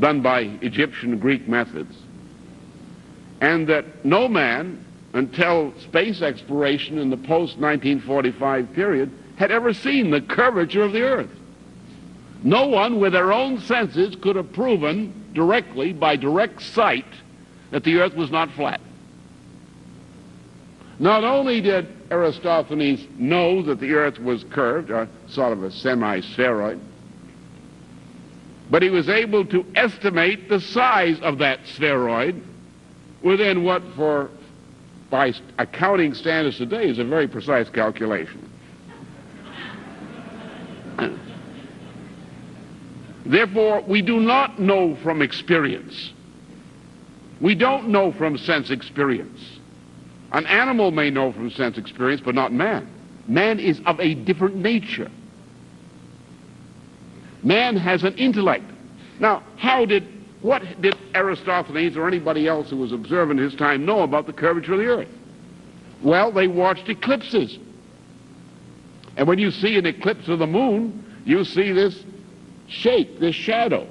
H: done by Egyptian and Greek methods, and that no man, until space exploration in the post-1945 period, had ever seen the curvature of the Earth. No one with their own senses could have proven directly, by direct sight, that the Earth was not flat. Not only did Aristophanes know that the Earth was curved, or sort of a semi-spheroid, but he was able to estimate the size of that spheroid within what, by accounting standards today, is a very precise calculation. Therefore, we do not know from experience. We don't know from sense experience. An animal may know from sense experience, but not man. Man is of a different nature. Man has an intellect. Now, what did Aristophanes or anybody else who was observant his time know about the curvature of the Earth? Well, they watched eclipses. And when you see an eclipse of the moon, you see this shape, this shadow,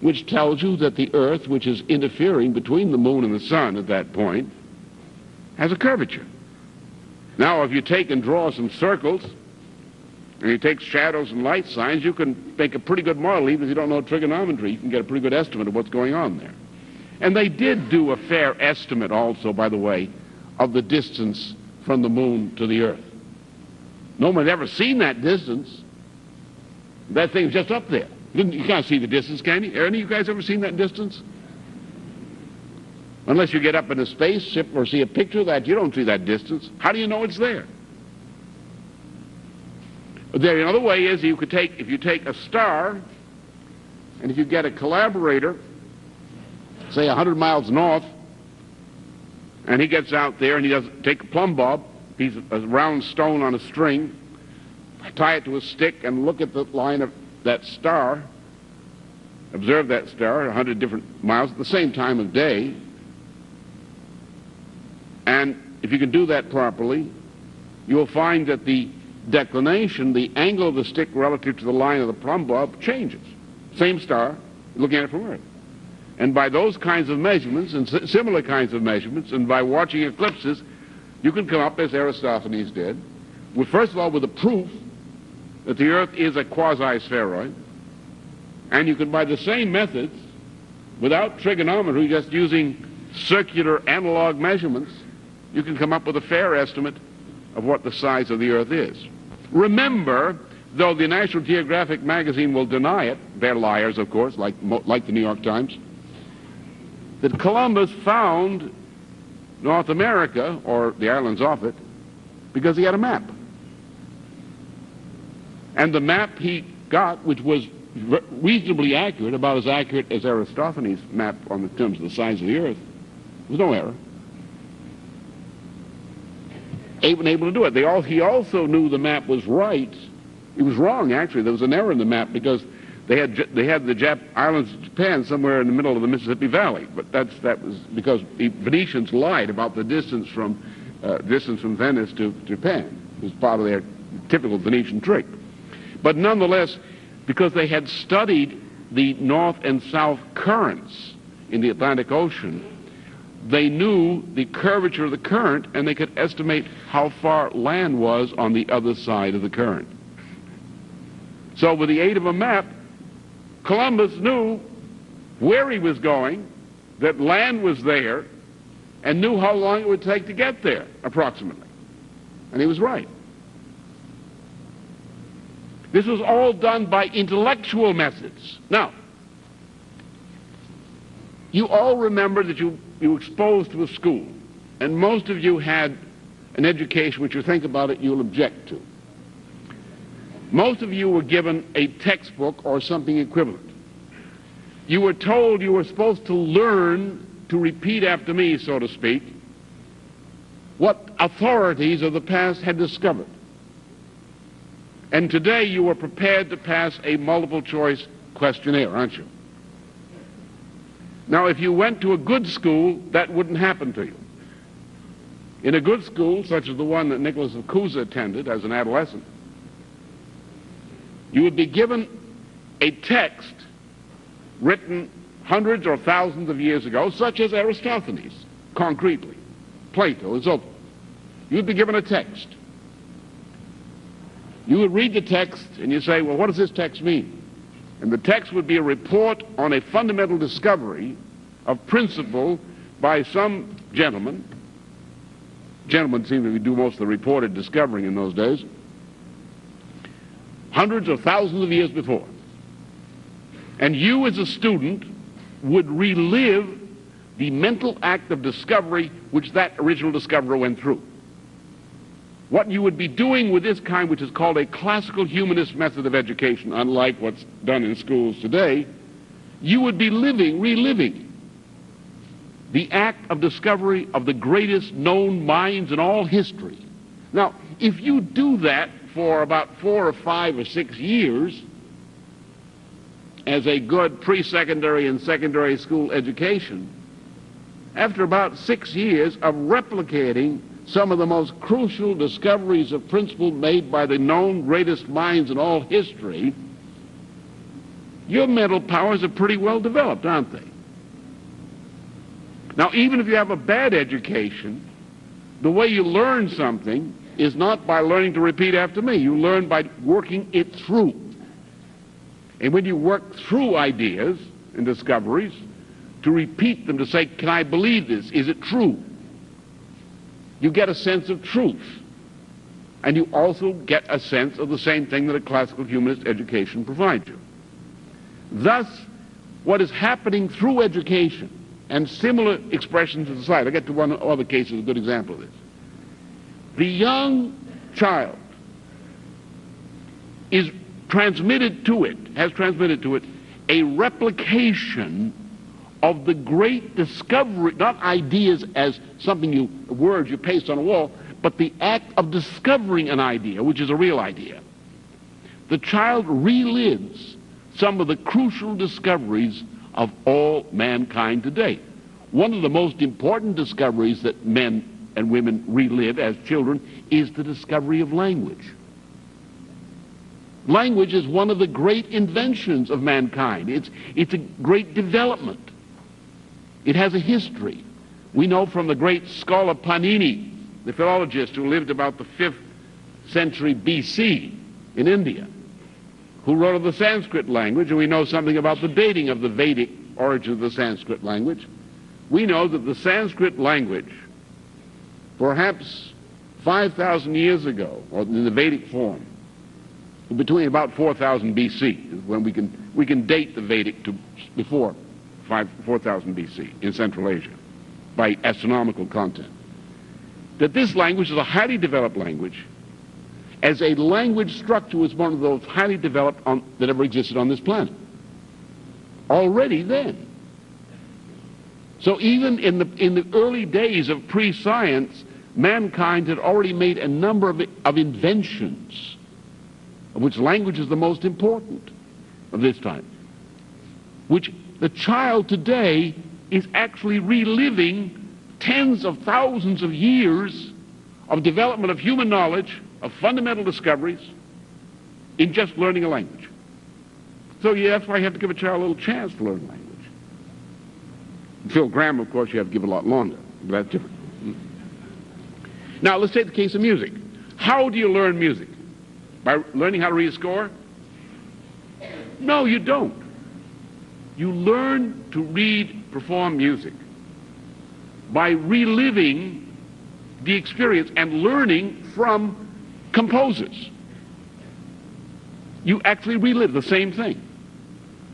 H: which tells you that the Earth, which is interfering between the moon and the sun at that point, has a curvature. Now, if you take and draw some circles, and you take shadows and light signs, you can make a pretty good model. Even if you don't know trigonometry, you can get a pretty good estimate of what's going on there. And they did do a fair estimate also, by the way, of the distance from the moon to the Earth. No one had ever seen that distance. That thing's just up there. You can't see the distance, can you? Any of you guys ever seen that distance? Unless you get up in a spaceship or see a picture of that, you don't see that distance. How do you know it's there? Another way is if you take a star, and if you get a collaborator, say 100 miles north, and he gets out there and he take a plumb bob, piece of a round stone on a string, tie it to a stick and look at the line of that star, observe that star 100 different miles at the same time of day, and if you can do that properly, you will find that the declination, the angle of the stick relative to the line of the plumb bob, changes. Same star, looking at it from Earth. And by those kinds of measurements and similar kinds of measurements, and by watching eclipses, you can come up, as Aristophanes did, first of all with the proof that the Earth is a quasi-spheroid, and you can, by the same methods, without trigonometry, just using circular analog measurements, you can come up with a fair estimate of what the size of the Earth is. Remember, though the National Geographic magazine will deny it, they're liars, of course, like the New York Times, that Columbus found North America, or the islands off it, because he had a map. And the map he got, which was reasonably accurate, about as accurate as Aristophanes' map on the terms of the size of the earth, there was no error. Able to do it. He also knew the map was right. It was wrong, actually. There was an error in the map because they had the islands of Japan somewhere in the middle of the Mississippi Valley. But that was because the Venetians lied about the distance from Venice to Japan. It was part of their typical Venetian trick. But nonetheless, because they had studied the north and south currents in the Atlantic Ocean, they knew the curvature of the current, and they could estimate how far land was on the other side of the current. So with the aid of a map, Columbus knew where he was going, that land was there, and knew how long it would take to get there, approximately. And he was right. This was all done by intellectual methods. Now, you all remember that you were exposed to a school, and most of you had an education which, you think about it, you'll object to. Most of you were given a textbook or something equivalent. You were told you were supposed to learn to repeat after me, so to speak, what authorities of the past had discovered. And today you are prepared to pass a multiple choice questionnaire, aren't you? Now, if you went to a good school, that wouldn't happen to you. In a good school, such as the one that Nicholas of Cusa attended as an adolescent, you would be given a text written hundreds or thousands of years ago, such as Aristophanes, concretely, Plato, and so forth. You would be given a text. You would read the text and you say, well, what does this text mean? And the text would be a report on a fundamental discovery of principle by some gentleman. Gentlemen seem to do most of the reported discovering in those days. Hundreds or thousands of years before. And you as a student would relive the mental act of discovery which that original discoverer went through. What you would be doing with this kind, which is called a classical humanist method of education, unlike what's done in schools today, you would be reliving the act of discovery of the greatest known minds in all history. Now, if you do that for about 4 or 5 or 6 years as a good pre-secondary and secondary school education, after about 6 years of replicating some of the most crucial discoveries of principle made by the known greatest minds in all history, your mental powers are pretty well developed, aren't they? Now, even if you have a bad education, the way you learn something is not by learning to repeat after me. You learn by working it through. And when you work through ideas and discoveries, to repeat them, to say, can I believe this? Is it true? You get a sense of truth. And you also get a sense of the same thing that a classical humanist education provides you. Thus, what is happening through education and similar expressions in society, I'll get to one other case as a good example of this. The young child has transmitted to it a replication of the great discovery, not ideas as words you paste on a wall, but the act of discovering an idea, which is a real idea. The child relives some of the crucial discoveries of all mankind today. One of the most important discoveries that men and women relive as children is the discovery of language. Language is one of the great inventions of mankind. It's a great development. It has a history. We know from the great scholar Panini, the philologist who lived about the 5th century BC in India, who wrote of the Sanskrit language, and we know something about the dating of the Vedic origin of the Sanskrit language. We know that the Sanskrit language, perhaps 5,000 years ago, or in the Vedic form,
A: between about 4000 BC is when we can date the Vedic to before 4000 BC in Central Asia by astronomical content. That this language is a highly developed language. As a language structure was one of those highly developed that ever existed on this planet. Already then. So even in the early days of pre-science, mankind had already made a number of inventions, of which language is the most important of this time, which the child today is actually reliving tens of thousands of years of development of human knowledge, of fundamental discoveries, in just learning a language. So that's why you have to give a child a little chance to learn language. Phil Graham, of course, you have to give a lot longer, but that's different. Now, let's take the case of music. How do you learn music? By learning how to read a score? No, you don't. You learn to perform music by reliving the experience and learning from composers. You actually relive the same thing.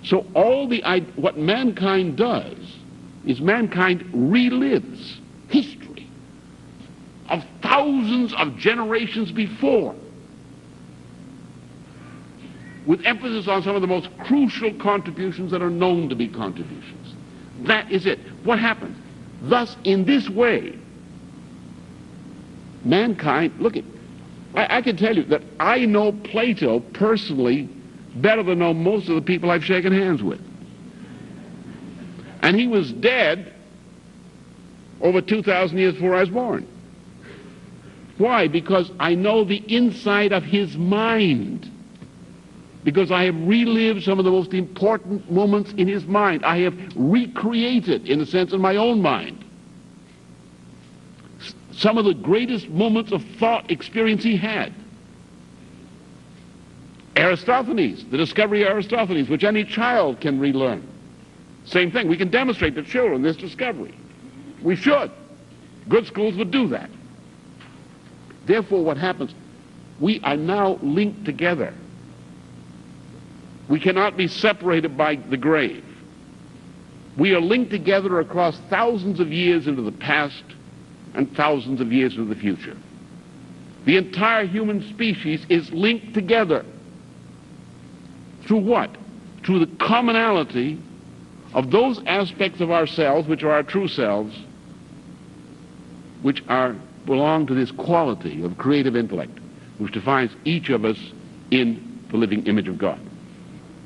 A: So what mankind does is mankind relives history of thousands of generations before, with emphasis on some of the most crucial contributions that are known to be contributions. That is it. What happens? Thus, in this way, mankind, look at, I can tell you that I know Plato personally better than know most of the people I've shaken hands with. And he was dead over 2,000 years before I was born. Why? Because I know the inside of his mind. Because I have relived some of the most important moments in his mind. I have recreated, in a sense, in my own mind, some of the greatest moments of thought experience he had. Aristophanes, the discovery of Aristophanes, which any child can relearn. Same thing. We can demonstrate to children this discovery. We should. Good schools would do that. Therefore, what happens? We are now linked together. We cannot be separated by the grave. We are linked together across thousands of years into the past and thousands of years into the future. The entire human species is linked together. Through what? Through the commonality of those aspects of ourselves, which are our true selves, which belong to this quality of creative intellect, which defines each of us in the living image of God.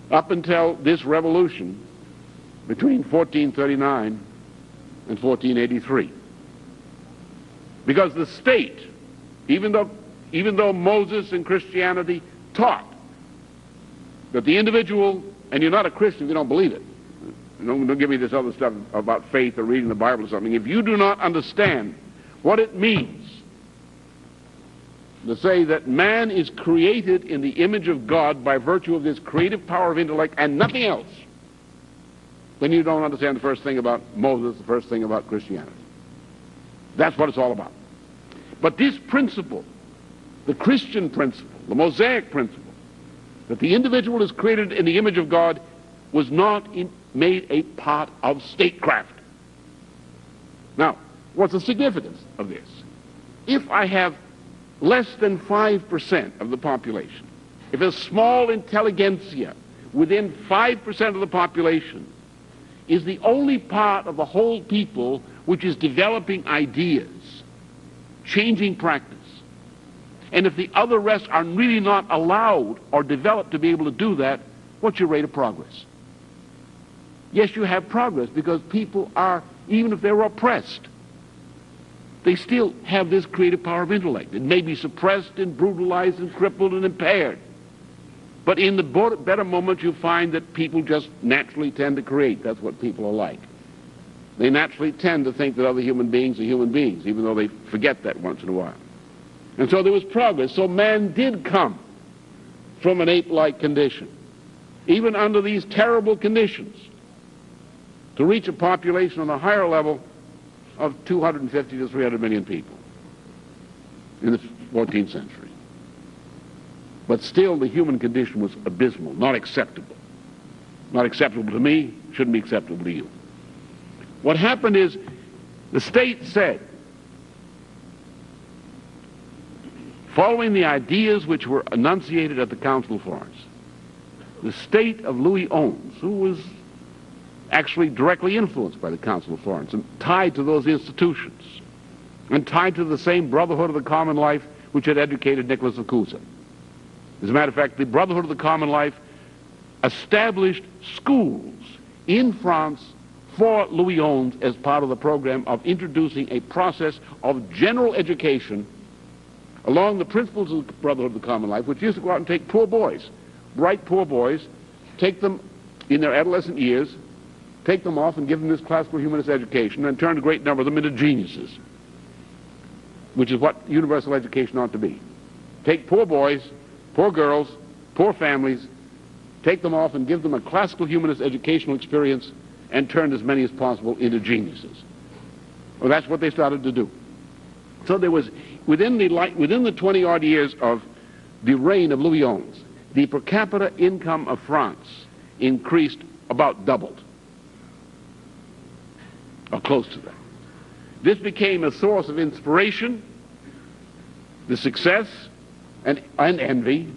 A: Up until this revolution between 1439 and 1483. Because the state, even though Moses and Christianity taught that the individual, and you're not a Christian if you don't believe it. Don't give me this other stuff about faith or reading the Bible or something. If you do not understand what it means to say that man is created in the image of God by virtue of this creative power of intellect and nothing else, then you don't understand the first thing about Moses, the first thing about Christianity. That's what it's all about. But this principle, the Christian principle, the Mosaic principle, that the individual is created in the image of God, was not made a part of statecraft. Now, what's the significance of this? If I have less than 5% of the population, if a small intelligentsia within 5% of the population is the only part of the whole people which is developing ideas, changing practice, and if the other rest are really not allowed or developed to be able to do that, what's your rate of progress? Yes, you have progress because people are, even if they're oppressed, they still have this creative power of intellect. It may be suppressed and brutalized and crippled and impaired. But in the better moments, you find that people just naturally tend to create. That's what people are like. They naturally tend to think that other human beings are human beings, even though they forget that once in a while. And so there was progress. So man did come from an ape-like condition, even under these terrible conditions, to reach a population on a higher level of 250 to 300 million people in the 14th century. But still, the human condition was abysmal, not acceptable. Not acceptable to me, shouldn't be acceptable to you. What happened is, the state said, following the ideas which were enunciated at the Council of Florence, the state of Louis Owens, who was actually directly influenced by the Council of Florence and tied to those institutions, and tied to the same Brotherhood of the Common Life which had educated Nicholas of Cusa. As a matter of fact, the Brotherhood of the Common Life established schools in France for Louis Owens as part of the program of introducing a process of general education along the principles of the Brotherhood of the Common Life, which used to go out and take poor boys, bright poor boys, take them in their adolescent years, take them off and give them this classical humanist education, and turn a great number of them into geniuses, which is what universal education ought to be. Take poor boys, poor girls, poor families, take them off and give them a classical humanist educational experience and turn as many as possible into geniuses. Well, that's what they started to do. So there was, within the 20-odd years of the reign of Louis Owens, the per capita income of France increased about doubled, or close to that. This became a source of inspiration, the success, and envy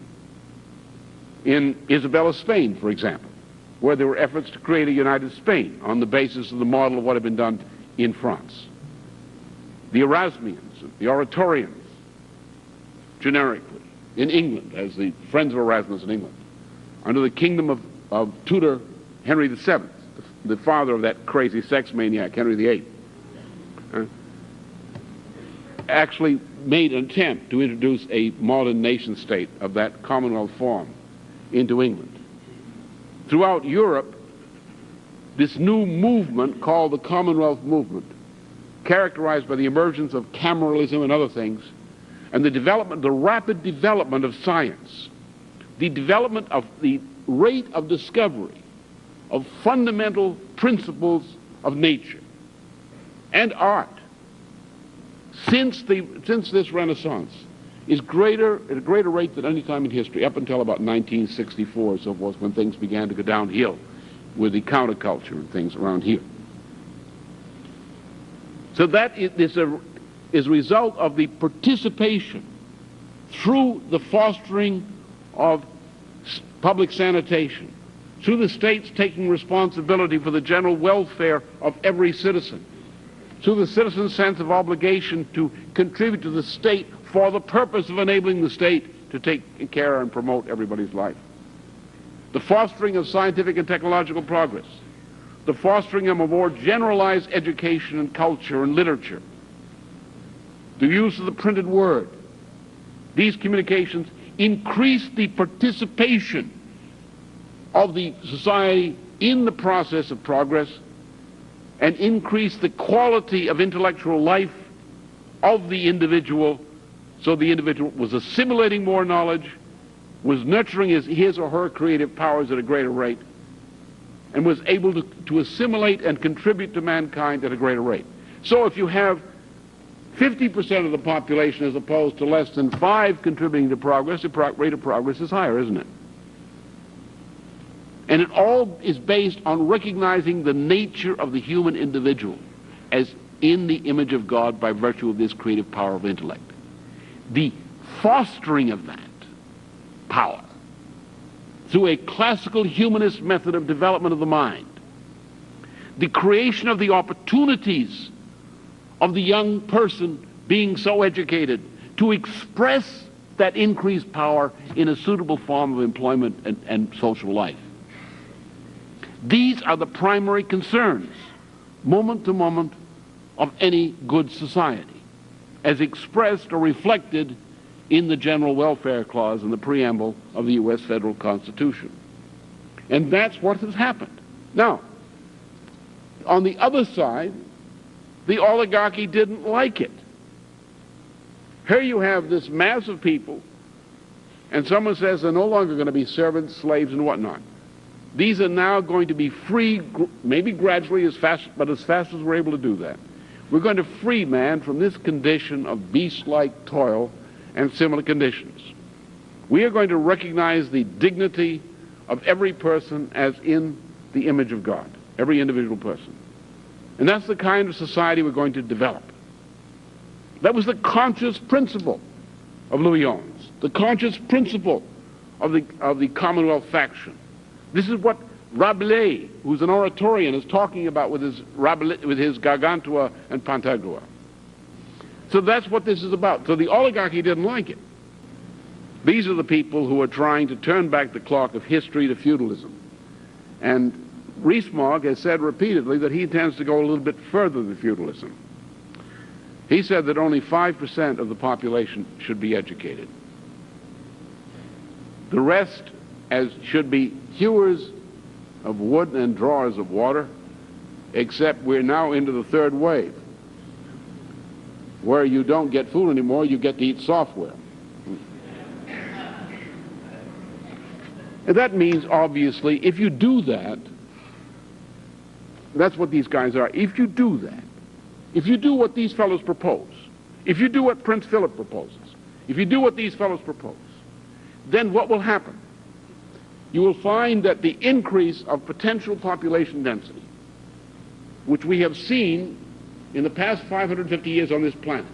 A: in Isabella, Spain, for example, where there were efforts to create a united Spain on the basis of the model of what had been done in France. The Erasmians, the Oratorians, generically, in England, as the Friends of Erasmus in England, under the kingdom of Tudor Henry VII, the father of that crazy sex maniac, Henry VIII, actually made an attempt to introduce a modern nation state of that Commonwealth form into England. Throughout Europe, this new movement called the Commonwealth movement, characterized by the emergence of cameralism and other things, and the rapid development of science, the development of the rate of discovery of fundamental principles of nature and art since this Renaissance is at a greater rate than any time in history, up until about 1964 or so forth, when things began to go downhill with the counterculture and things around here. So that is a result of the participation through the fostering of public sanitation, through the states taking responsibility for the general welfare of every citizen, through the citizen's sense of obligation to contribute to the state for the purpose of enabling the state to take care and promote everybody's life. The fostering of scientific and technological progress, the fostering of a more generalized education and culture and literature, the use of the printed word. These communications increase the participation of the society in the process of progress and increase the quality of intellectual life of the individual, so the individual was assimilating more knowledge, was nurturing his or her creative powers at a greater rate, and was able to assimilate and contribute to mankind at a greater rate. So if you have 50% of the population as opposed to less than 5 contributing to progress, the rate of progress is higher, isn't it? And it all is based on recognizing the nature of the human individual as in the image of God by virtue of this creative power of intellect. The fostering of that power through a classical humanist method of development of the mind, the creation of the opportunities of the young person being so educated to express that increased power in a suitable form of employment and social life. These are the primary concerns, moment to moment, of any good society, as expressed or reflected in the General Welfare Clause in the preamble of the U.S. Federal Constitution. And that's what has happened. Now, on the other side, the oligarchy didn't like it. Here you have this mass of people, and someone says they're no longer going to be servants, slaves, and whatnot. These are now going to be free, maybe gradually, but as fast as we're able to do that. We're going to free man from this condition of beast-like toil and similar conditions. We are going to recognize the dignity of every person as in the image of God, every individual person. And that's the kind of society we're going to develop. That was the conscious principle of Louis Owens, the conscious principle of the Commonwealth faction. This is what Rabelais, who's an Oratorian, is talking about with his Gargantua and Pantagruel. So that's what this is about. So the oligarchy didn't like it. These are the people who are trying to turn back the clock of history to feudalism. And Rees-Mogg has said repeatedly that he intends to go a little bit further than feudalism. He said that only 5% of the population should be educated. The rest should be hewers of wood and drawers of water, except we're now into the third wave, where you don't get food anymore, you get to eat software. And that means, obviously, if you do that, that's what these guys are. If you do that, if you do what these fellows propose, if you do what Prince Philip proposes, if you do what these fellows propose, then what will happen? You will find that the increase of potential population density, which we have seen in the past 550 years on this planet,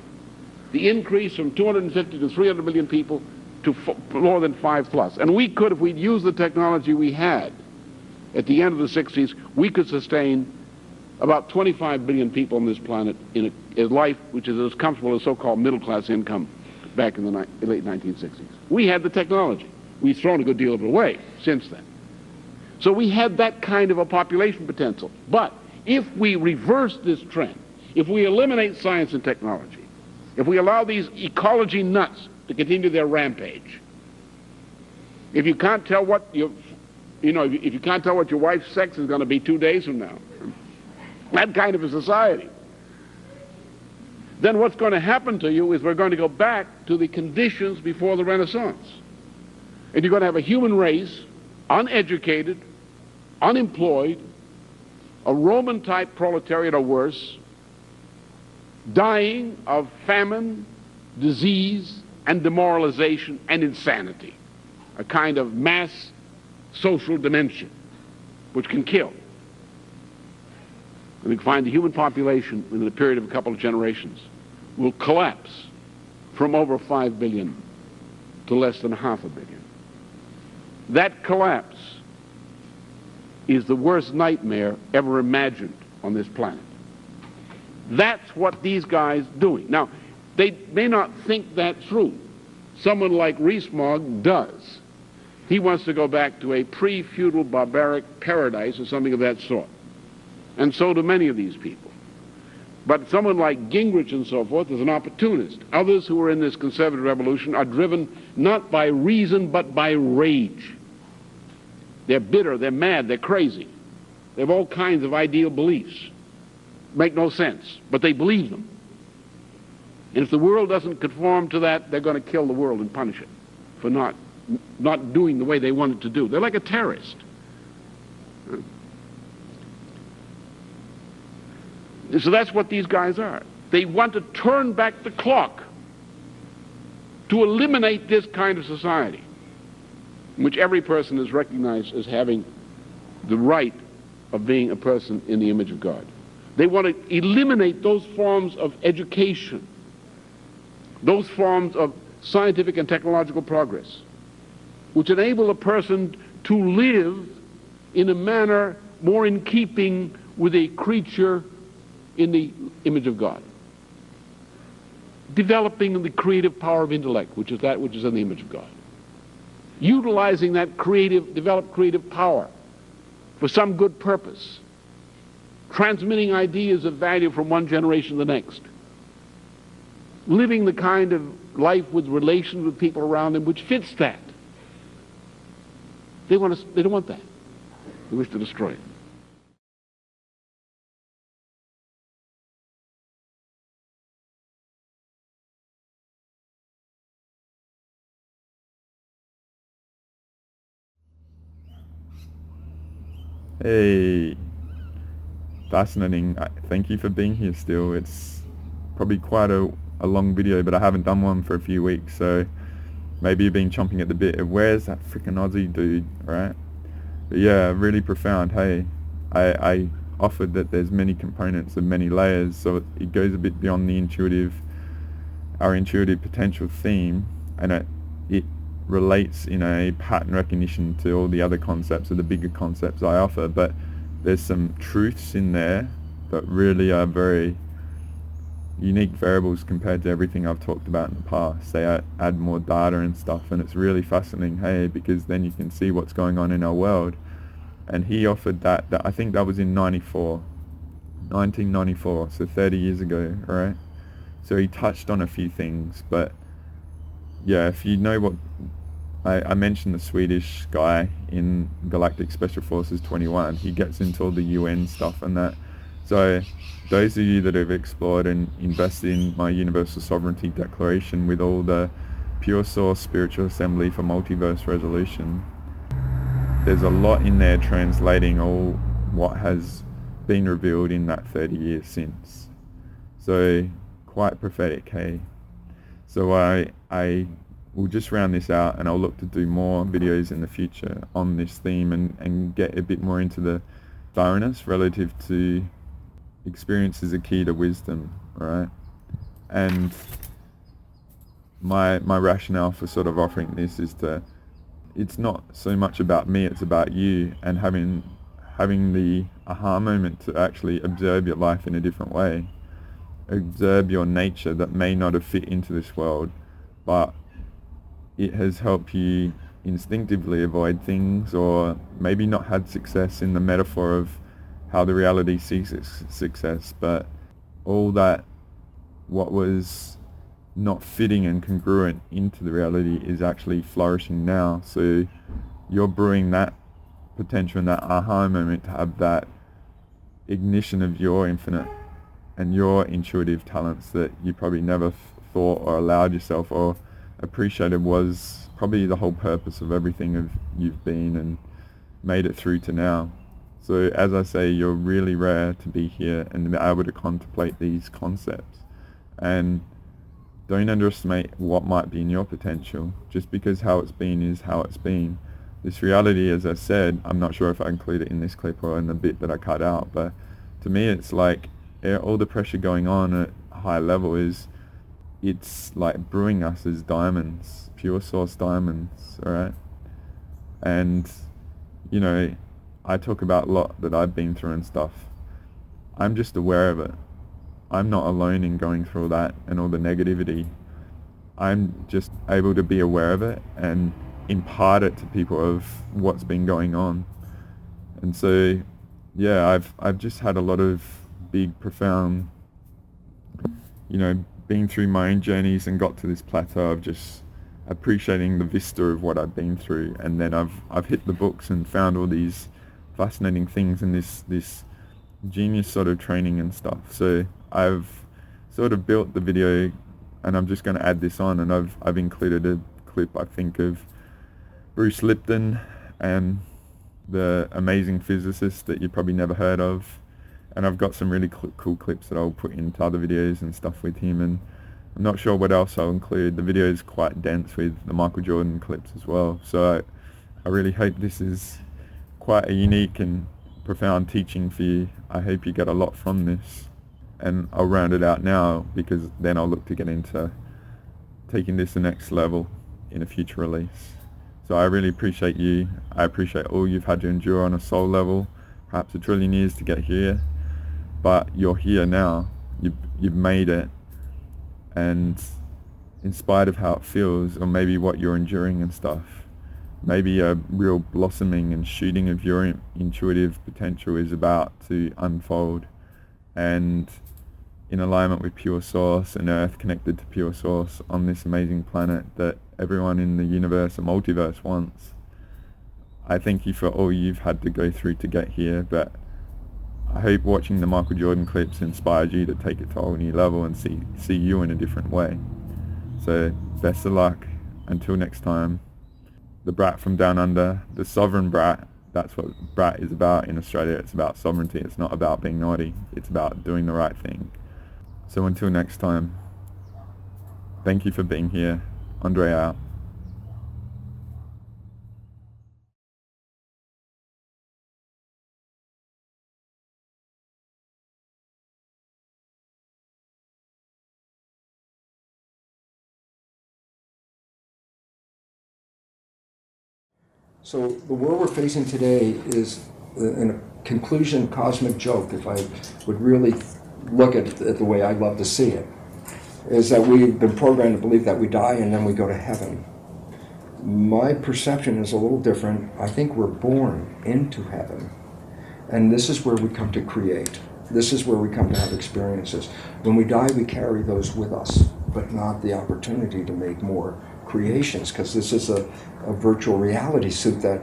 A: the increase from 250 to 300 million people to more than 5+. And we could, if we'd used the technology we had at the end of the 60s, we could sustain about 25 billion people on this planet in a life which is as comfortable as so-called middle-class income back in the late 1960s. We had the technology. We've thrown a good deal of it away since then. So we had that kind of a population potential. But if we reverse this trend, if we eliminate science and technology, if we allow these ecology nuts to continue their rampage, if you can't tell what if you can't tell what your wife's sex is going to be 2 days from now, that kind of a society, then what's going to happen to you is we're going to go back to the conditions before the Renaissance. And you're going to have a human race, uneducated, unemployed, a Roman-type proletariat or worse, dying of famine, disease, and demoralization and insanity, a kind of mass social dementia which can kill. And we can find the human population in the period of a couple of generations will collapse from over 5 billion to less than 500 million. That collapse is the worst nightmare ever imagined on this planet. That's what these guys are doing. Now, they may not think that through. Someone like Rees-Mogg does. He wants to go back to a pre-feudal barbaric paradise or something of that sort. And so do many of these people. But someone like Gingrich and so forth is an opportunist. Others who are in this conservative revolution are driven not by reason but by rage. They're bitter, they're mad, they're crazy. They have all kinds of ideal beliefs. Make no sense, but they believe them. And if the world doesn't conform to that, they're going to kill the world and punish it for not doing the way they want it to do. They're like a terrorist. So that's what these guys are. They want to turn back the clock to eliminate this kind of society in which every person is recognized as having the right of being a person in the image of God. They want to eliminate those forms of education, those forms of scientific and technological progress, which enable a person to live in a manner more in keeping with a creature in the image of God. Developing the creative power of intellect, which is that which is in the image of God. Utilizing that developed creative power for some good purpose. Transmitting ideas of value from one generation to the next. Living the kind of life with relations with people around them which fits that. They don't want that. They wish to destroy it.
Q: Hey, fascinating. Thank you for being here still. It's probably quite a long video, but I haven't done one for a few weeks, so maybe you've been chomping at the bit of where's that freaking Aussie dude, right? But yeah, really profound. Hey, I offered that there's many components and many layers, so it goes a bit beyond the our intuitive potential theme, and it relates in a pattern recognition to all the other concepts or the bigger concepts I offer, but there's some truths in there that really are very unique variables compared to everything I've talked about in the past. They add more data and stuff, and it's really fascinating, hey, because then you can see what's going on in our world. And he offered that I think that was in 1994, so 30 years ago, right? So he touched on a few things, but yeah, if you know what, I mentioned the Swedish guy in Galactic Special Forces 21, he gets into all the UN stuff and that. So those of you that have explored and invested in my Universal Sovereignty Declaration with all the Pure Source Spiritual Assembly for Multiverse Resolution, there's a lot in there translating all what has been revealed in that 30 years since. So quite prophetic, hey? So I will just round this out, and I'll look to do more videos in the future on this theme and get a bit more into the thoroughness relative to experience is a key to wisdom, right? And my rationale for sort of offering this is it's not so much about me, it's about you, and having the aha moment to actually observe your life in a different way. Observe your nature that may not have fit into this world, but it has helped you instinctively avoid things, or maybe not had success in the metaphor of how the reality sees success, but all that what was not fitting and congruent into the reality is actually flourishing now. So you're brewing that potential and that aha moment to have that ignition of your infinite and your intuitive talents that you probably never thought or allowed yourself or appreciated was probably the whole purpose of everything you've been and made it through to now. So as I say, you're really rare to be here and to be able to contemplate these concepts. And don't underestimate what might be in your potential, just because how it's been is how it's been. This reality, as I said, I'm not sure if I include it in this clip or in the bit that I cut out, but to me it's like all the pressure going on at a high level it's like brewing us as diamonds, pure source diamonds, alright? And, you know, I talk about a lot that I've been through and stuff. I'm just aware of it. I'm not alone in going through that and all the negativity. I'm just able to be aware of it and impart it to people of what's been going on. And so, yeah, I've just had a lot of big, profound, you know, been through my own journeys and got to this plateau of just appreciating the vista of what I've been through. And then I've hit the books and found all these fascinating things in this genius sort of training and stuff. So I've sort of built the video, and I'm just going to add this on, and I've included a clip, I think, of Bruce Lipton and the amazing physicist that you probably never heard of, and I've got some really cool clips that I'll put into other videos and stuff with him, and I'm not sure what else I'll include. The video is quite dense with the Michael Jordan clips as well, so I really hope this is quite a unique and profound teaching for you. I hope you get a lot from this, and I'll round it out now because then I'll look to get into taking this to the next level in a future release. So I really appreciate you. I appreciate all you've had to endure on a soul level, perhaps 1 trillion years to get here, but you're here now. You've made it, and in spite of how it feels, or maybe what you're enduring and stuff, maybe a real blossoming and shooting of your intuitive potential is about to unfold, and in alignment with pure source and earth connected to pure source on this amazing planet that everyone in the universe and multiverse wants. I thank you for all you've had to go through to get here, but I hope watching the Michael Jordan clips inspired you to take it to a whole new level and see you in a different way. So best of luck. Until next time. The brat from down under, the sovereign brat. That's what brat is about in Australia. It's about sovereignty. It's not about being naughty. It's about doing the right thing. So until next time, thank you for being here. Andre out.
I: So the world we're facing today is, in a conclusion, cosmic joke, if I would really look at it the way I love to see it, is that we've been programmed to believe that we die and then we go to heaven. My perception is a little different. I think we're born into heaven. And this is where we come to create. This is where we come to have experiences. When we die, we carry those with us, but not the opportunity to make more creations, because this is a virtual reality suit that,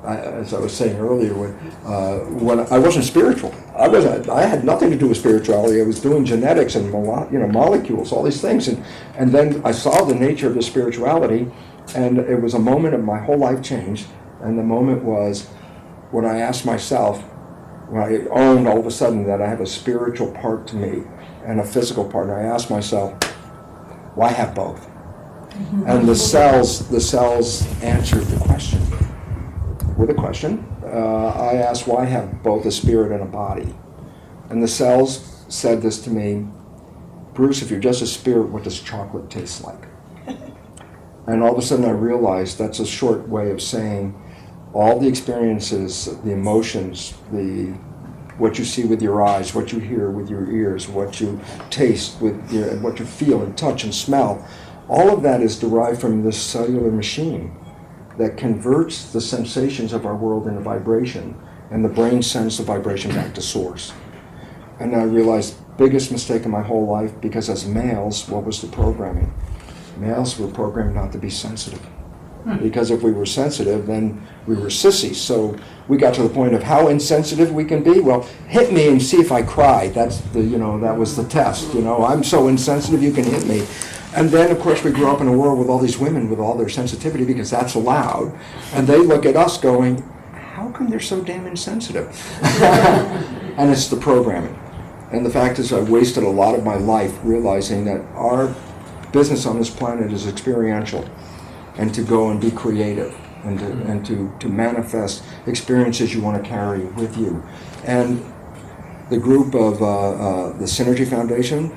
I: as I was saying earlier, when I wasn't spiritual, I had nothing to do with spirituality. I was doing genetics and molecules, all these things, and then I saw the nature of the spirituality, and it was a moment of my whole life changed. And the moment was when I asked myself, when I owned all of a sudden that I have a spiritual part to me and a physical part, and I asked myself, why have both? And the cells answered the question. With a question, I asked, why have both a spirit and a body? And the cells said this to me, Bruce, if you're just a spirit, what does chocolate taste like? And all of a sudden I realized that's a short way of saying all the experiences, the emotions, what you see with your eyes, what you hear with your ears, what you taste with what you feel and touch and smell, all of that is derived from this cellular machine that converts the sensations of our world into vibration, and the brain sends the vibration back to source. And I realized, biggest mistake in my whole life, because as males, what was the programming? Males were programmed not to be sensitive. Because if we were sensitive, then we were sissies. So we got to the point of how insensitive we can be. Well, hit me and see if I cry. That was the test. I'm so insensitive, you can hit me. And then, of course, we grew up in a world with all these women with all their sensitivity, because that's allowed. And they look at us going, how come they're so damn insensitive? And it's the programming. And the fact is, I wasted a lot of my life realizing that our business on this planet is experiential, and to go and be creative, and to manifest experiences you want to carry with you. And the group of the Synergy Foundation,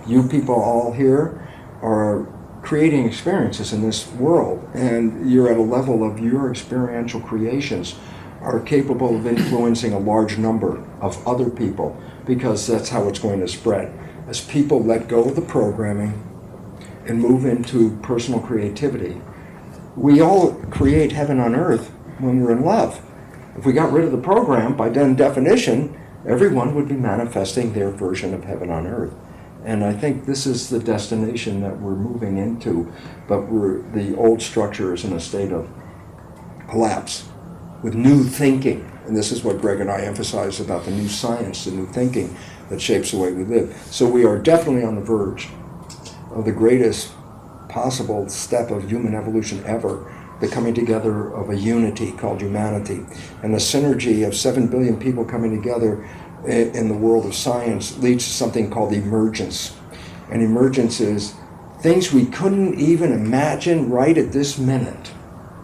I: you people all here, are creating experiences in this world, and you're at a level of your experiential creations are capable of influencing a large number of other people, because that's how it's going to spread. As people let go of the programming and move into personal creativity, we all create heaven on earth when we're in love. If we got rid of the program, by then definition, everyone would be manifesting their version of heaven on earth. And I think this is the destination that we're moving into, but the old structure is in a state of collapse with new thinking. And this is what Greg and I emphasize about the new science, the new thinking that shapes the way we live. So we are definitely on the verge of the greatest possible step of human evolution ever, the coming together of a unity called humanity. And the synergy of 7 billion people coming together in the world of science leads to something called emergence. And emergence is things we couldn't even imagine right at this minute.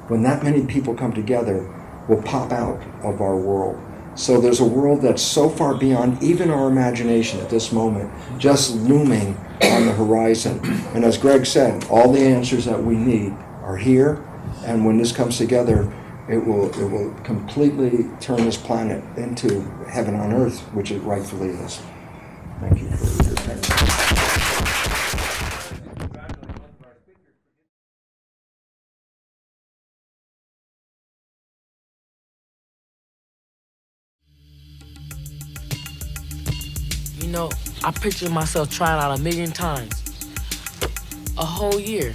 I: When that many people come together, will pop out of our world. So there's a world that's so far beyond even our imagination at this moment, just looming on the horizon. And as Greg said, all the answers that we need are here, and when this comes together, it will completely turn this planet into heaven on earth, which it rightfully is. Thank you for your attention.
S: I picture myself trying out 1,000,000 times, a whole year.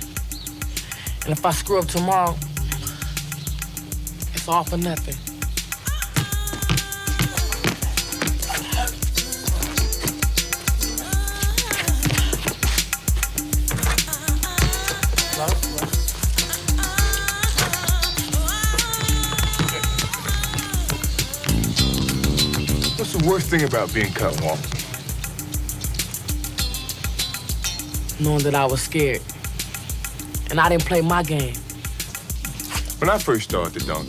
S: And if I screw up tomorrow, it's all for nothing.
U: What's the worst thing about being cut, Walt?
S: Knowing that I was scared. And I didn't play my game.
U: When I first started to dunk,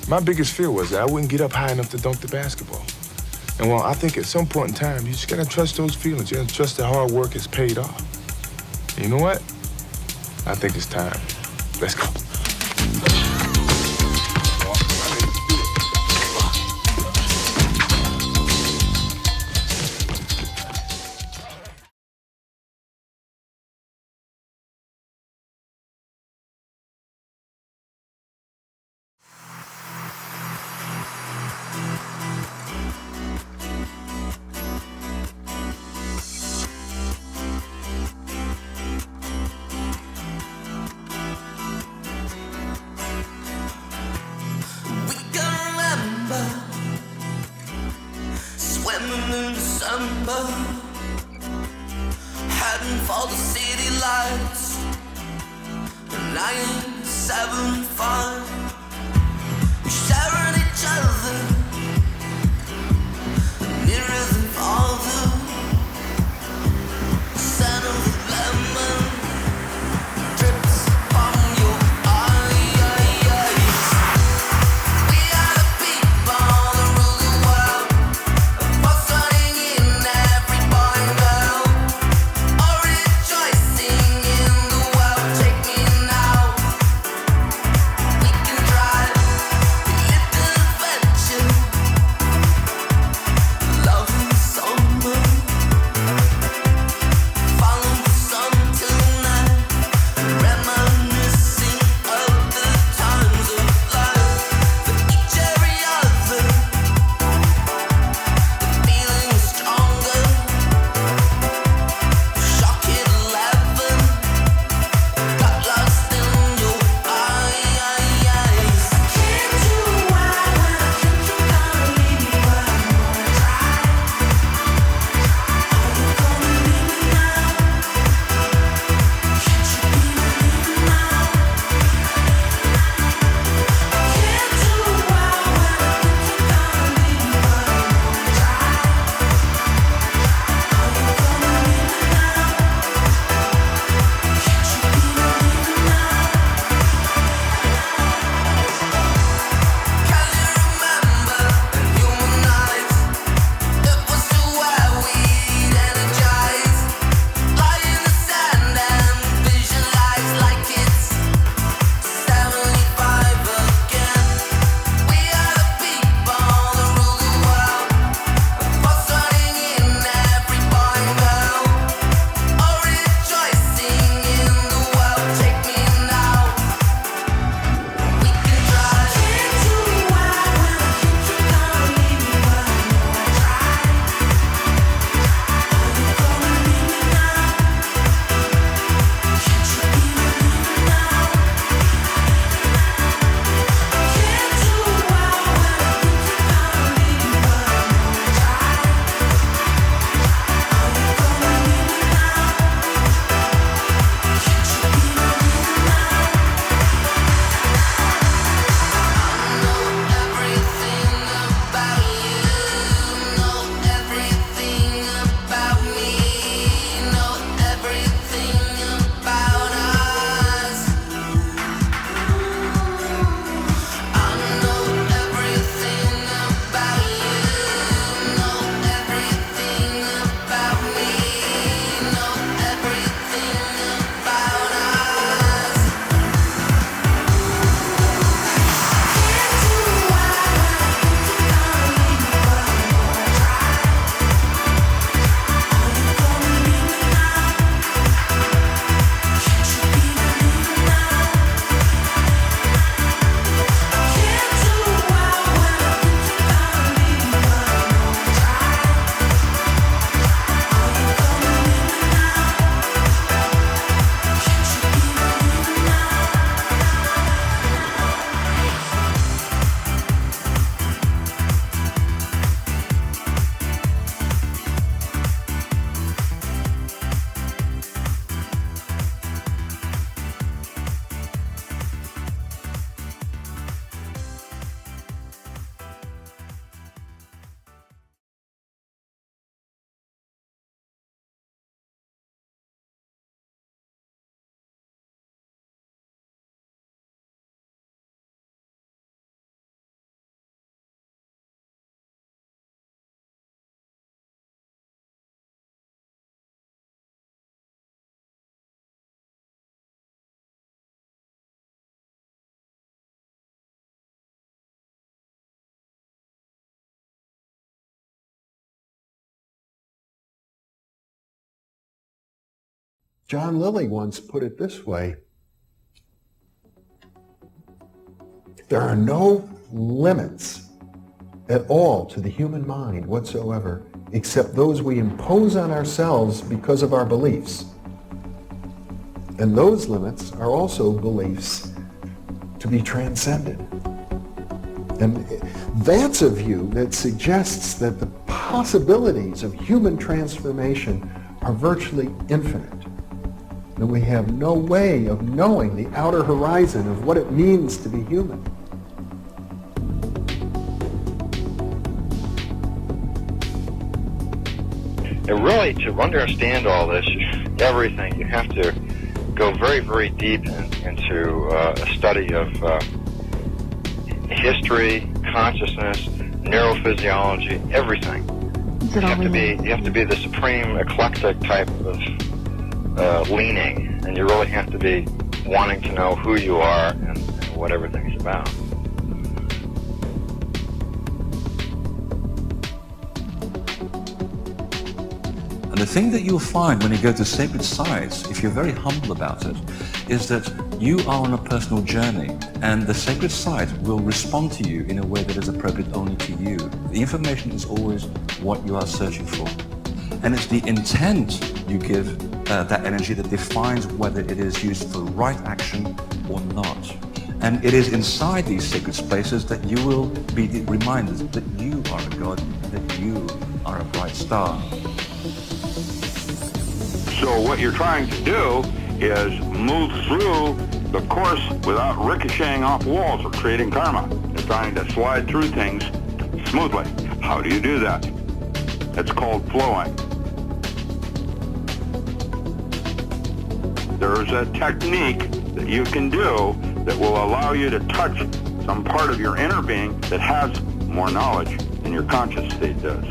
U: my biggest fear was that I wouldn't get up high enough to dunk the basketball. And well, I think at some point in time, you just gotta trust those feelings. You gotta trust that hard work has paid off. And you know what? I think it's time. Let's go.
B: September, heading for the city lights. 975, we sharing each other, nearer than farther. The scent of the lemon drips from your eyes. We are the people that rule the world, what's running in every boy and girl, all rejoicing in the world. Take me now. We can drive a little adventure, love in the summer, follow the sun tonight, reminiscing of the times of life. For each every other, the feeling is stronger. Shock at 11, got lost in your eyes. Can't do why when I think you're gonna leave me one more try. Are you gonna leave me now? Can't you be believing now? Can't do why when I think you're gonna leave me one more try. Are you gonna leave me now? Can't you be believing now? Can you remember in human eyes? It was to where we'd energize, lie in the sand and visualize like it's 75 again. We are the people that rule the world, what's running in every boy and girl, all rejoicing in the world. Take me now. We can drive. Can't do why when I think you're gonna leave me one more try. Are you gonna leave me now? Can't you be believing now? Can't do why when I think you're gonna leave me one more try. Are you gonna leave me now? Can't you be believing now? Everything about you, know everything about me, know everything about us. I know everything about you, know everything about me, know everything about us. Can't do why when I think you're gonna leave me one more try. Are you gonna leave me now? Can't you be believing now? Can't do why when I think you're gonna leave me one more try. Are you gonna leave me now? Can't you be believing now?
C: John Lilly once put it this way: there are no limits at all to the human mind whatsoever, except those we impose on ourselves because of our beliefs. And those limits are also beliefs to be transcended. And that's a view that suggests that the possibilities of human transformation are virtually infinite. And we have no way of knowing the outer horizon of what it means to be human.
D: And really, to understand all this, everything, you have to go very, very deep into a study of history, consciousness, neurophysiology, everything. You have to be the supreme eclectic type of leaning, and you really have to be wanting to know who you are and what everything's about.
E: And the thing that you'll find when you go to sacred sites, if you're very humble about it, is that you are on a personal journey, and the sacred site will respond to you in a way that is appropriate only to you. The information is always what you are searching for. And it's the intent you give that energy that defines whether it is used for right action or not. And it is inside these sacred spaces that you will be reminded that you are a god, that you are a bright star.
F: So what you're trying to do is move through the course without ricocheting off walls or creating karma. You're trying to slide through things smoothly. How do you do that? It's called flowing. There's a technique that you can do that will allow you to touch some part of your inner being that has more knowledge than your conscious state does.